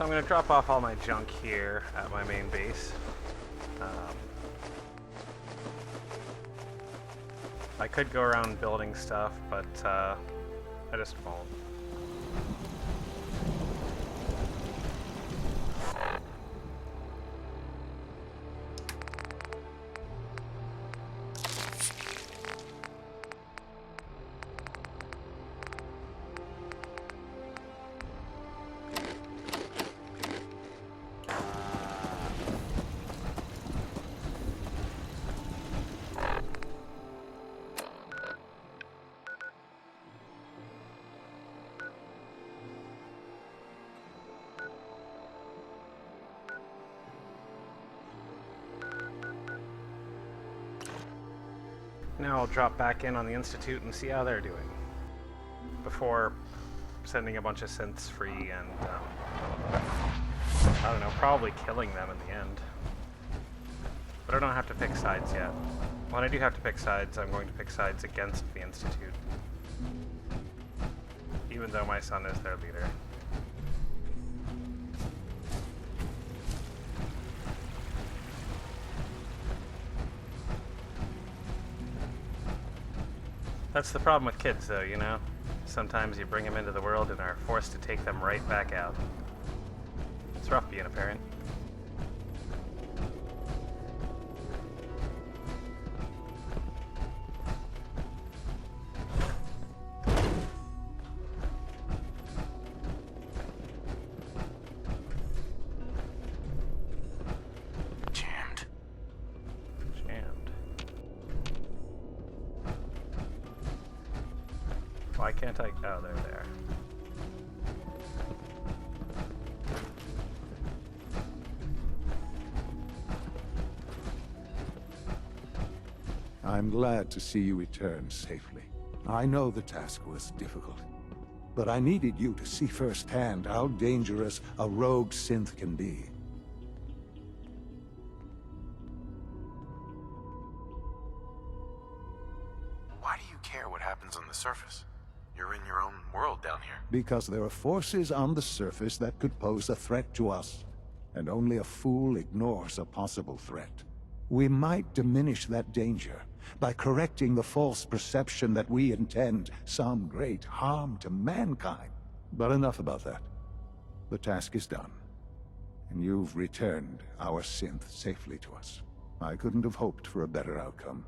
So I'm going to drop off all my junk here at my main base. I could go around building stuff, but I just won't. Now I'll drop back in on the Institute and see how they're doing before sending a bunch of synths free and, I don't know, probably killing them in the end. But I don't have to pick sides yet. When I do have to pick sides, I'm going to pick sides against the Institute, even though my son is their leader. That's the problem with kids, though, you know? Sometimes you bring them into the world and are forced to take them right back out. It's rough being a parent. Why can't I? Oh, they're there. I'm glad to see you return safely. I know the task was difficult, but I needed you to see firsthand how dangerous a rogue synth can be. Why do you care what happens on the surface? You're in your own world down here. Because there are forces on the surface that could pose a threat to us, and only a fool ignores a possible threat. We might diminish that danger by correcting the false perception that we intend some great harm to mankind. But enough about that. The task is done, and you've returned our synth safely to us. I couldn't have hoped for a better outcome.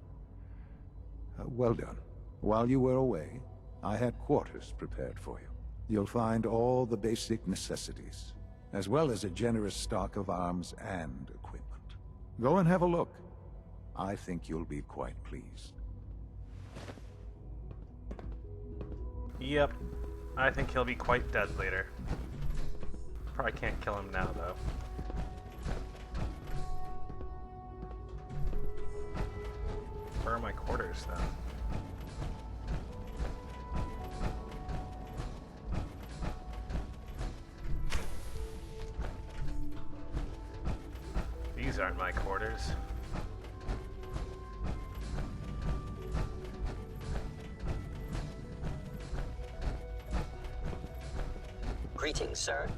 Well done. While you were away, I had quarters prepared for you. You'll find all the basic necessities, as well as a generous stock of arms and equipment. Go and have a look. I think you'll be quite pleased. Yep. I think he'll be quite dead later. Probably can't kill him now, though. Where are my quarters, then? These aren't my quarters. Greetings, sir.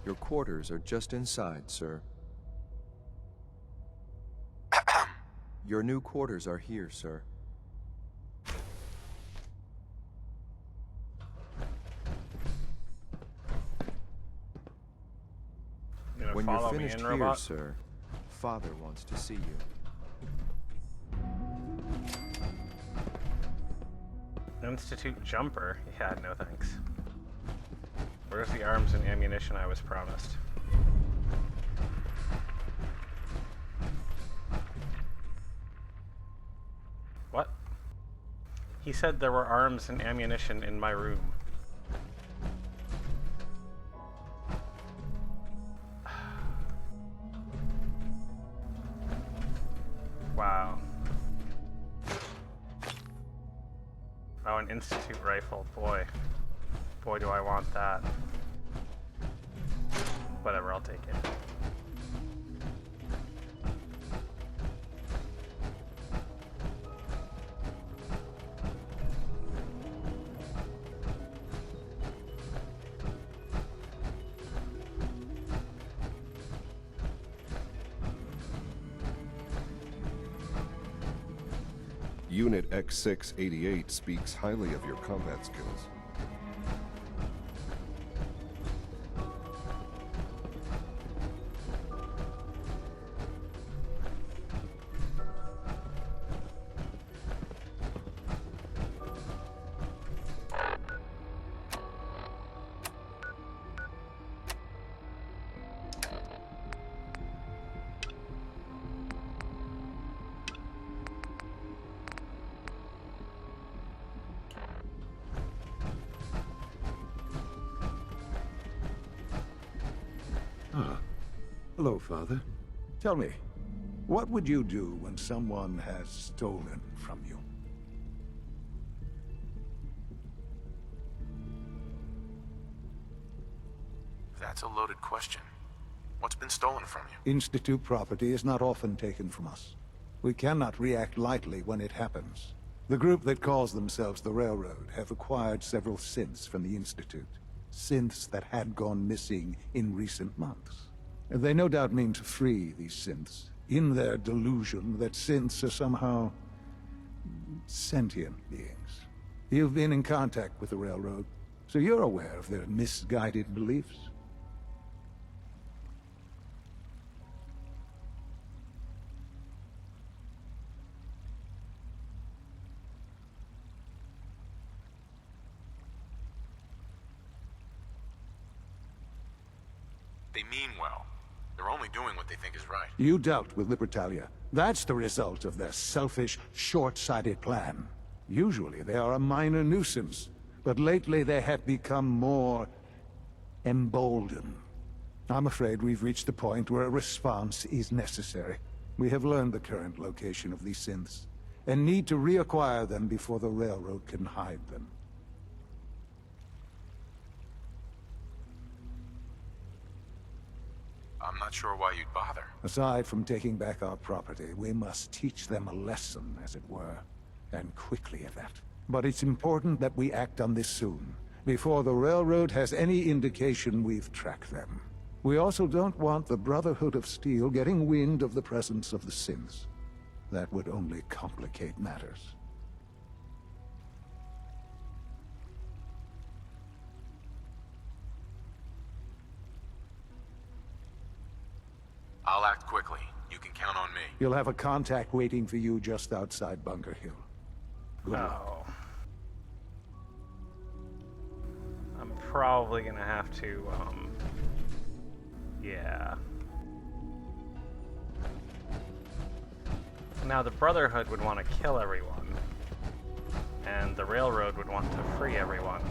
Your quarters are just inside, sir. Your new quarters are here, sir. When you're finished here, sir, Father wants to see you. Institute jumper? Yeah, no thanks. Where's the arms and ammunition I was promised? What? He said there were arms and ammunition in my room. Wow. Oh, an Institute rifle. Boy. Boy, do I want that. Whatever, I'll take it. Unit X688 speaks highly of your combat skills. Hello, Father. Tell me, what would you do when someone has stolen from you? That's a loaded question. What's been stolen from you? Institute property is not often taken from us. We cannot react lightly when it happens. The group that calls themselves the Railroad have acquired several synths from the Institute. Synths that had gone missing in recent months. They no doubt mean to free these synths, in their delusion that synths are somehow sentient beings. You've been in contact with the Railroad, so you're aware of their misguided beliefs. They mean well. They're only doing what they think is right. You dealt with Libertalia. That's the result of their selfish, short-sighted plan. Usually they are a minor nuisance, but lately they have become more emboldened. I'm afraid we've reached the point where a response is necessary. We have learned the current location of these synths, and need to reacquire them before the Railroad can hide them. I'm not sure why you'd bother. Aside from taking back our property, we must teach them a lesson, as it were. And quickly at that. But it's important that we act on this soon, before the Railroad has any indication we've tracked them. We also don't want the Brotherhood of Steel getting wind of the presence of the synths. That would only complicate matters. I'll act quickly. You can count on me. You'll have a contact waiting for you just outside Bunker Hill. Good luck. I'm probably gonna have to, yeah. Now the Brotherhood would want to kill everyone, and the Railroad would want to free everyone.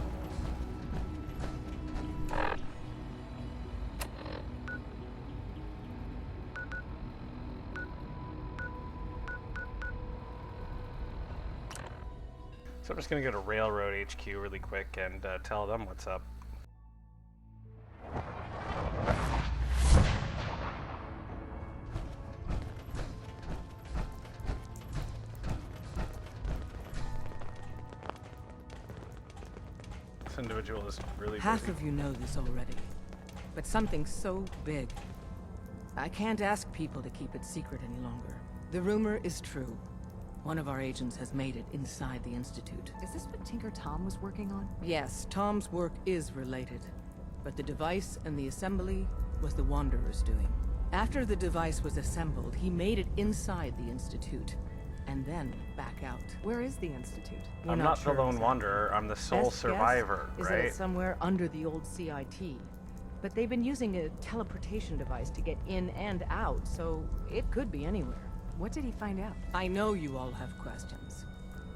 So I'm just gonna go to Railroad HQ really quick and tell them what's up. This individual is really busy. Half of you know this already, but something so big. I can't ask people to keep it secret any longer. The rumor is true. One of our agents has made it inside the Institute. Is this what Tinker Tom was working on? Yes, Tom's work is related. But the device and the assembly was the Wanderer's doing. After the device was assembled, he made it inside the Institute. And then back out. Where is the Institute? We're I'm not sure the lone exactly. wanderer, I'm the sole Best survivor, guess right? Is that it's somewhere under the old CIT. But they've been using a teleportation device to get in and out, so it could be anywhere. What did he find out? I know you all have questions,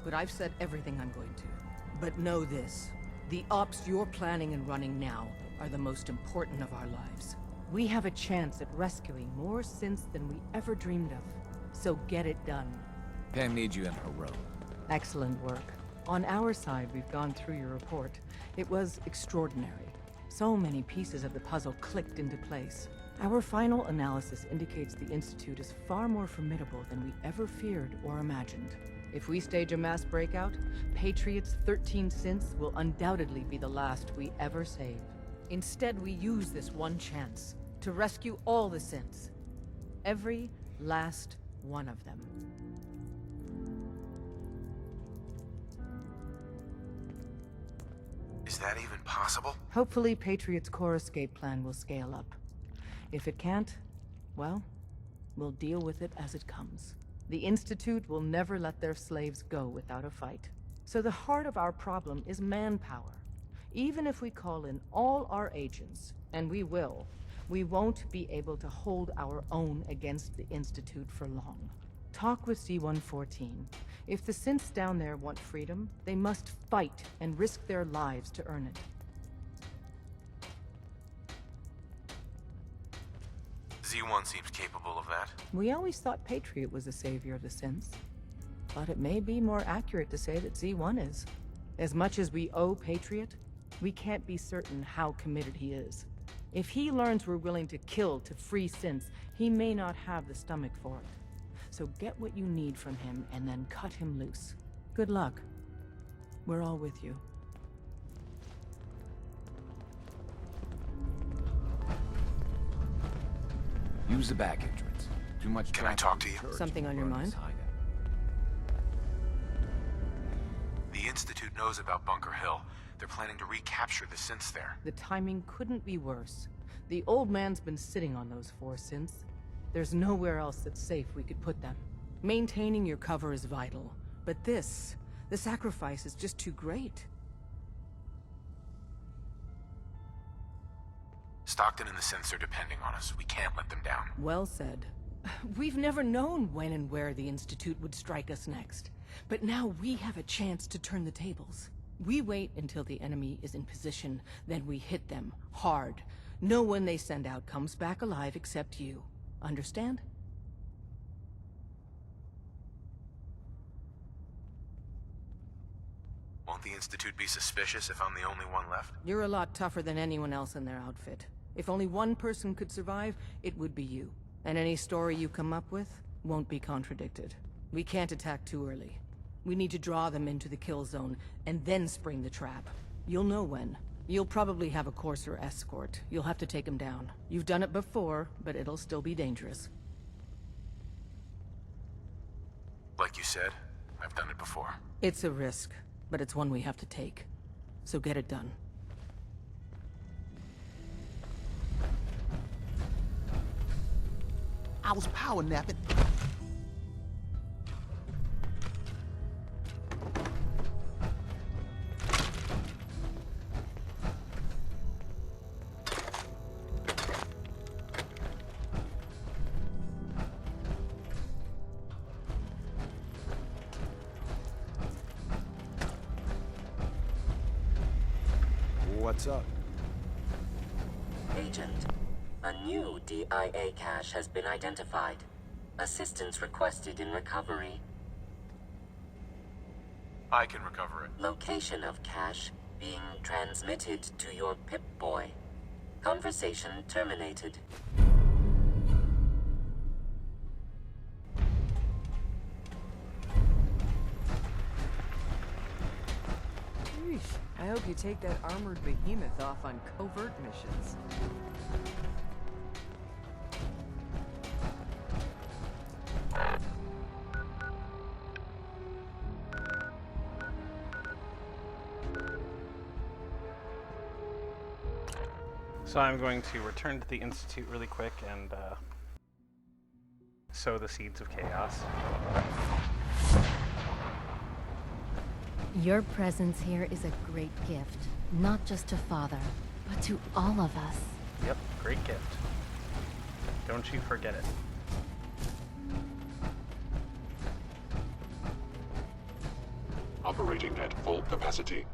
but I've said everything I'm going to. But know this, the ops you're planning and running now are the most important of our lives. We have a chance at rescuing more synths than we ever dreamed of. So get it done. Pam needs you in her room. Excellent work. On our side, we've gone through your report. It was extraordinary. So many pieces of the puzzle clicked into place. Our final analysis indicates the Institute is far more formidable than we ever feared or imagined. If we stage a mass breakout, Patriot's 13 synths will undoubtedly be the last we ever save. Instead, we use this one chance to rescue all the synths. Every last one of them. Is that even possible? Hopefully, Patriot's core escape plan will scale up. If it can't, well, we'll deal with it as it comes. The Institute will never let their slaves go without a fight. So the heart of our problem is manpower. Even if we call in all our agents, and we will, we won't be able to hold our own against the Institute for long. Talk with Z-114. If the synths down there want freedom, they must fight and risk their lives to earn it. Z1 seems capable of that. We always thought Patriot was the savior of the synths. But it may be more accurate to say that Z1 is. As much as we owe Patriot, we can't be certain how committed he is. If he learns we're willing to kill to free synths, he may not have the stomach for it. So get what you need from him and then cut him loose. Good luck. We're all with you. Use the back entrance. Too much. Can I talk to you? Something on your mind? The Institute knows about Bunker Hill. They're planning to recapture the synths there. The timing couldn't be worse. The old man's been sitting on those 4 synths. There's nowhere else that's safe we could put them. Maintaining your cover is vital. But the sacrifice is just too great. Stockton and the synths are depending on us. We can't let them down. Well said. We've never known when and where the Institute would strike us next. But now we have a chance to turn the tables. We wait until the enemy is in position, then we hit them hard. No one they send out comes back alive except you. Understand? Won't the Institute be suspicious if I'm the only one left? You're a lot tougher than anyone else in their outfit. If only one person could survive, it would be you. And any story you come up with won't be contradicted. We can't attack too early. We need to draw them into the kill zone, and then spring the trap. You'll know when. You'll probably have a Courser escort. You'll have to take them down. You've done it before, but it'll still be dangerous. Like you said, I've done it before. It's a risk, but it's one we have to take. So get it done. I was power napping. What's up? Agent, a new DIA cache has been identified. Assistance requested in recovery. I can recover it. Location of cache being transmitted to your Pip-Boy. Conversation terminated. I hope you take that armored behemoth off on covert missions. So I'm going to return to the Institute really quick and sow the seeds of chaos. Your presence here is a great gift, not just to Father, but to all of us. Yep, great gift. Don't you forget it. Operating at full capacity.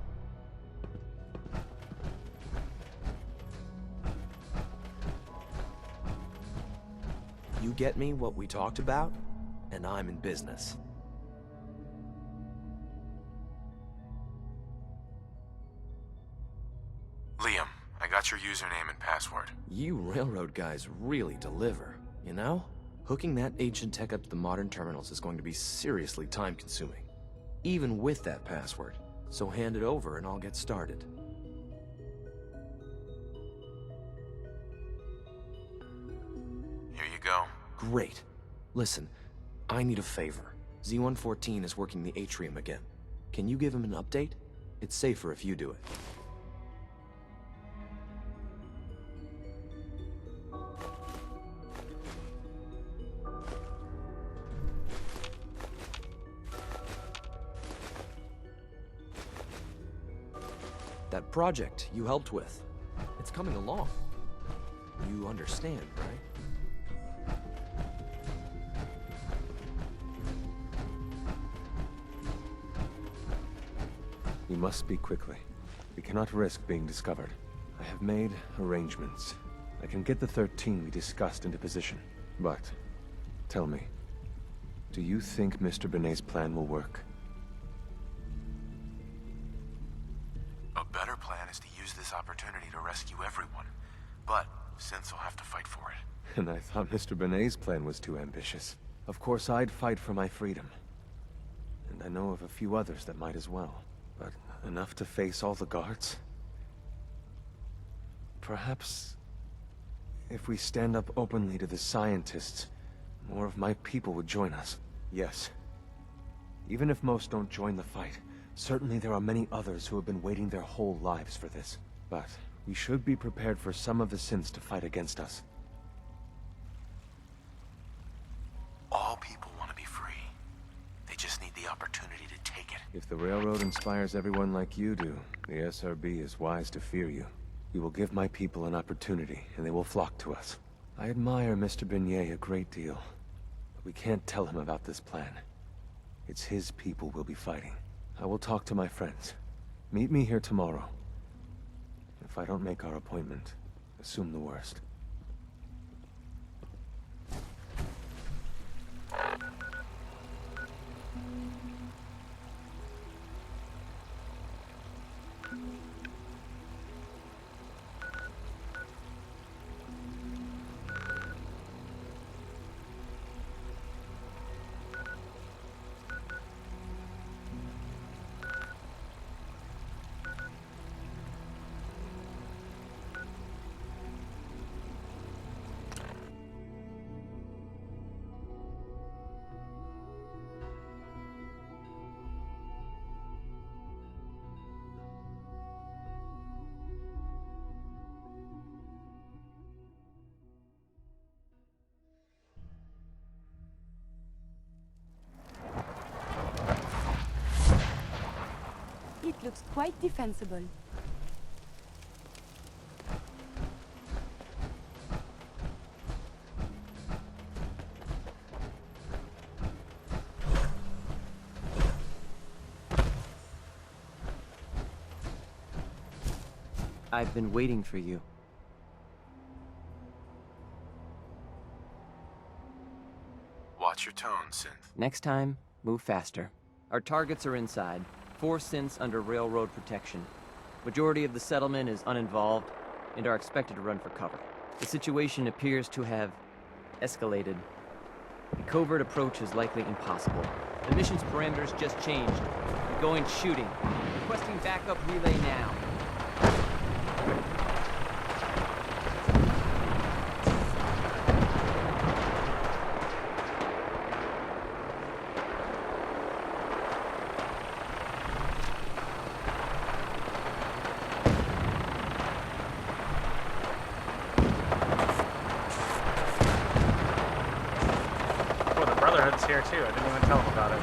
You get me what we talked about, and I'm in business. Liam, I got your username and password. You railroad guys really deliver, you know? Hooking that ancient tech up to the modern terminals is going to be seriously time-consuming, even with that password. So hand it over and I'll get started. Here you go. Great. Listen, I need a favor. Z-114 is working the atrium again. Can you give him an update? It's safer if you do it. that project you helped with. It's coming along. You understand, right? You must speak quickly. We cannot risk being discovered. I have made arrangements. I can get the 13 we discussed into position. But, tell me, do you think Mr. Benet's plan will work? A better plan is to use this opportunity to rescue everyone. But Synths will have to fight for it. And I thought Mr. Benet's plan was too ambitious. Of course, I'd fight for my freedom. And I know of a few others that might as well. But enough to face all the guards? Perhaps, if we stand up openly to the scientists, more of my people would join us. Yes. Even if most don't join the fight, certainly there are many others who have been waiting their whole lives for this. But we should be prepared for some of the Synths to fight against us. All people want to be free. They just need the opportunity to take it. If the Railroad inspires everyone like you do, the SRB is wise to fear you. We will give my people an opportunity, and they will flock to us. I admire Mr. Benet a great deal, but we can't tell him about this plan. It's his people we'll be fighting. I will talk to my friends. Meet me here tomorrow. If I don't make our appointment, assume the worst. It looks quite defensible. I've been waiting for you. Watch your tone, Synth. Next time, move faster. Our targets are inside. 4 Synths under railroad protection. Majority of the settlement is uninvolved and are expected to run for cover. The situation appears to have escalated. A covert approach is likely impossible. The mission's parameters just changed. We're going shooting. Requesting backup relay now. Here too. I didn't even tell him about it.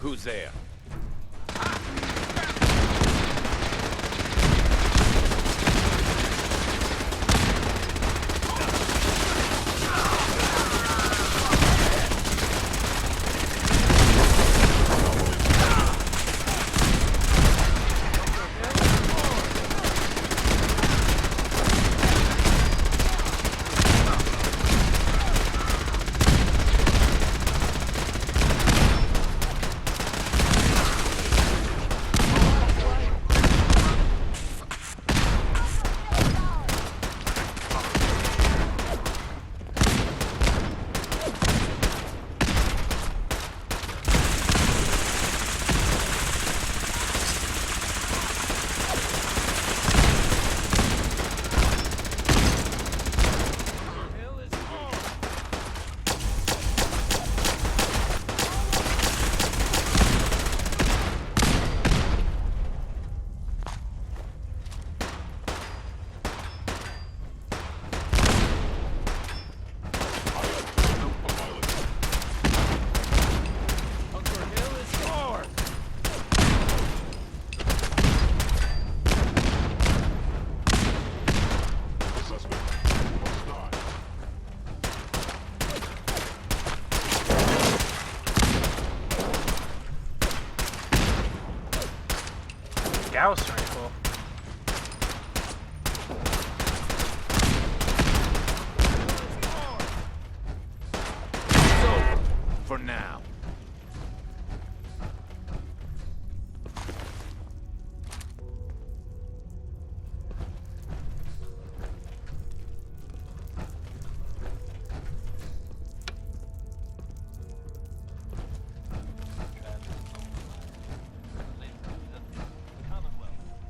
Who's there? Gauss rifle. It's over. For now.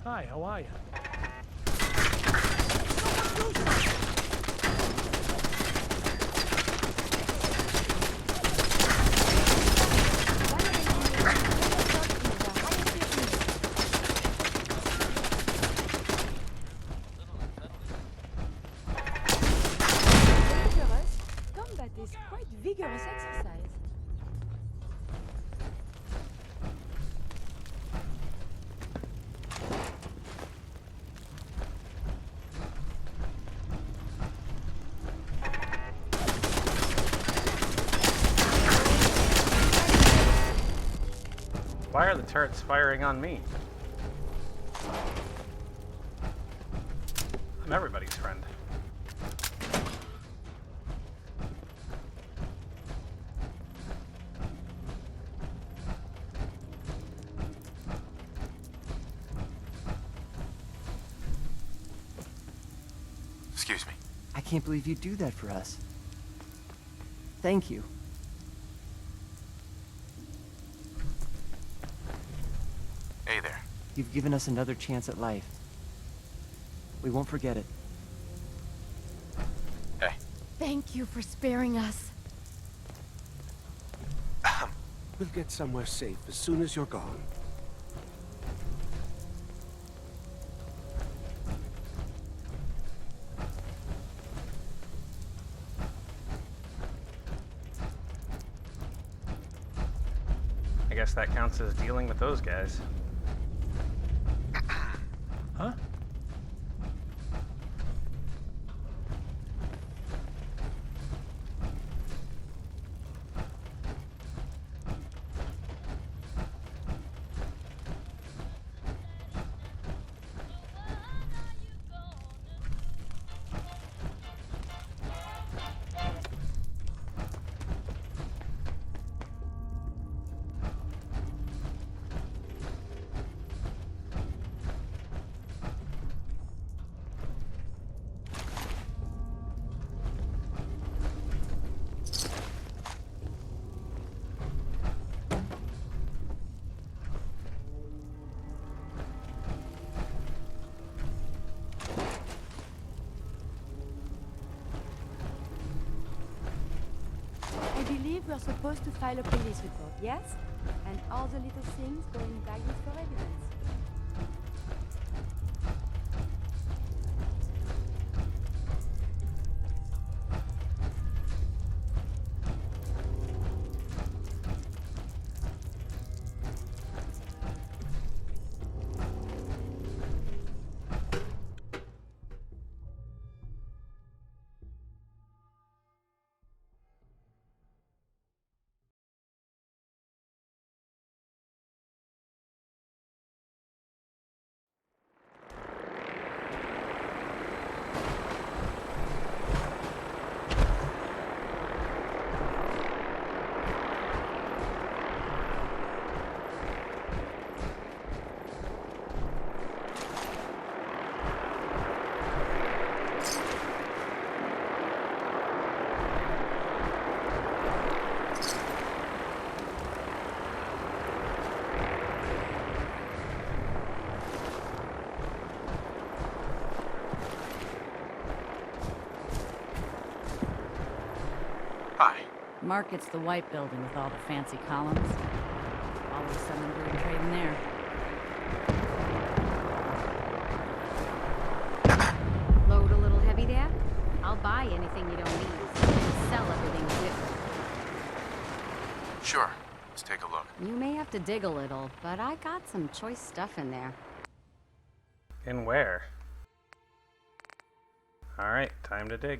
Hi, how are you? Combat is quite vigorous exercise. Why are the turrets firing on me? I'm everybody's friend. Excuse me. I can't believe you do that for us. Thank you. Hey there. You've given us another chance at life. We won't forget it. Hey. Thank you for sparing us. We'll get somewhere safe as soon as you're gone. I guess that counts as dealing with those guys. Huh? I believe we're supposed to file a police report, yes? And all the little things going baggage for evidence. Market's the white building with all the fancy columns. Always someone doing trading there. Load a little heavy there? I'll buy anything you don't need. Sell everything with it. Sure. Let's take a look. You may have to dig a little, but I got some choice stuff in there. In where? Alright, time to dig.